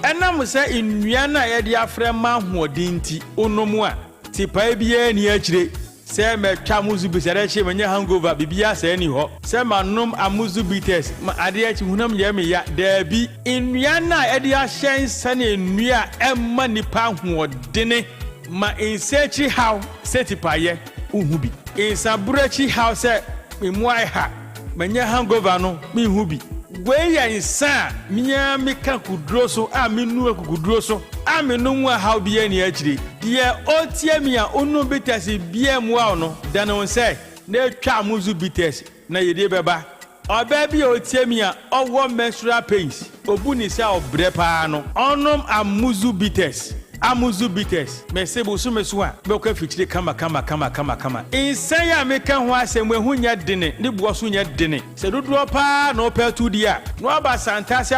enam sɛ nnua na yɛde afrɛ ma hoɔden nti onomu a tipa bia ni akyire sɛ metwa amuzu bitters ɛkyɛ manya hangover bibia sɛ ni hɔ sɛ manom amuzu bitters ma ade akyi hunam yɛ me ya daabi nnua na yɛde ahyɛn sɛ ne nnua ɛma nipa hoɔdene ma insechi how setipaye uhubi insaburechi how se memuai ha menya hangover no mi hubi we ya insa miya meka kudro so a minu akudro so a minu nwa how biye ni achire de otie mi a onu bitters biye mu a no dan won se na twa amuzu bitters na yede beba oba bi otie mi a owo menstrual pains obuni se obre pa no onom amuzu bitters mesebo so meso a beka fitire kama insan ya meka ho asem ehu nya dene ne bo so nya dene se dodo pa na opetu dia no aba santase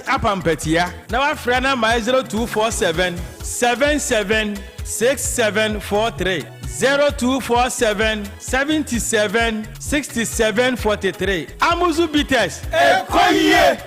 apampatia na wa fra na 0247 776743 0247 77 6743 amuzu bitters ekoyie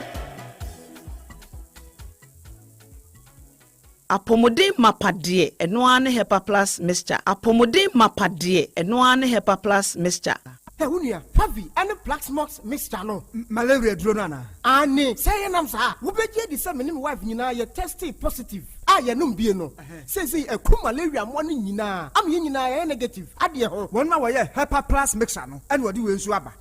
apomodin mapade enoane hepa plus mixture apomodin mapade enoane hepa plus mixture Hunia, Pavi, and the Black Smokes Mr. No, Malaria Dronana. Annie, say, and I'm sorry, we begin the same wife, you know, you're tested positive. I am no. Says a cool malaria morning, you know, I'm in negative. Adia, 1 hour, Hepa Plus Mixture, and what do you swabber?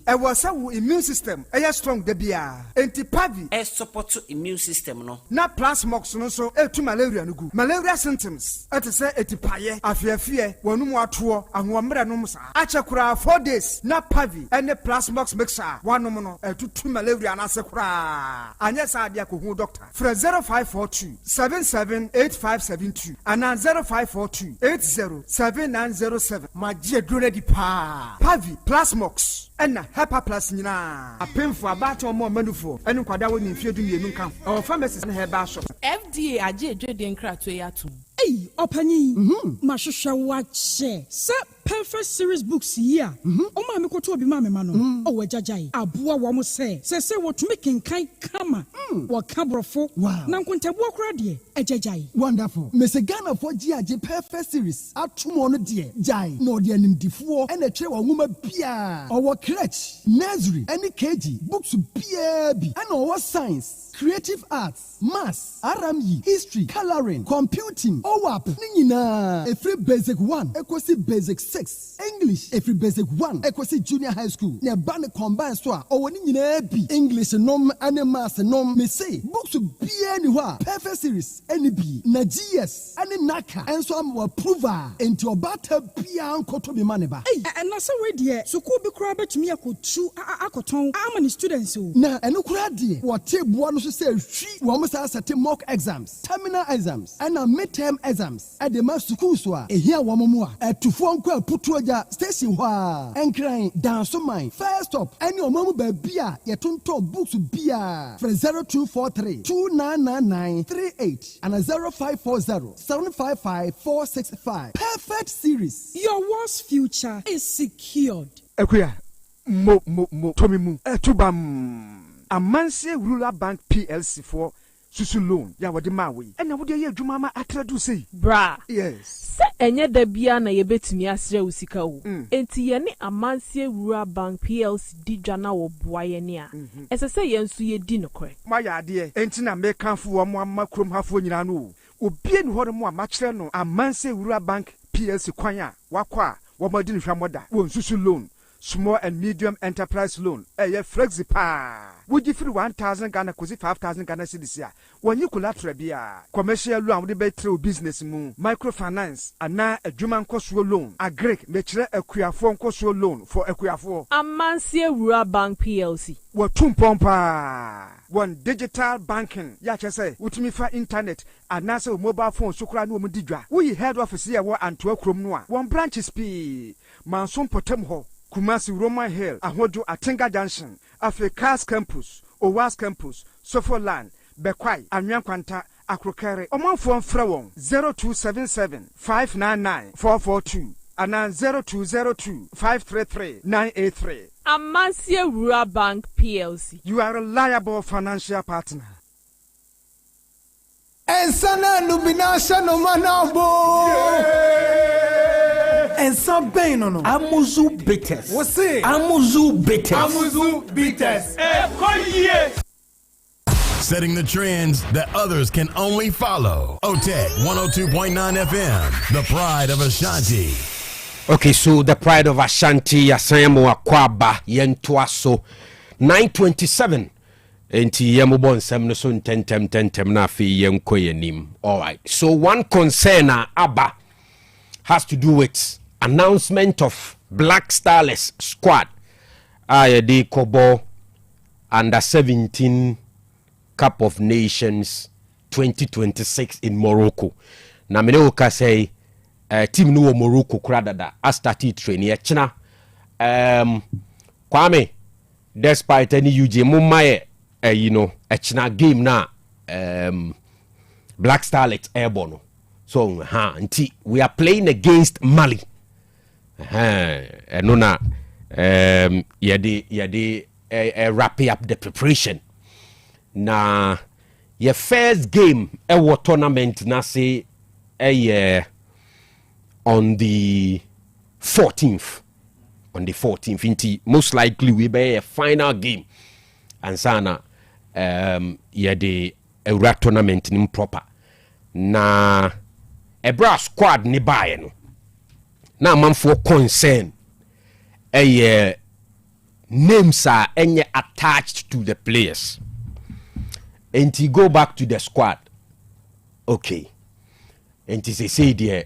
I was our immune system, a strong debia, anti Pavi, a support to immune system, no. Not Plus Smokes, no, so to malaria, no good. Malaria symptoms, at a say, a tipaye, I fear, 1 more tour, and 1 meranomsa. Achakura 4 days, not Pavi, and the Plus Smokes Mixture, 1 nominal, and 2 malaria, and Asakura. And yes, I dear doctor. For 0542 778572 and 0542 807907. My dear Drunedi Pa Pavi Plasmox and Hepa Plus Nina. A painful about or more manufo and Quadawi in Fiadu Nunca or pharmacists and her bashop. FDA aje Jaden Kratwayatu. Hey, Opani, Mashusha watch. Sir, perfect series books here. Oh, mamma, go to be mamma, mano. Oh, Jajai, Abua Wamo say what making kind kama. What cabrofo. Wow. Nankunta walk ready. A Jajai. Wonderful. Miss Ghana for GIJ perfect series. At 2 more dear. Jai, no dear name D4 and a chair woman Pia. Our crutch, nursery, any KG, books PAB, and our science, creative arts, maths, RME, history, coloring, computing. OWAP, Nina, a free basic 1, equally basic 6, English, a free basic 1, equally junior high school, near Band combined store, or Nina B, English, nom, and maths, nom, me say, books to be anywhere, perfect series, NB, Nagias, and Naka, and some were prover, into a batter Pian Kotobi Maneba. Hey, and I saw right here, so could be crabbe to me, I could chew a cotton, how many students who now, and no crowd, what tape one to say, she almost has a mock exams, terminal exams, and a midterm exams at the master kuswa e here wamomua e tufo nkwa putuoja station hwa enkran dan so mine first stop any omamu ba bia ye tonto books bia for 0243 299938 and 0540 755 465 perfect series. Your worst future is secured. Ekuya Tommy Mu Tubam Amanse Rural Bank PLC for Susu loan ya wadi mawe ena wodi ye adwuma ma atradu sei bra yes se enye da bia na ye betumi asre usika wo enti ye ne Amanse Rural Bank PLC di dwana wo boa ye ne a ese se ye nso ye di nokore ma ya ade enti na me kanfo wo mo amakrom hafo nyina no obie ni hore mo amachire no Amanse Rural Bank PLC kwan a wakwa wo madi ni hwamoda wo Susu loan small and medium enterprise loan flexi pa would you feel 1,000 Ghana kosi 5,000 Ghana cedis ya when you collateral bia commercial loan with better business mu microfinance ana adwuma nkoso loan agric mechire akuafo nkoso loan for akuafo Amanse Rural Bank PLC watum pompa one digital banking ya chese utumi fa internet anase mobile phone sukura no mudidwa we head office ya wo Antoa krom no a one branches p manson potem ho Kumasi Roman Hill, Ahojo Atenga Junction, Africa's Campus, Owas Campus, Sofoland, Bekwai, Anyankwanta, Akrokere, Omanfon Frewon, 0277 599 442, and 0202 533 983. Amanse Rural Bank PLC. You are a reliable financial partner. And sana nubinasha no manabo. And some pain no. Amuzu bitters. What's it? Amuzu bitters. Amuzu bitters. Setting the trends that others can only follow. Otec 102.9 FM, the pride of Ashanti. Okay, so the pride of Ashanti, Yasayamo Akwaba, Yentuaso, 927. Enti yamubon semno so tentem na fi yenkoyenim. All right. So one concern Abba has to do with announcement of Black Starless squad. The Kobo under 17 Cup of Nations 2026 in Morocco. Na mene oka say team no Morocco kradada a started training ya china Kwame despite any UJ mumaye a china game na Black Starlet airborne. So we are playing against Mali. Nona yadi wrapping up the preparation. Na your first game tournament na say on the 14th. On the 14th, inti most likely we be a final game. And sana yadi a tournament in proper. Na Ebra squad ni baye no. Na man for concern names are any attached to the players. And he go back to the squad. Okay. And he say there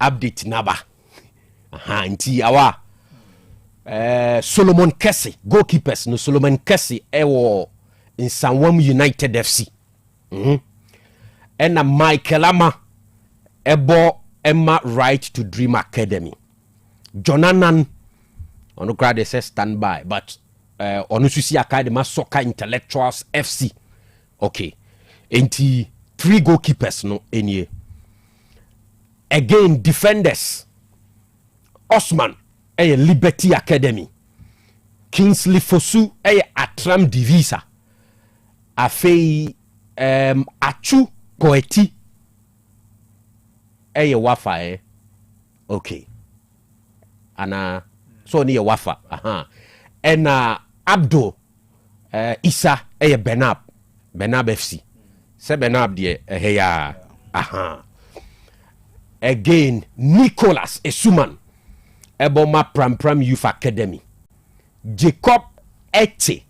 update naba. Anti awa Solomon Kessie goalkeepers no Solomon Kessie ewo in Sanwam United FC. And Michael Ama ebo Emma Right to Dream Academy. Jonanan on the say stand by, but on Susi Academy Soccer Intellectuals FC. Okay. Enti 3 goalkeepers no any. Again defenders. Osman Liberty Academy. Kingsley Fosu Atram Divisa. Afei Achu Koeti Wafa okay. Ana so ni Wafa. And Abdul Isa Benab FC. Se Benab die again Nicholas Esuman Eboma Pram Youth Academy. Jacob Ete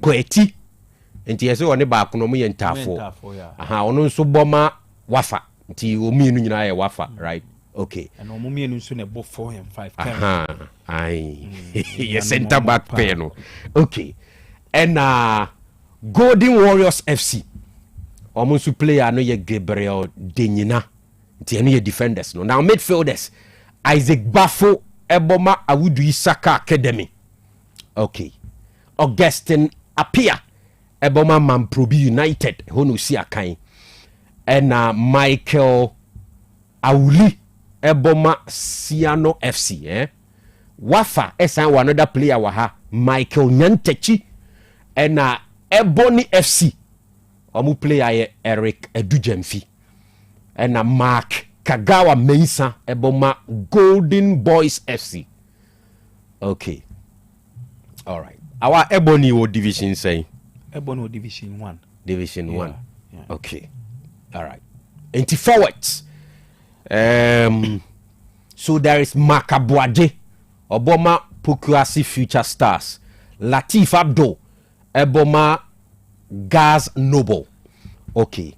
Koeti. Nti yese woni ba kono mu yentafo. Ono nso boma Wafa. Nti omienu nyina ye Wafa, right? Okay. And omienu nso ne bo 4 and 5. Ye center back pair no. Okay. And Golden Warriors FC. Omo nso player no ye Gabriel Denyina. Nti eno ye defenders no. Now midfielders Isaac Bafo Eboma Awudu Isaka Academy. Okay. Augustine Apia Eboma Mamprobi United Hono si akan. And Michael Auli Eboma Siano FC wafa esan another player wa ha Michael Nyantechi ena Ebony FC omu player ye Eric Edujemfi ena Mark Kagawa Mensa eboma Golden Boys FC. Okay, all right. Our Ebony or division say Ebony division 1. Division 1. Yeah. Okay, all right. Into forwards, so there is Makabuaje Oboma Pukuasi Future Stars, Latif Abdo Eboma Gaz Noble. Okay,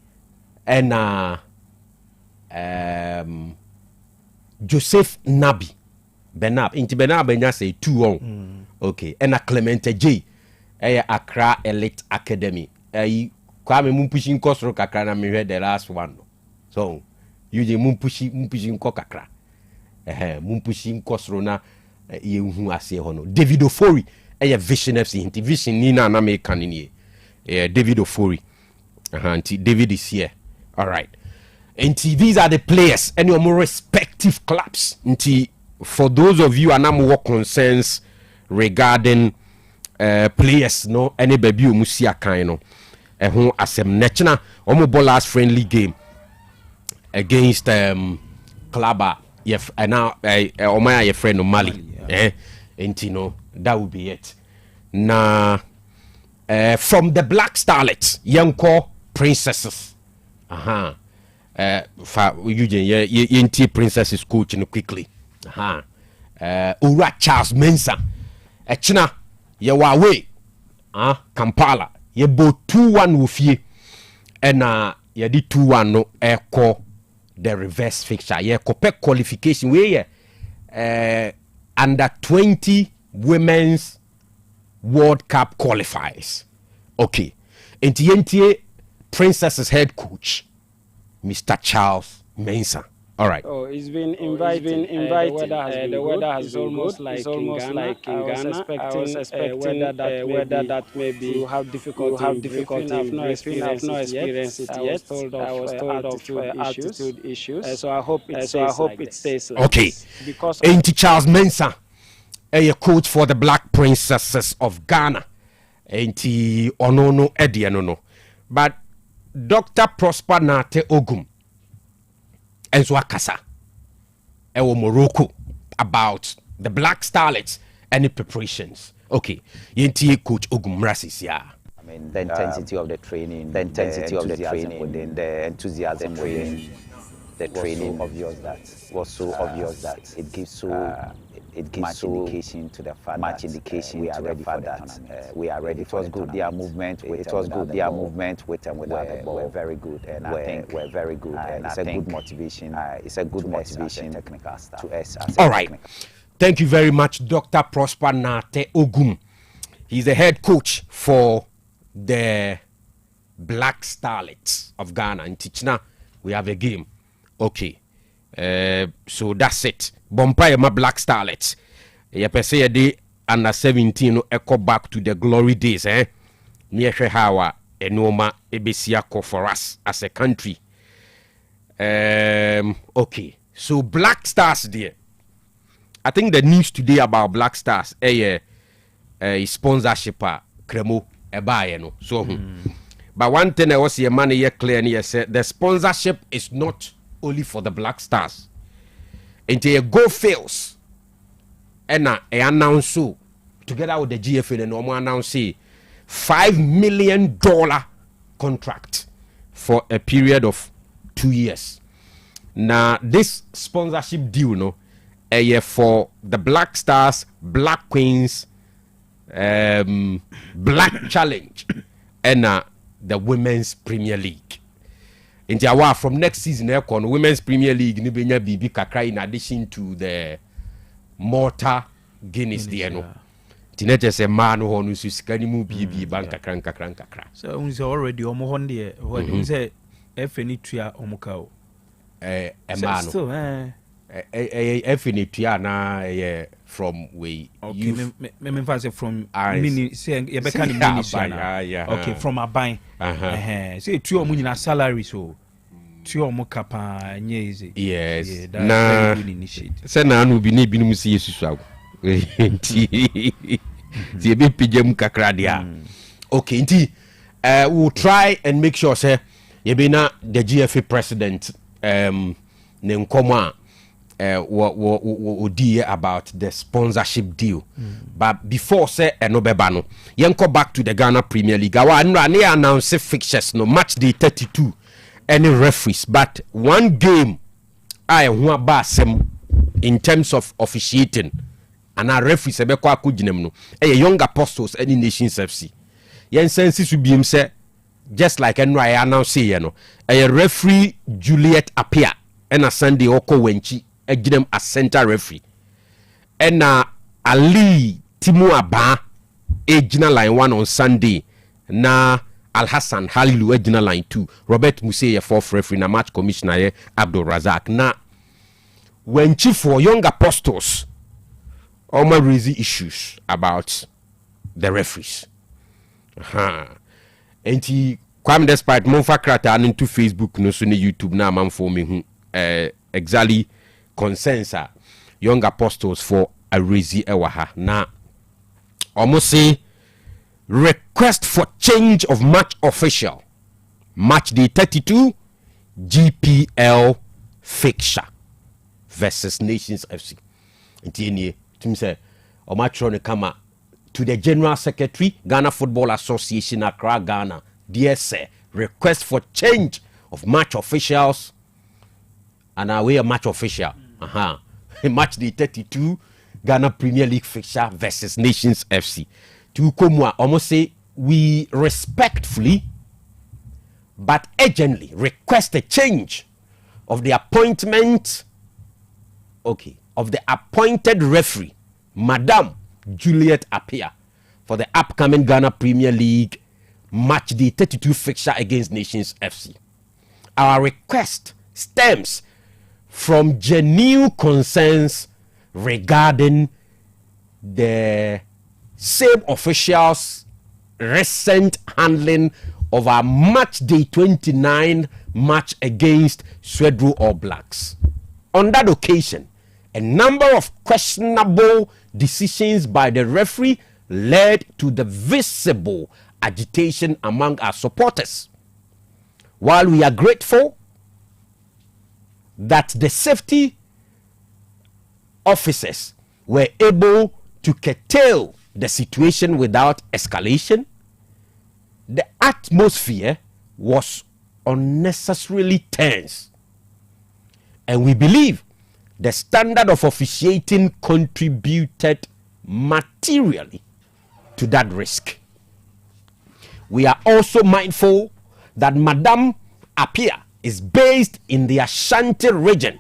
and Joseph Nabi Benab into Benab Benya say 2-1. Okay, and Clemente J Accra Elite Academy. Kwame Mumpushi Nkosro kakra na me the last one. So you Mumpushi Nkokakra. Mumpushi Nkosro na ye hu ase hono. David Ofori Vision FC Vision ni na me kanini. David Ofori. David is here. All right. And these are the players and your more respective clubs. For those of you and more concerns regarding players, no any baby musia kind who asem nechna omo ballers friendly game against Klaba yef and now omaya your friend Mali no that would be it. Na from the Black Starlets Yanko Princesses fa Eugene ye Princesses coach no quickly Ura Charles Mensah echna ye wawe Kampala ye bo 2-1 wofie ena ye di 2-1 no eko the reverse fixture ye kopek qualification we ye under 20 women's World Cup qualifiers. Okay, entientie Princesses head coach Mr. Charles Mensah. All right. Oh, it's been invited. The weather has been almost like in Ghana. I was expecting weather that maybe you have difficulty in breathing. I've not experienced it yet. I was told of altitude issues. So I hope it stays like okay. this. Because Charles Mensah, a coach for the Black Princesses of Ghana. Onono Edianono. But Dr. Prosper Nate Ogum and Zwakasa Ewo Morocco about the Black Starlets and the preparations. Okay, Yenti coach Ogum Rasis, yeah. I mean, the intensity of the training, the enthusiasm within the training obvious that was so obvious that it gives much indication to the fact we are ready for that. We are ready. It was good. Their movement with and without the ball were very good, and I think we're very good. And it's a good motivation. It's a good motivation technical staff to us. All right. Thank you very much, Dr. Prosper Nate Ogum. He's the head coach for the Black Starlets of Ghana. In Tichina, we have a game. Okay. So that's it. Bompire my Black Starlets. Ya pese de under 17 no echo back to the glory days near Hawa enoma ebesiako for us as a country. Okay. So Black Stars there. I think the news today about Black Stars sponsorship Kremo ebaye no. So but one thing I was your money here clear and said the sponsorship is not only for the Black Stars. Until a go fails, and I announce so together with the GFA and normal announce $5 million contract for a period of 2 years. Now this sponsorship deal, no, a year for the Black Stars, Black Queens, Black Challenge, and the Women's Premier League. From next season, Women's Premier League ni benya bibi kakra in addition to the Malta Guinness there no. Tinete se man ho no susikani mu bibi ban kakra. So we already omo hon there. What we say FNTria omuka o. Emano. FNTria na from we me fancy from mini say you be can mini okay from Aban say two omo nyina salary so two omo kapa nye easy yes na say na no bi na binum si yesusu The big pigeon kakradia. Okay, indeed. We'll try and make sure, say, Yebina, the GFA president, Nenkoma, dear about the sponsorship deal. But before, say, Enobebano, Yanko back to the Ghana Premier League. I announced fixtures, no match day 32, any referees, but one game, I want basem in terms of officiating, and our referees, young apostles, any nations FC. Yen sense to be him say just like I announce a referee Juliet Apia and a Sunday Oko Wenchi a ginem a center referee and Ali Timu Aba a line 1 on Sunday na Al Hassan Halilu a line 2 Robert Museye fourth referee na match commissioner Abdul Razak na Wenchi for young apostles almost raise issues about the referees. Enti Kwame despite Monfa Krata into Facebook no so ne YouTube na man for me exactly concerns young apostles for a raise ewa na almost say request for change of match official match day 32 GPL fixture versus Nations FC. Enti enie tim say o match ron kama to the General Secretary, Ghana Football Association, Accra, Ghana. Dear sir, request for change of match officials. And we a match official. Match day 32, Ghana Premier League fixture versus Nations FC. To Komwa, almost say we respectfully but urgently request a change of the appointment, of the appointed referee, Madam Juliet Apia, for the upcoming Ghana Premier League match day 32 fixture against Nations FC. Our request stems from genuine concerns regarding the same officials' recent handling of our match day 29 match against Swedru All Blacks. On that occasion, a number of questionable decisions by the referee led to the visible agitation among our supporters. While we are grateful that the safety officers were able to curtail the situation without escalation, the atmosphere was unnecessarily tense. And we believe the standard of officiating contributed materially to that risk. We are also mindful that Madam Apia is based in the Ashanti region.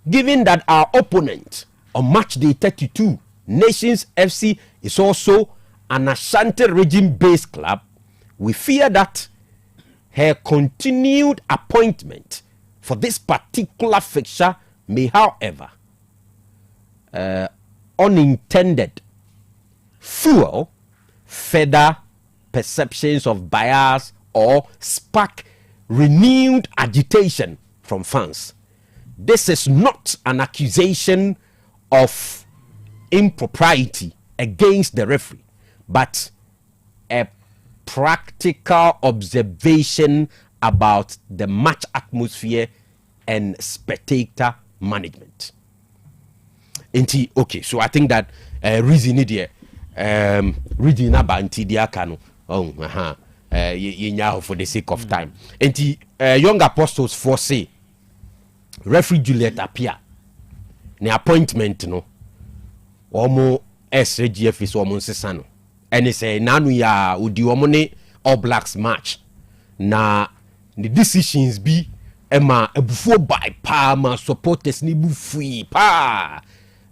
Given that our opponent on match day 32, Nations FC, is also an Ashanti region-based club, we fear that her continued appointment for this particular fixture may, however, unintended fuel further perceptions of bias or spark renewed agitation from fans. This is not an accusation of impropriety against the referee, but a practical observation about the match atmosphere and spectator management. Okay, so I think that reason there, reading about Diakano, for the sake of time. Young apostles foresee referee Juliet Apia, the appointment no, omo SGF is almost sesano, and say nanu ya udi omone All Blacks match na the decisions be ema ebufo by pa ma supporters ni bufui pa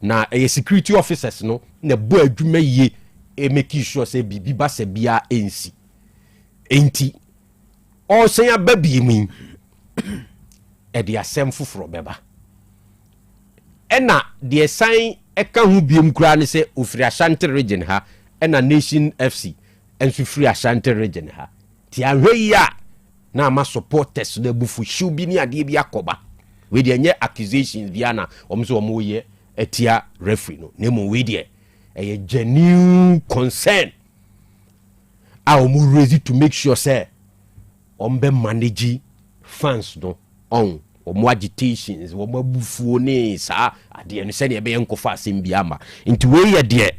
na security officers no na bo adwuma ye make sure say bibi ba se bia ensi enti o sen ya babi mi e dia sem foforo beba ena de sign eka hu biem kura ne se ofiri Ashanti region ha ena Nation FC enso free Ashanti region ha ti ahwe ya na ma supporters na bufu shubi ni ade bi akoba we de nye accusations bia na omso omoye etia referee no nemu we de a genuine concern omu ready to make sure say ombe manage fans no on omu agitations omu bufuo ne sa ade no se ne be enkofa asem biama into we ye de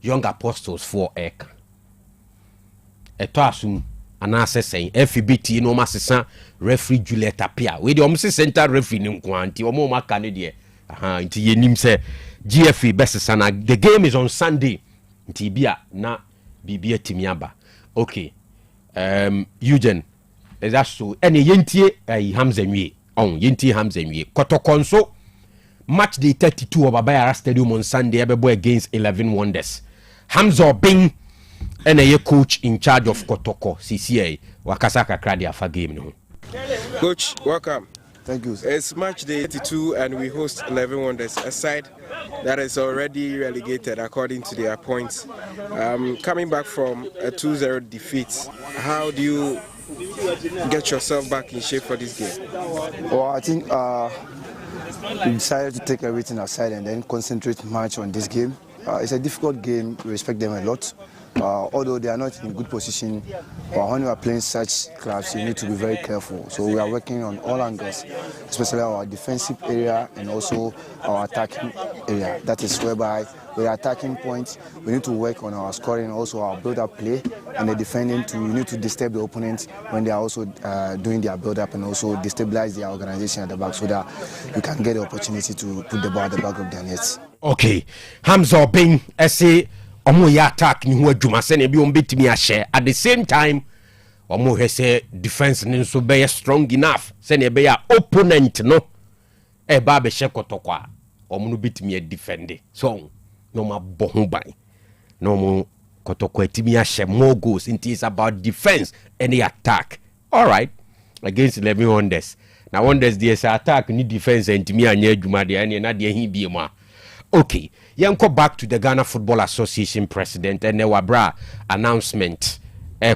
young apostles for ek eto asum anase sen FBT no masesa referee Juliet Apia we de omse center referee ni nkwanti omo maka ne de nti yenim se GFA besesa na the game is on Sunday nti bia na bibia timiaba okay Eugene is that so ene yentie Hamza Nwie on yentie Hamza Nwie Kotokonso match day 32 of Abaya Stadium on Sunday ebebo against 11 Wonders. Hamza Obeng and a coach in charge of Kotoko CCA Wakasaka Kradi Afa game no. Coach, welcome. Thank you, sir. It's match day 82 and we host 11 Wonders, a side that is already relegated according to their points. Coming back from a 2-0 defeat, how do you get yourself back in shape for this game? Well, I think we decided to take everything aside and then concentrate much on this game. It's a difficult game. We respect them a lot. Although they are not in good position, but when you are playing such clubs, you need to be very careful. So we are working on all angles, especially our defensive area and also our attacking area. That is whereby with attacking points, we need to work on our scoring, also our build-up play, and the defending we need to disturb the opponents when they are also doing their build-up and also destabilize their organization at the back so that we can get the opportunity to put the ball at the back of their nets. Okay, Hamza Obeng, say omo ya attack ni ho adwuma se na bi on betimi a share at the same time omo he say defense ni so be strong enough se na be ya opponent no e ba be she Kotokwa omo no betimi a defend so no ma bo ho ban no mo Kotokwa timi a share more goals. It is about defense and the attack. All right, against 11 Wonders. Now Wonders dey say attack ni defense and timi anya adwuma de na de hin bi mu. Okay, yanko back to the Ghana Football Association president and Newabra announcement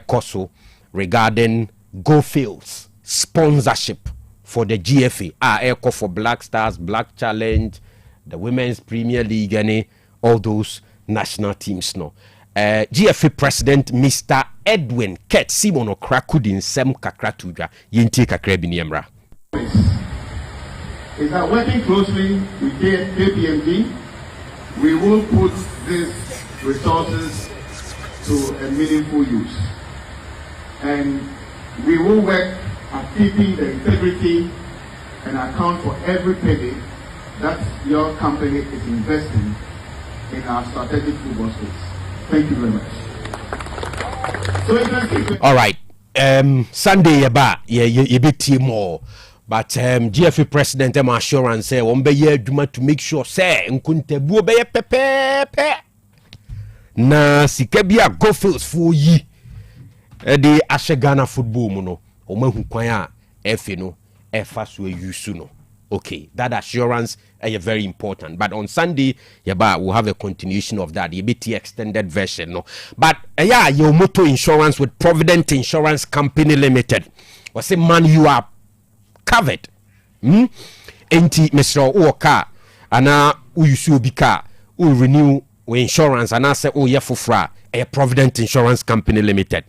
koso regarding Gofields sponsorship for the GFA. Eko for Black Stars, Black Challenge, the Women's Premier League, and all those national teams. No, GFA president Mr. Edwin Ket Simon Okrakudin Sem Kakratuja Yinti Kakrebini Emra. Is that working closely with KPMG, we will put these resources to a meaningful use. And we will work at keeping the integrity and account for every penny that your company is investing in our strategic football space. Thank you very much. So you can keep it. All right. Sunday yaba ye bit more. But GFA president assurance say won be ye adwuma to make sure say nkuntabuo be ye pepepe na sika bia Gofields for yi the Ghana football mu no o mahu kwan a efe no efa so use no. Okay, that assurance is very important. But on Sunday, we'll have a continuation of that. EBT extended version, no. But your motor insurance with Provident Insurance Company Limited. I say, man, you are covered. Enti Mr. Oka, ana uyusu bika, u renew insurance, and I say, oh yeah, for a Provident Insurance Company Limited.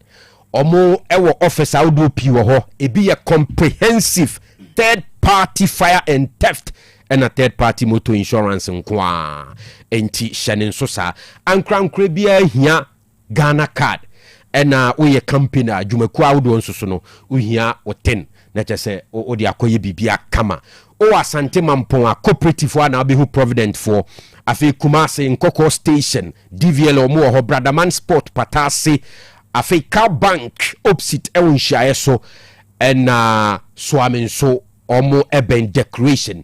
Omo ewo office audo piwo ho, e be a comprehensive third-party fire and theft and a third-party motor insurance nkwa enti shanin sosa ankra bia hia Ghana card and we company adwumaku awdo nsoso no uhia o10 na chese o de akoye bibia kama o asante mampon a cooperative na be who Provident for afi Kumasi Nkoko station DVL omo ho Bradaman Sport Patase afi Car Bank opposite ewonhia so and swamin so omo eben decoration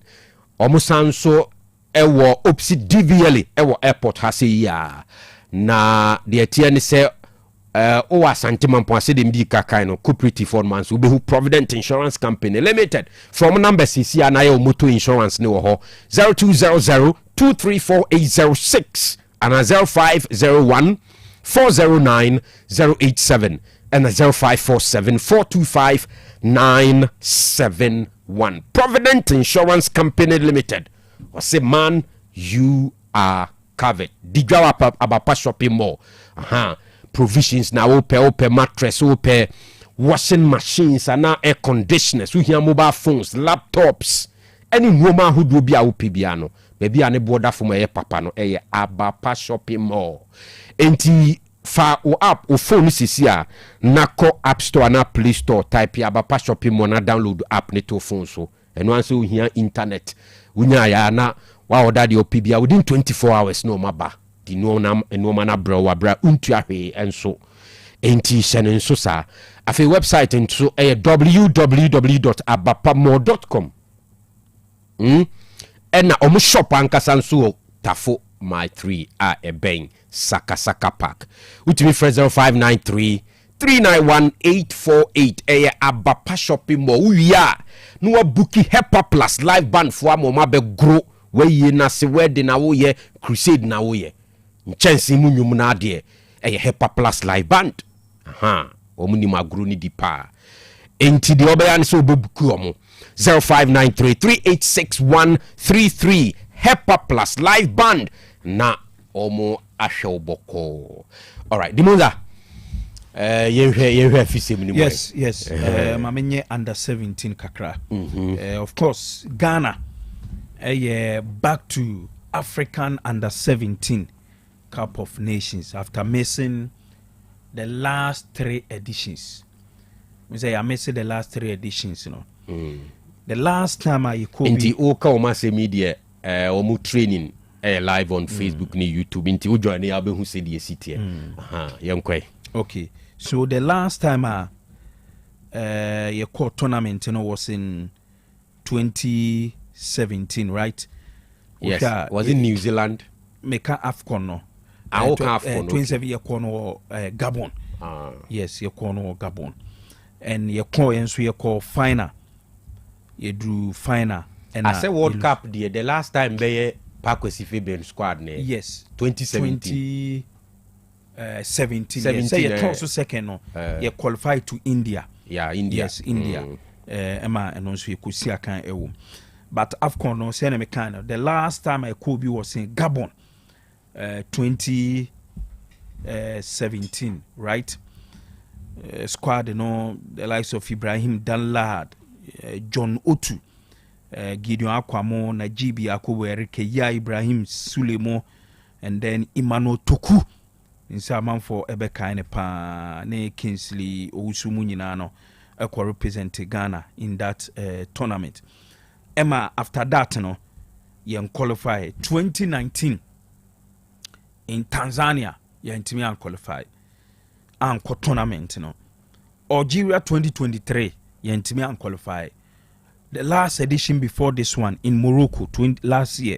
omo sanso ewo opposite DVL ewo airport hase ya na de tiane se o asante mampon ase de mbi kakai no cooperative funds we be who Provident Insurance Company Limited from number CC na your motor insurance ne wo ho 0200234806 and 0501409087 and 0547425971 Provident Insurance Company Limited say man you are covered. Digwa abapa shopping mall. Provisions na ope mattress, ope washing machines and air conditioners, we hear mobile phones, laptops, any woman who do be a upibiano. Maybe ane border for my papa no abapa shopping mall. Enti fa o app o phone sisia nako app store na play store type abapa shopping mall na download app ne to phone so. And once you hear internet, unya ya na wa order the opibia within 24 hours no maba. Di no mana bra wa bra untua hwe enso. Enti sene nso sa. Afi website nso www.abapamall.com. Ena omo shop ankasa nso tafo my 3 ebeng Saka Park. Utimi 0593 391-848 abapa shopping mall uya no wa booki Hepa Plus live band for amoma be grow we ye na se wedding na wo ye crusade na wo ye nchensi mu nwum na ade Hepa Plus live band omuni magro ni dipa enti de obeya ne so obebuku omo 0593-386-133 Hepa Plus live band na omo ahwe oboko. All right, Dimonza. Yes. Mamenye under 17 kakra. Of course, Ghana. Back to African under 17 Cup of Nations after missing the last 3 editions. We say I missed the last 3 editions, you know. The last time I could be Oka Omase Media omu training live on Facebook ni YouTube inti ujo ni abe hu se die city. Okay. So the last time your court tournament was in 2017, right? Yes. Was it New Zealand? Meka AFCON no. AFCON. 27 year corner Gabon. Yes, your corner Gabon. And your call and so your call final. You drew final. And I say World Cup the last time they Pakwesi Fabian squad ne. Yes. 2017. 17. Say you also second no. You qualified to India. Yeah, India. Yes, India. Emma and also you could see a kind of but AFCON no say me kind of the last time I could be was in Gabon 2017, right? Squad, you know, the likes of Ibrahim Danlad, John Otu, Gideon Akwamo, Najibi Akubo, Erike Ya Ibrahim Sulemo, and then Imano Toku. In some for Ebeka and Pa, Ne Kingsley, Ousumunino, Equa represented Ghana in that tournament. Emma, after that, no, you qualify 2019 in Tanzania, you intimi qualified. Anko tournament, you know. Algeria 2023, you intimi qualified. The last edition before this one in Morocco last year,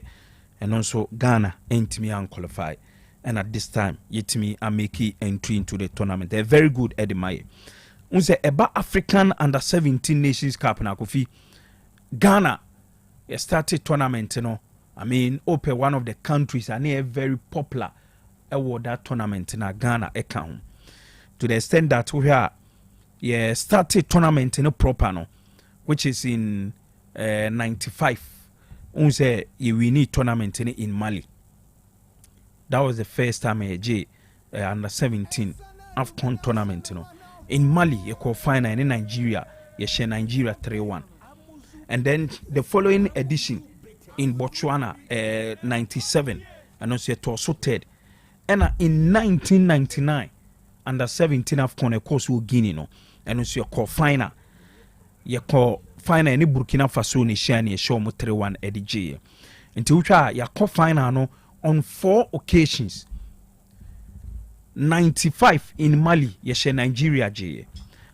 and also Ghana intimi qualified. And at this time, yetimi ameki entry into the tournament. They're very good at the Maye. Unse eba African under 17 Nations Cup na Kofi. Ghana started tournament, you know. I mean, open one of the countries and they very popular award that tournament in Ghana account. To the extent that we are started tournament in a proper no, which is in 95. Unse we need tournament in Mali. That was the first time under 17 AFCON tournament, you know. In Mali, you call final in Nigeria, you share Nigeria 3-1. And then the following edition in Botswana, 97, and also it was so third. And in 1999, under 17 AFCON, of course, we Guinea, no. And also you call final. You call final in Burkina Faso, ni share ni show mo 3-1 EDG. Until you call final, no. On 4 occasions. 95 in Mali, yeshe Nigeria J.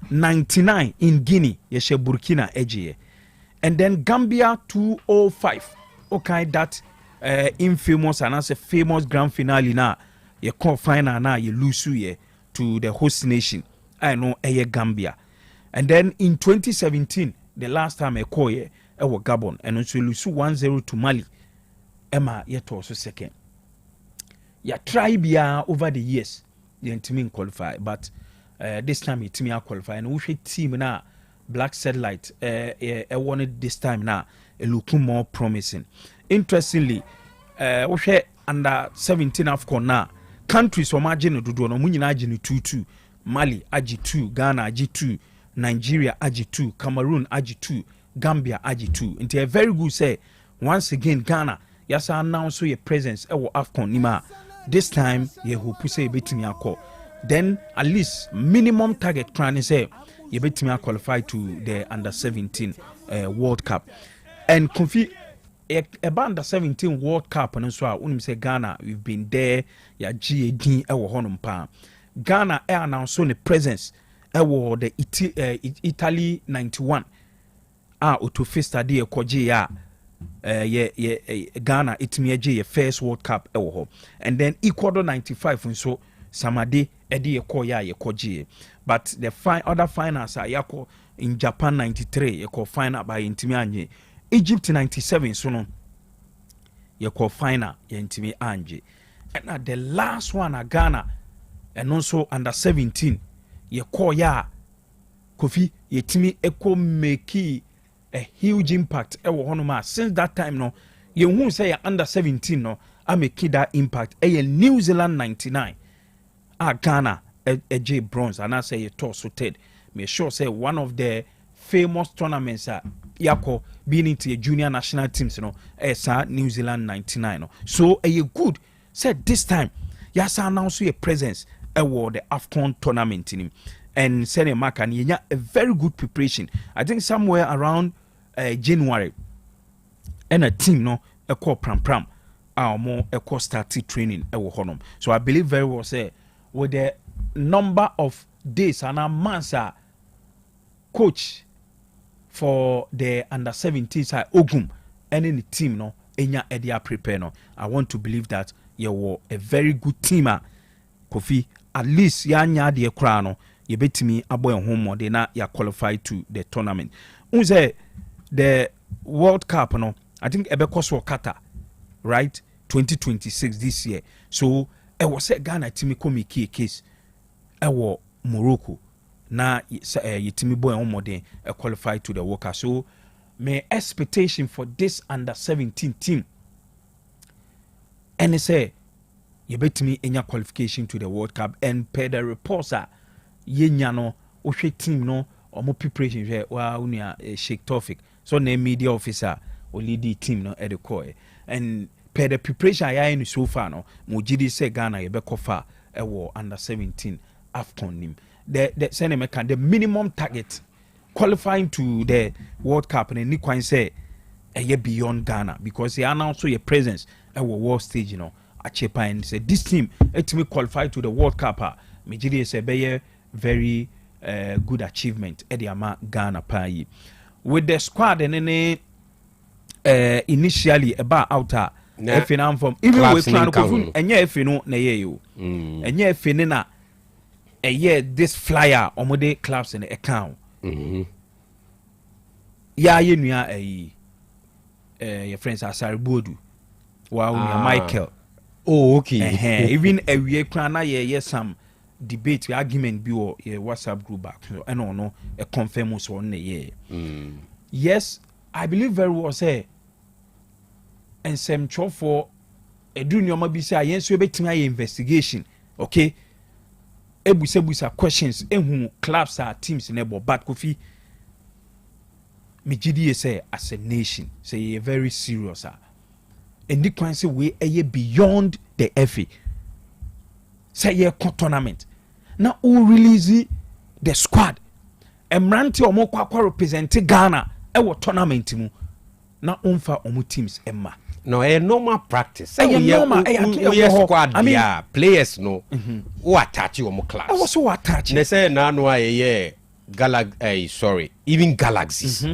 99 in Guinea, yeshe Burkina J. And then Gambia 205. Okay, that infamous and as a famous grand finale na you call final na you lose ye to the host nation. I know Gambia. And then in 2017, the last time I call ye Gabon and also lose 1-0 to Mali. Emma yet also second. Ya try bia over the years the team qualify, but this time it team qualify and we team na Black Satellite wanted this time now look more promising. interestingly wohwɛ under 17 AFCON na countries from agye no dodo no mu nyina agye no 2-2 Mali agye 2 Ghana agye 2 Nigeria agye 2 Cameroon agye 2 Gambia agye 2 nti a very good say once again Ghana yasa announce your presence ewo AFCON nima this time ye hope say betimi akọ then at least minimum target plan say ye betimi qualify to the under 17 World Cup and Kofi about under 17 World Cup and so unim say Ghana we've been there ya GAD ewo honum pa Ghana announce the presence ewo the Italy 91 Otofista de ekoje ya Ghana itimi eje ye first World Cup ewo ho and then Ecuador 95 nso Samade edi ekọ ya ekoje but the other finals are yako in Japan 93 yeko final by intimi anye Egypt 97 so no yeko final ye intimi anje and the last one at Ghana and also under 17 yeko ya Kofi yetimi eko make a huge impact ewo honoma since that time no ye hu say ya under 17 no I make that impact New Zealand 99 Ghana a bronze and I say you toss third me sure say one of the famous tournaments yako being into a junior national teams New Zealand 99 no so you good said this time yasa announce your presence the AFCON tournament in him and send a mark and a very good preparation I think somewhere around January and a team no a call pram more a call started training honum so I believe very well say with the number of days and a months coach for the under 17s Ogum and any team no enya edia prepare no I want to believe that you were a very good teamer Kofi at least ya nya de kra no ye betimi aboy home de na ya qualify to the tournament unze the World Cup no I think ebekos for Qatar right 2026 this year so e was say Ghana timi come key case e wo Morocco na yetimi boy home de qualify to the World Cup so my expectation for this under 17 team and say you bet me in your qualification to the World Cup and per the reports ye no ohwe team no omo preparation hwe wa unia Sheikh Tofik so na media officer o lead the team no at the core and per the preparation I in so far no mo gidi say Ghana ye be kofa ewo under 17 AFCON nim the send can the minimum target qualifying to the World Cup and ni kwan say ye beyond Ghana because they announce your presence ewo world stage you know Achepa and say this team it me qualify to the World Cup Mejidi say be very good achievement Ediama Ghana pa with the squad and then initially about outer FNM from even with plan enye FNO na ye yo enye FNO na this flyer omode clubs in the account ya ye nua your friends Asari Bodu wa Michael oh okay even a we plan na some debate argument bi or WhatsApp group back so and no a confirm so on yes I believe very well say and some cho for a do nyoma bi say yen so betimi investigation okay ebusa questions ehun clubs are teams in ebo but Kofi Mijidi say as a nation say very serious and the can say we beyond the FA say ye tournament now who release the squad emranti omo kwa represent Ghana e wo tournament mu na umfa omo teams emma no a normal practice normal squad I mean players no who attach omo class I was so attached they say na no sorry even galaxies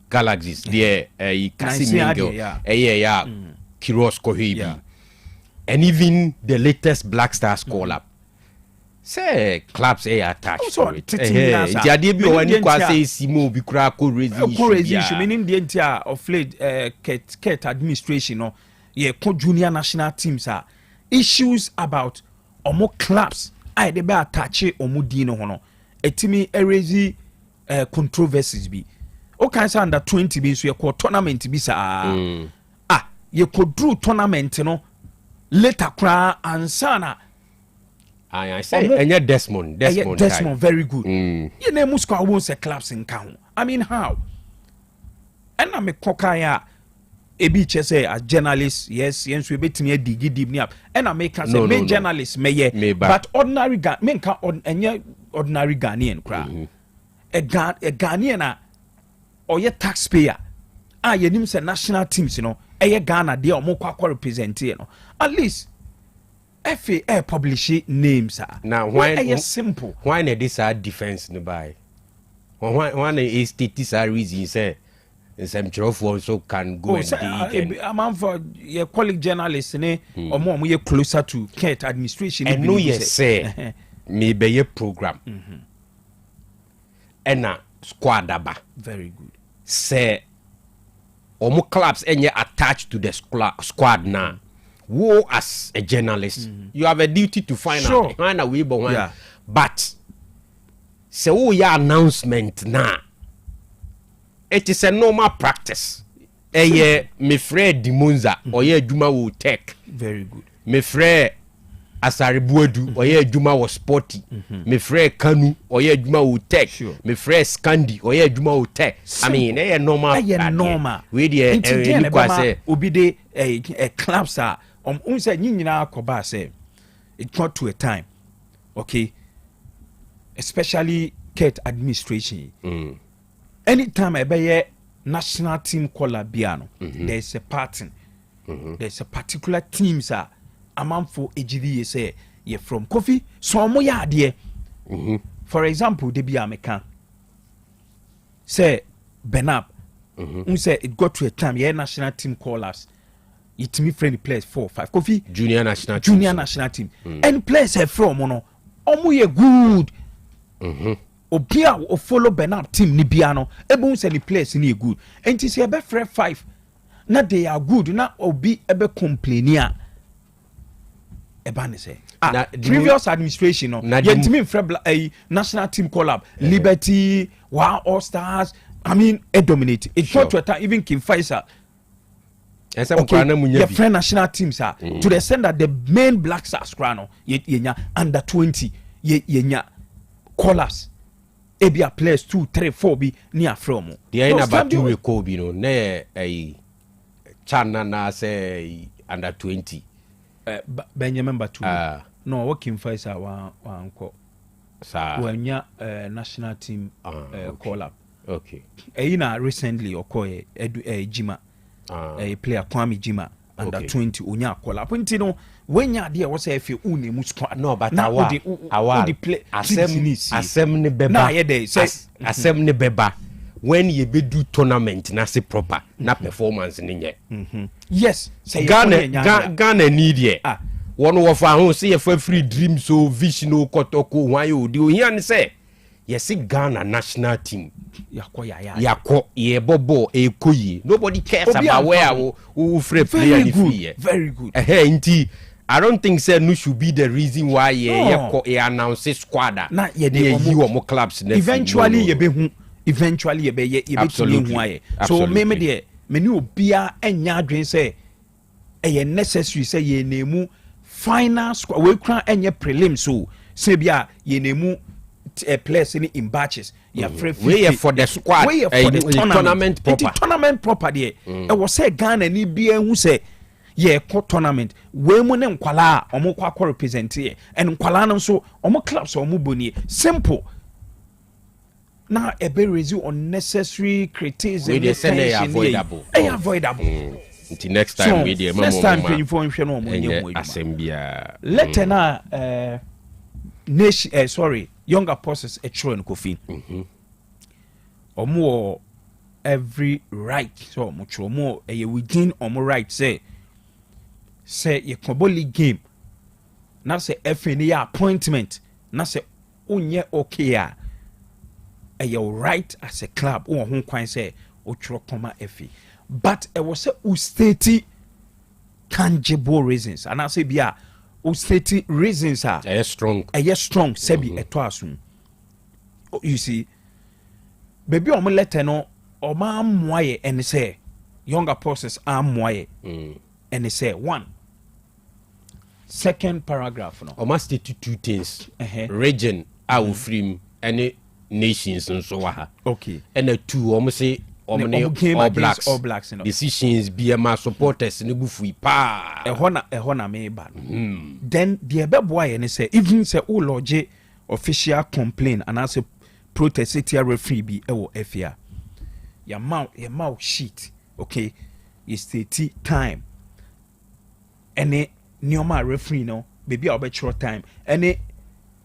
galaxies there Casimiro Kiros Kohibi and even the latest Black Stars call up say clubs attached to it jadi bi wani kwa say simo bi kura ko resolution meaning the entire of late Ket administration no ye ko junior national teams are issues about omo clubs I dey be attach omo din no ho no etimi erezi controversies bi o kan say under 20 bi so ye ko tournament bi sa ye kodru tournament no later kra ansana I say enye Desmond very good. You know Muska won't say clubs in count. I mean how? And I'm a kokaya ebi say as journalist, yes, we bet me dig up. And I make us main journalist may but ordinary ordinary Ghanaian crowd. A Ghanaian or your taxpayer. You name say national teams, you know, Ghana they are more represent, you know. At least FA publish names now why simple why this defense no buy one is this reason say some trophy also can go and dig a man for your colleague journalists or more you closer to Kate administration and no yes say maybe your program and a squad aba very good say omo clubs and you attached to the squad now. Who as a journalist, you have a duty to find out find a way, but say your announcement now. It is a normal practice. Me friend Dimonza or ye Juma will take very good. Me friend Asaribuedu or ye Juma was sporty. Me friend Kanu or ye Juma will take. Me friend Scandi or ye Juma will take. I mean, normal. We the obide a clubs are. Unse nyina akoba say it got to a time, okay, especially Kate administration. Anytime I buy national team color biano, there's a pattern. There's a particular teams among for AGD say you're from Kofi, so mo ya there. For example, they be American. Say Benab, say it got to a time yeah national team callers. It me friendly players 4 5 Kofi junior national team and players have from no omo ye good obia o follow Bernard team ni bia no ebe say the players ni good and it say be free 5 na they are good na obi ebe complain a eba ne say previous administration no ye team free national team collab Liberty All Stars I mean it dominate it got to a time even Kim Faisal your friend national teams to the extent that the main Black Stars crano yenya under 20 yenya callers ebia players 2 3 4 be near from the ain't about you recall you know ne chana na say under 20 Benjamin Batu no working first one ko sa wenya national team call up okay na recently okoye Jima a player Kwame Jima under 20 onya call up until when ya there was a few unemu squad no but our play asem ne beba na ye dey say asem ne beba when you be do tournament na say proper na performance ni nye yes say Ghana need ye one of our say for free dream so vision o kotoko wan you do here say yes Ghana national team yakọ ye bobo ekoyi nobody cares about where who free player if very good nti I don't think say no should be the reason why ye announce squad na ye dey omo clubs eventually ye be hu eventually ye be tumi hu aye so me dey me ni obia enya adwen say e necessary say ye nemu final squad we kran enye prelim so say bia ye nemu players in batches you free we for the squad we for the tournament proper the tournament proper there e was say Ghana ni bia hu say ye ko tournament we mu ne nkwala omo kwa represent here and nkwala no so omo clubs omo boni simple now e be raise unnecessary criticism we say avoidable until next time so, we dey next time can you phone hwe no omo nyemu assembia letena nation sorry younger persons a children Kofi omo every right so much omo within omo right say ye koboli game na say FNA appointment na say onye okay your right as a club o ho kwan say o tro koma FA but it was say u state tangible reasons and I say bia o state reasons are strong sebi eto asun you see baby omo letter no o ma moaye and say younger process amoye and they say one second paragraph no almost two things region our free any nations and so on. Okay. And the two almost say all blacks you know. Decisions be my supporters ne bufu pa e hona me ba then the boy and say even say oh lodge official complaint and as a protest it referee be e wo afia your mouth sheet okay you state time any nioma referee no baby a obetro time any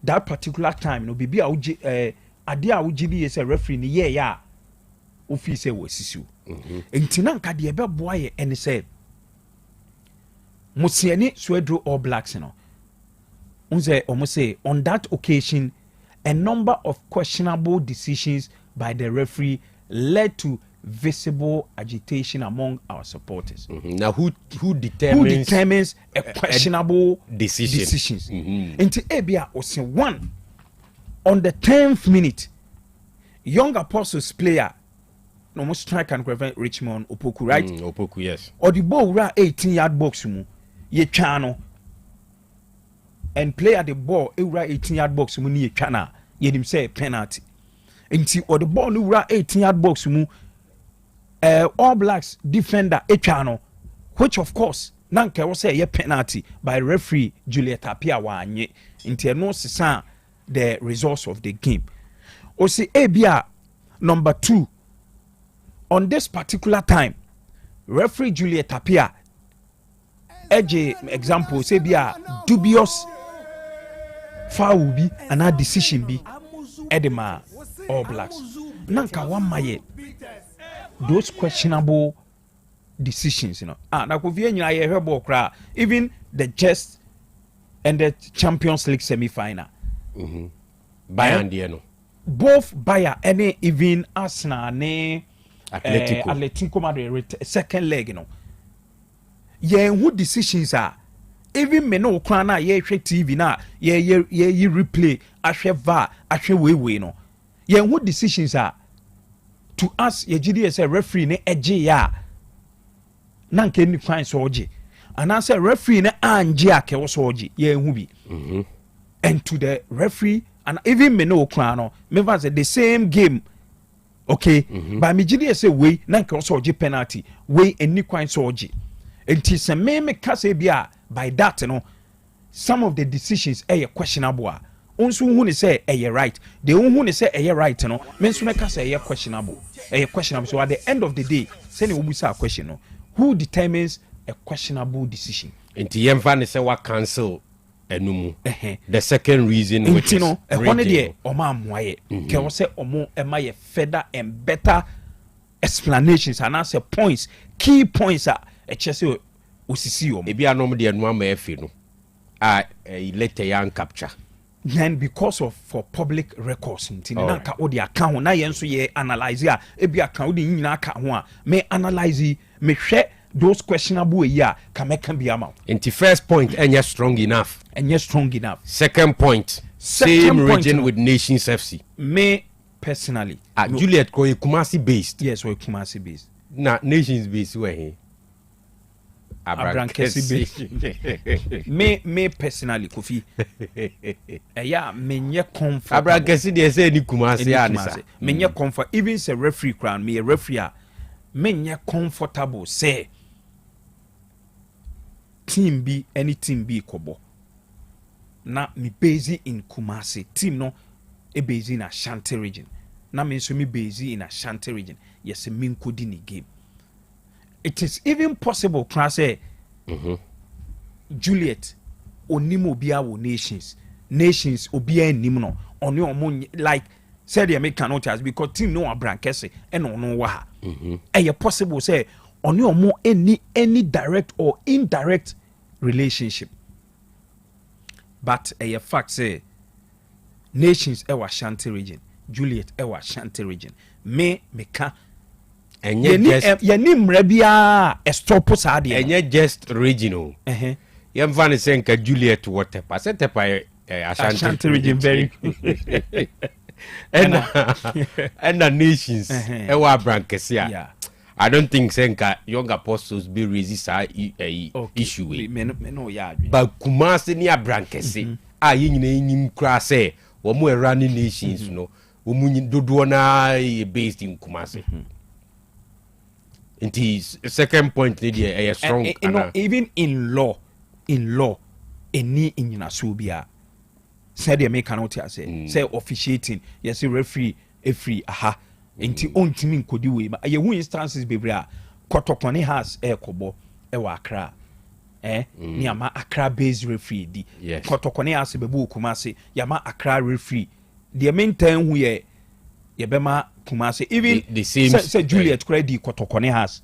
that particular time no baby a ade a ujibi is a referee ni ye ya office was sisu entina nka de beboa ye and say musiani swedro all blacks no unze almost say on that occasion a number of questionable decisions by the referee led to visible agitation among our supporters. Now who determines a questionable decisions? Into Abia was one on the 10th minute, young apostles player, no more strike and prevent Richmond Opoku, right? Opoku, yes. Or the ball ra 18-yard box ye channel and play at the ball ra 18-yard box ye channel ye him say penalty. Into or the ball ra 18-yard box All Blacks defender channel, which of course nanka was say ye penalty by referee Juliet Apia wanye into no sisa the results of the game. O see ABR number 2 on this particular time referee Juliet Apia example say be a dubious foul be and a decision be edema All Blacks nanka one maye those questionable decisions, you know. Na Kofi nyina ye hwebo kra even the just and the Champions League semi-final. Bayern there no. Both Bayern and even Arsenal ne Atletico Madrid second leg, you know. Ye who decisions are even me no kra na ye hwe TV na ye replay ahwe VAR ahwe we no. Ye who decisions are to us ye gidi say referee ne eje ya nanke ni kwan so oje and I say referee ne anje ake wo so oje ye hu bi and to the referee and even me no kwan no me va say the same game okay but me gidi say we nanke wo so oje penalty we eni kwan so oje enti se me ka say bia by that no some of the decisions questionable onso hu ne say right the hu ne say right no me nso meka say questionable questionable. So at the end of the day say we busa question no who determines a questionable decision enti yemfa ne say wa cancel enumu the second reason which is no one dey oma amoye ke wo say omo ema ye further and better explanations and answer points key points are say osisi omo ebi anom de enu ama efe no later yan capture then because of for public records na ka odi account na yen so ye analyze a ebi account odi nyina ka ho a me analyze me hwe those questionable here can make be amount. Into first point and strong enough. Second point, same region with Nations FC. Me personally, Juliet ko Kumasi based. Yes, we Kumasi based. Na Nations based where he. Abrankesi based. Me personally, Kofi. Yeah, me nye comfort. Abrankesi dey say ni Kumasi anisa. Me nye comfort. Even say referee crown, me a referee. Me nye comfortable say. Team B, any team B kobo. Na me busy in Kumasi. Team no e busy in Ashanti region. Na me so me busy in Ashanti region. Yes, me nkodi ni game. It is even possible can say Juliet onimo bia wo nations obia nim no oni omo like said the American notice because team no abrankese e no wa ha. E possible say oni omo any direct or indirect relationship, but a fact say nations e wa Ashanti region, Juliet e wa Ashanti region, me ka and yet mra bia e stop sa de and yet just regional yem van say nka Juliet water pasete pa Ashanti region very and the nations e wa brankese a I don't think Senka young apostles be resist issue. But Kumasi ni abrankesi. Ah, yini kra say omo running nations no. Omu dodoona based in Kumasi. It is second point a strong. You know, even in law, any in Subia said the make cannot say officiating. Yes, referee, free. Aha. Inti on team could do it. But you instances be bra. Kotokone has kobo Accra. Niama Accra based referee di. Kotokone has bebu Kumasi. Yama Accra referee. The main time we Yabema Kumasi. Even the same say Juliet Credit Kotokone has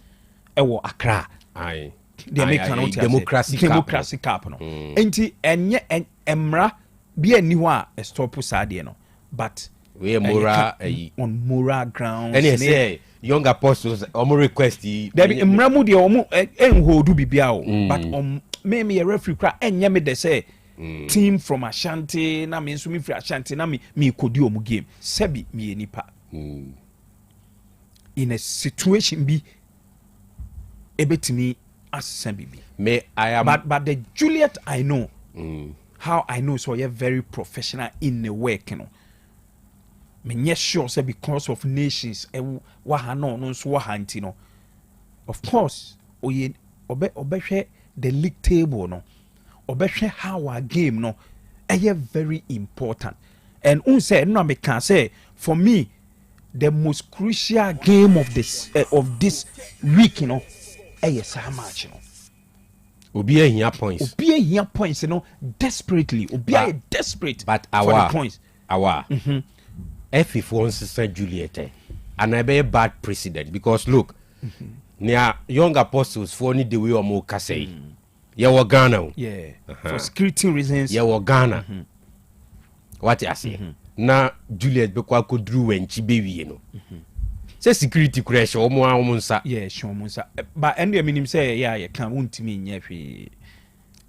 Accra. Aye. The American democracy cap no. Enti enye emra bi aniwa stop sadie no. But we moral on moral grounds. And say young apostles omo request there be emra mu de omo enhodu bibia o. But me a referee kra enye me de say team from Ashanti na me nso me free Ashanti na me kodi omu game. Sebi me nipa. In a situation bi ebetimi assembly. Me I am but the Juliet I know. How I know so you're very professional in the work, you know. Me sure say because of nations no so you know. Of course, obe the league table no. Obe how our game no very important. And say no me can say for me the most crucial game of this week, you know, is how much, you know. Obi here points. Obi here points, you know, desperately. Obi are desperate but for the points. If wants to say Juliet, and I be a bad precedent because look, near young apostles for only the way or more say. You were Ghana. Yeah. For security reasons. You were Ghana. What I say? Na Juliet Bekwa could drew when she baby, you know. Say security crash or more monsa. Yeah, sure monsa. But and the minimum say, yeah, you can't want me nyefi.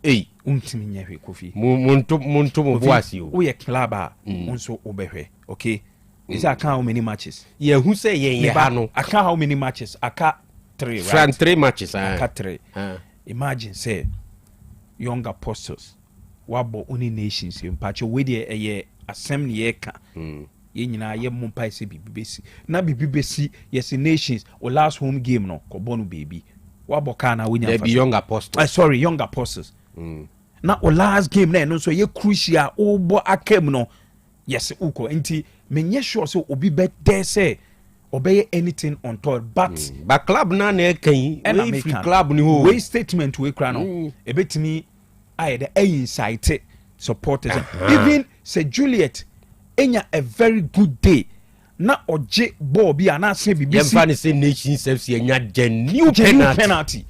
Eh, untimi nyefi Kofi. Munto was you. We a clubber, unso obehe. Okay. Is that how many matches? Yeah, who say yeah, no. I can't how many matches? I can't 3, right? From 3 matches. I can't 3. Imagine say young apostles wabo uni nations in pacho we de assembly eka ye nyina ye mompa ese bibibesi na bibibesi yes nations o last home game no ko bonu baby wabo kana we nya young apostles sorry young apostles na o last game na no so ye crucial o bo akem no yes uko enti menye sure so obi be there say obey anything on tour but club na kan we free club ni ho we statement we kra no ebetimi I the insight supporters even say Juliet enya a very good day na oje ball bi ana say BBC yemfa say nations FC enya genuine penalty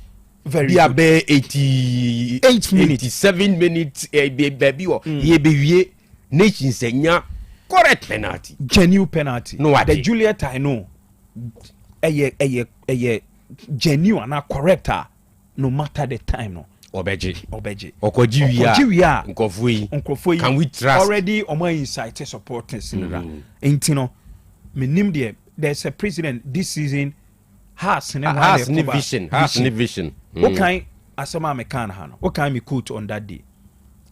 very be about 88 minutes 87 minutes baby ye be wie nations enya correct penalty genuine penalty no the Juliet I know a genuine and correct no matter the time no obeji okojiwia nkofui can we trust already omo insight supporters in that intino menim there's a president this season has vision what kind asama me kan ha no what kind me quote on that day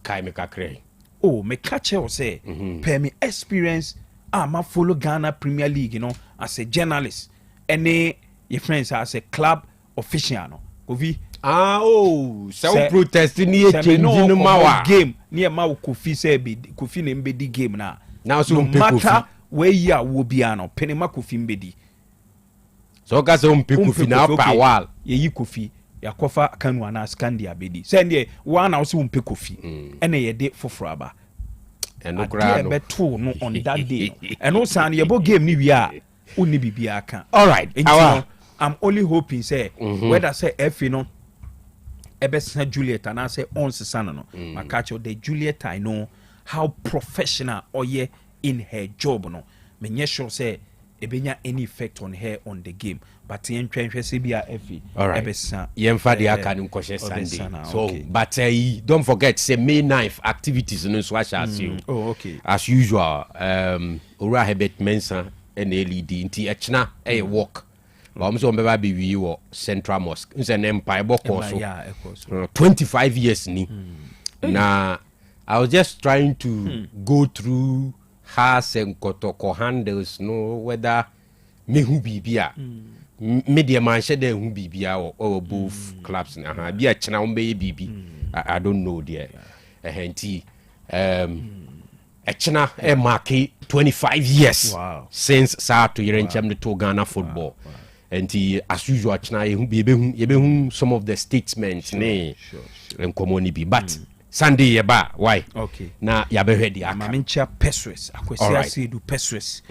kai me kakre me catch or say per me experience ma follow Ghana Premier League, you know, as a journalist any your friends as a club official no Kofi so protesting near changing no game near ma Kofi say be Kofi na mbedi game na now so no matter where you are will be ano penema Kofi mbedi so ka say Kofi na power ye Kofi ya kofa kanu ana scandia bedi say dey one also Kofi ene ye de foforo aba and no crowd beto no on that day and no san ye bo game ni wi a uni bibia aka all right I'm only hoping say whether say F no ebesa Juliet and I say on sesana no makacho the Juliet I know how professional oye in her job no menye sure say ebenya any effect on her on the game but yen twenhwe se bia F ebesa yemfa de aka ni nkoshe Sunday so but don't forget say May 9th activities no so as you as usual Ora Herbert Mensah and LED nti echna walk But so be we wo Central Mosque. Nse ne empire boko so. 25 years ni. Na I was just trying to go through has and kotoko handles no whether me hu bibia. Media man share there hu bibia or both clubs na be a chena umbe bibi. I don't know there. Henti Echena mark 25 years since start to yerenchem the to Ghana football. And as usual Echena you some of the statements ne and common be but Sunday yeba why okay na yabe ready aka mamincha peswes akwesi see do peswes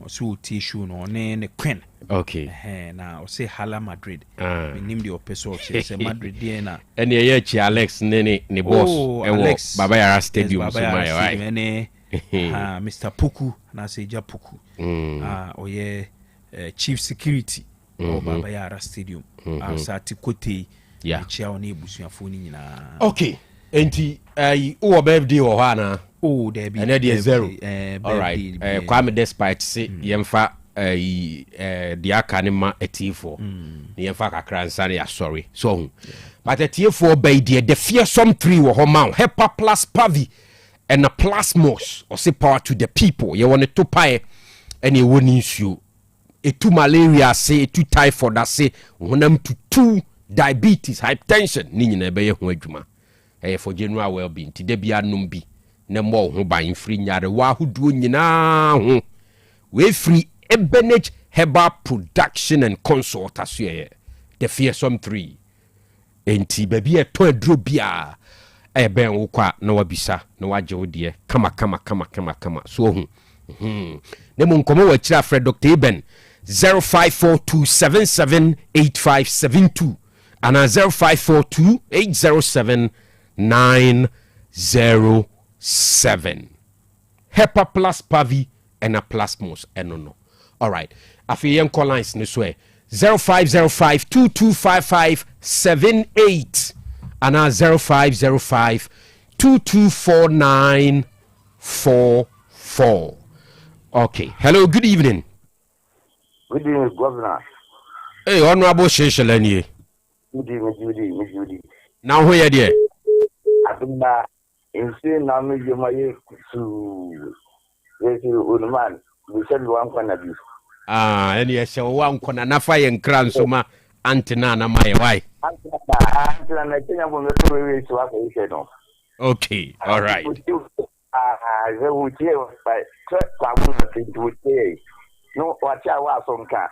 so tissue no ne queen okay na o say Hala Madrid nim the opeso say Madrid there na and ye chi Alex ne boss Alex Baba Yara Stadium so my right Mr. Puku na say ja Puku oye chief security o Baba Yara Stadium asati kote chia oni ebusuafo ni nyina okay enti o birthday o hana there be and there zero all right Kwame despite say yemfa the akanima etifo yemfa kakra nsane ya sorry so but etifo by the fearsome 3 wo homa Hepa plus Pavi and a plasmos or say power to the people you want to pay any one issue etu malaria say etu typhoid that say honam to 2 diabetes hypertension ni nyina be ye ho adwuma for general well-being ti de bia nom bi na mo ho ban free nyare wa hoduo nyina ho we free Ebenage Herbal Production and Consult as the fearsome 3 enti baby e to aduro bia ben wo kwa na wabisa na waje wo de kama so hu ne mo nkomo wa kira Fred Dr. Eben 0542778572 and 0542807907 Hepa plus Pavi and a plasmos no all right afi yen call lines ni so 0505225578 and 0505224944 okay hello good evening Governor. Hey, Honorable Sheshelani. Good evening. Now, who are there? I think that instead now me you may to yes you man we send one corner this. And yes, one corner na fire and crown so ma antenna na my why. Antenna Kenya will not be to have a no. Okay, all right. They would hear by to say no watch out some car.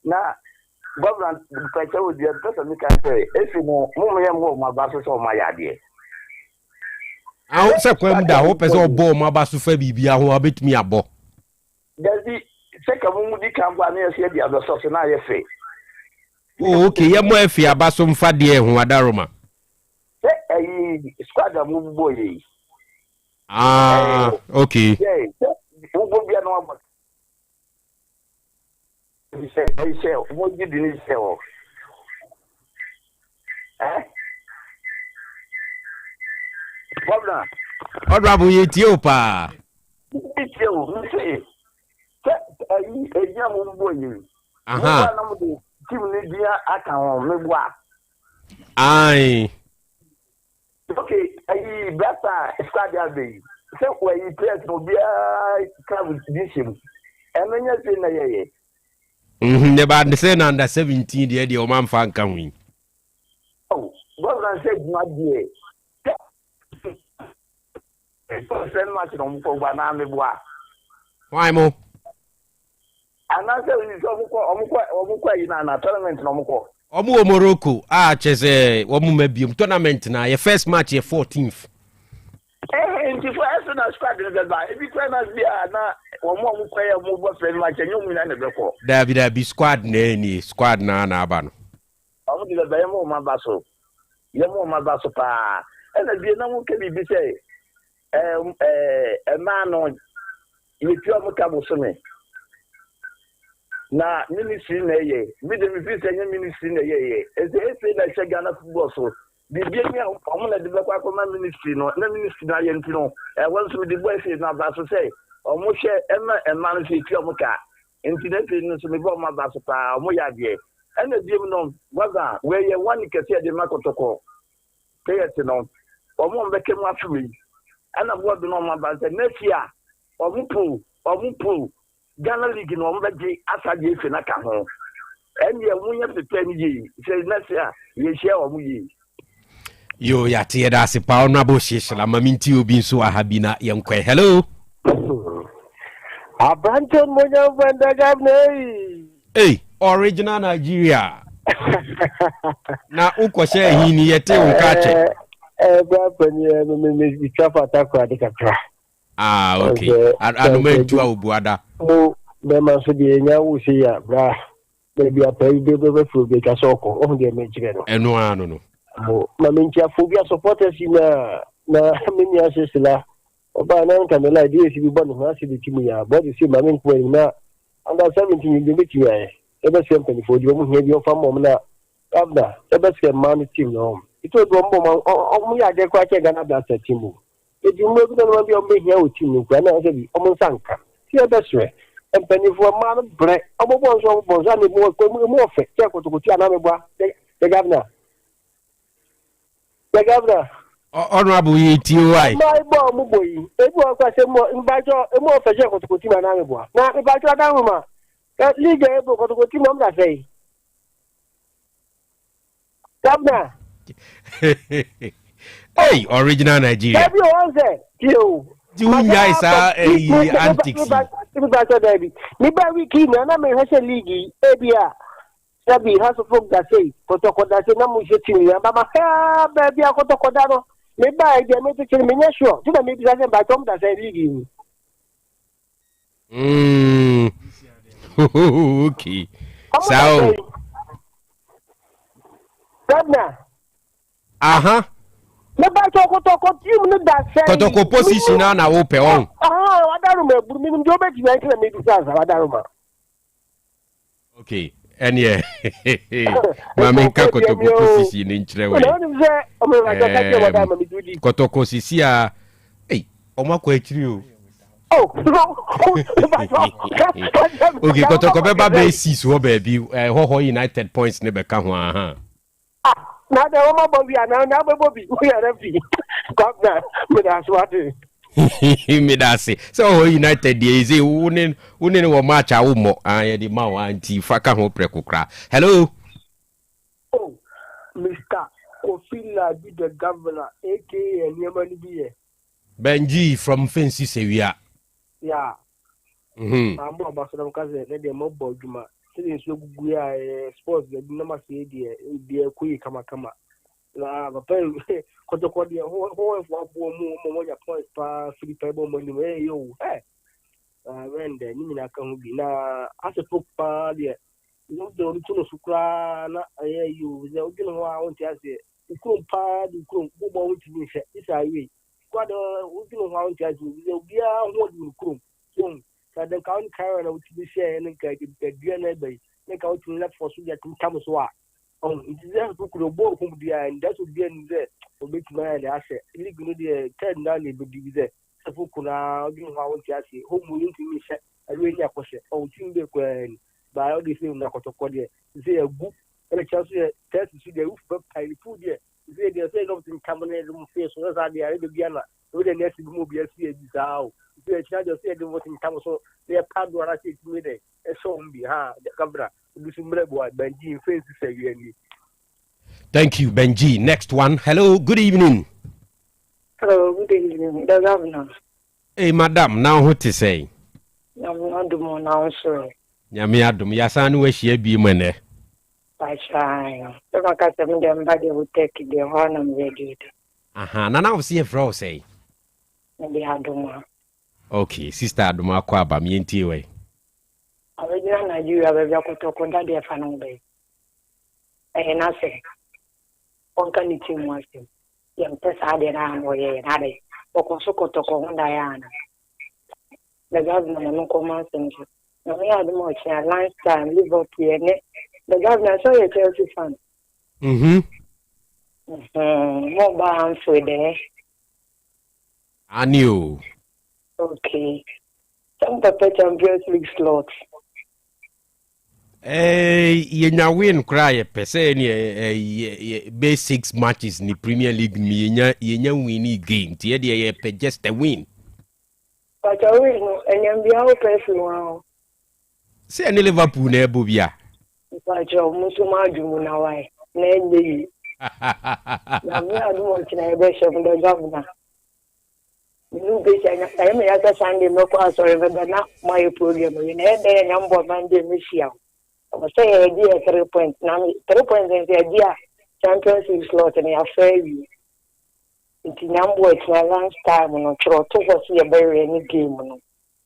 Now Governor, the with the person can say, if you know, my bosses or my idea. I also come da hope as all bo my basu fe bibia ho abet me abo. There's the second one we can go near the other source na ye fe. Oh okay, ye mo afi abaso mfa de ho adaroma. Squad move boy. Okay. Yeah, who be no about. He said, what you didn't say. Governor. Honorable Ethiopia. Aye. Okay, better start that day. So where you place no be come with this him. And when you say na ye. The say under 17 the o man fan kan win. Oh, Governor said my dear. Send much no for banana boa. Why mo? And I say you omukwa ina na tournament no mukọ. Omu Morocco chese omu mebium tournament na your first match your 14th. Nti for us na squad no ba. Ebi kwa na bia na omu kwa ya mu bo friend match nyum na beko. David squad na ni squad na aba no. Omu de ba yemo ma baso. Yemo ma baso pa. Ena bia na mu ke bibi say no yitu omu ka bosome. Na ministry na ye mi de mi fi say ministry na ye ese na che Ghana football so di bia mi omo na de be kwa ma ministry no na ministry na ye ntino once we the boy say na ba so say omo she ema no say ti omo ka internet no so me bo ma ba so pa omo ya de and the dim no waza where ye one kese de makotoko players no omo mbeke mu afumi and abodo no ma ba say next year omo pool Ghana League no omo beji asaje ife na ka ho and ye munye pepe ni yi say next year ye share omo yi yo ya tie da se pa ono aboshishla maminti obi nso ahabina yenkwe hello Abanton Monya Wanda Governor. Hey, original Nigeria. Na uko share hini yete unkache. Ah, okay. Anumentu ubuada. Bema so de nya wo se ya bra. Baby apel de be fu be ka soko. O de me jire no. Eno anu no. Ma mentia phobia supporters na menya sesila. Oba na nka me like dey bi bon ho ase de timu ya body see ma men ko na under 17 de beti ya e be sem pani for di mo hia bi o fa mom na abda e be sem man team no ito do mo o ya de kwa che Ghana Black team e di mo bi no bi o me hia o team ko na se bi o mo sanka ti e be sre e pani for man bre o bo bon so na mo ko mo fe che ko to ti ana me bua de governor Honorable ETY. My bomb boy, it was a more for Jacob to go to an animal. Now, if I try down, that legal able to go to Mom that say. Governor. Hey, original Nigeria. Everyone said, you guys are antics. Me by wiki, and I'm a Hessian League, ABR. Sabi has a folk that say, Kotokoda, Namushiti, Baba, baby, Kotokodano. Maybe I get me to tell me sure. Did I maybe doesn't by Tom that I leave Okay. So Governor. Maybe I talk you know that say Kotoko position na open on. Wadaruma, minimum job at you and maybe Wadaruma. Okay. And yeah, Mamenka Kotoko position in Trewe. Kotoko Sisia, hey, Omako Etrio. Okay, Kotoko Beba basis, baby, Ho United points never come. Now the Oma Bobby and now Bobby, we are empty. Governor, with us what me that say so United dey say unen wo match a umo the man anti faka ho prekukra. Hello. Oh, Mr. Kofi Larbi, the governor, aka Niamani. Benji from Fancy Sevilla. Yeah. I'm about to say let them mobile juma. Since you go sports the number say the kui kama la papa Kotoko dia ho mo ya points pa free payable money yo when the ni na kan bi na asefo pa dia no de on tuno sukra na you ze ogino wa won ti ase ukun pa di ukun bo won ti ni se isa wi kwado ogino wa won ti ase ze obia ho di ukun so ka den ka on carry na uti bi share ne ka di na bai ne ka uti left for so ya tum kam so a it is there to grow from the and that would be in there to make my asset. Illegal the 10 down in the division. So, Kuna, you know, I want to ask you, whom will you say? I really appreciate. Oh, Tim the Quen by all this name, Nakotokodia. Say a book and a chance to test to see the roof of Tiny Food. Say they say something coming in the face, so that's the Arabiana. With the next movie, see this out. Say, I just said the voting comes so they are part of it with it. A song behind the camera. Thank you, Benji. Next one. Hello, good evening. Hello, good evening. The governor. Hey, madam, now what to say? Yami now, sir. Yami Adam, Yasanu, where she be mene. I shine. The Macasam, them body will take the one and ready. Now see a fro say. Maybe Aduma. Okay, sister Aduma Kwaba, me and Tiway. Original Nigeria baby Kotokonda de Fanongbe. Na say on kan ni team wasi. Yam pesa de na ho ye na de. Okoso Kotoko Honda yana. The governor no command sense. No me had much a lunch time live up here. The governor saw a Chelsea fan. More balance with there. I knew. Okay. Some Pepper Champions League slots. Yenya win cry pese ni basic matches ni Premier League ni yenya win game. Tie de ye pe just a win. But I win and be out person. Say any Liverpool na ebo bia. But you musuma du na why. Na enyi. Na me adu mo kina ebe chef the governor. You be saying I am ya Sunday no kwa sorry but na my program you na dey nyambo Monday mishia. I say idea 3 points. Now 3 points is the idea. Champions League slot and I fair you. It's number it's my last time no throw to was see a very any game no.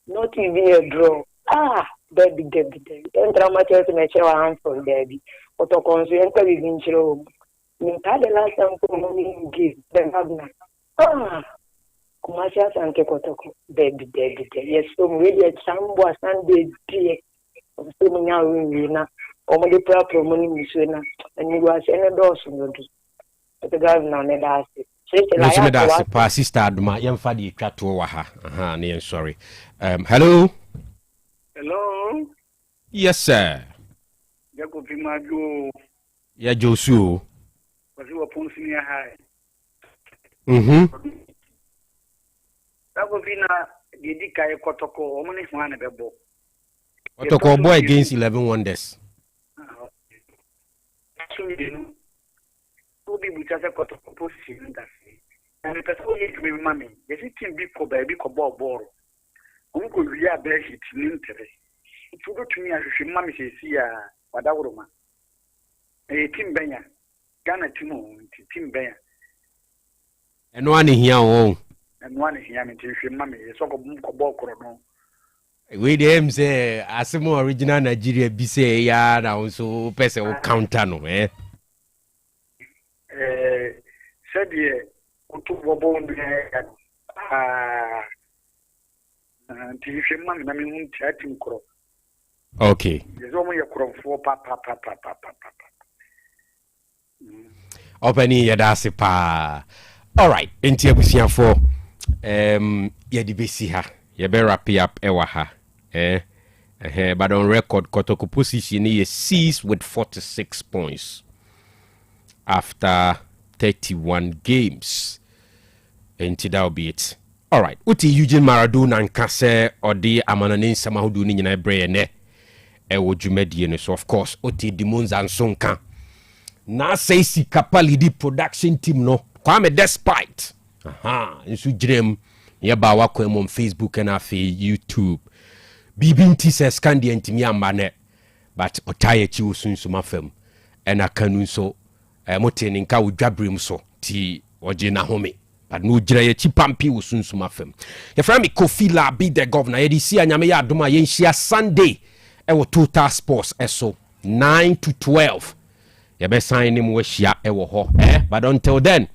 Not even a draw. Baby. And dramatic to make your hand for baby. But to consider we been through. Me the last time for money give then have na. Commercial and kotoko baby. Yes, so we get some Sunday day. So many na omode proper money misuna and you was any doors no do the governor na that say that's pa sister aduma yemfa de twa to wa ha na sorry hello yes sir Jacob Majo ya Josu wasi wa ponsi ni hai Jacob na dedika e kotoko omone ho na bebo Otec boy against 11 Wonders. So you know, who be with us a position that and the person you to be mammy. Yes, it can be for baby ball. Uncle, we are best it in interest. It will go to me as if mammy says, what that woman. A Tim Benya, Ghana Tim Benya. And one here, and one here, and if your mammy is so a ball chrono. We dem say asemo original Nigeria bi say ya na so person o counter no said ye to bobo TV man na me hun chatin kro okay yezo mo ye kro fo pa Openi yadase pa all right enti abusia for ye di besi ha ye be wrap up ewa ha but on record Kotoko position is seized with 46 points after 31 games. And that'll be it. All right. Uti Eugene Maradona and Kase or the Amananin Samahudu in a brain. Ewo Jumedian. So, of course, Uti Dimons and Sonka. Na say si kapali di production team no. Kwame despite. Nsu dream. Yeba wako on Facebook and YouTube. Bibinti says Candy and Timmy Mane, but Otaye Chiu Sunsuma film, and a canoe so Motin in Cow Jabrim so T or Jena Home, but no Jay Chipampi will Sunsuma film. Your friend Kofi Larbi, the governor, EDC and Yamea Duma Yenshia Sunday, Ewo Total Sports SO 9 to 12. Your best sign him was Shia Ewo Ho, but until then.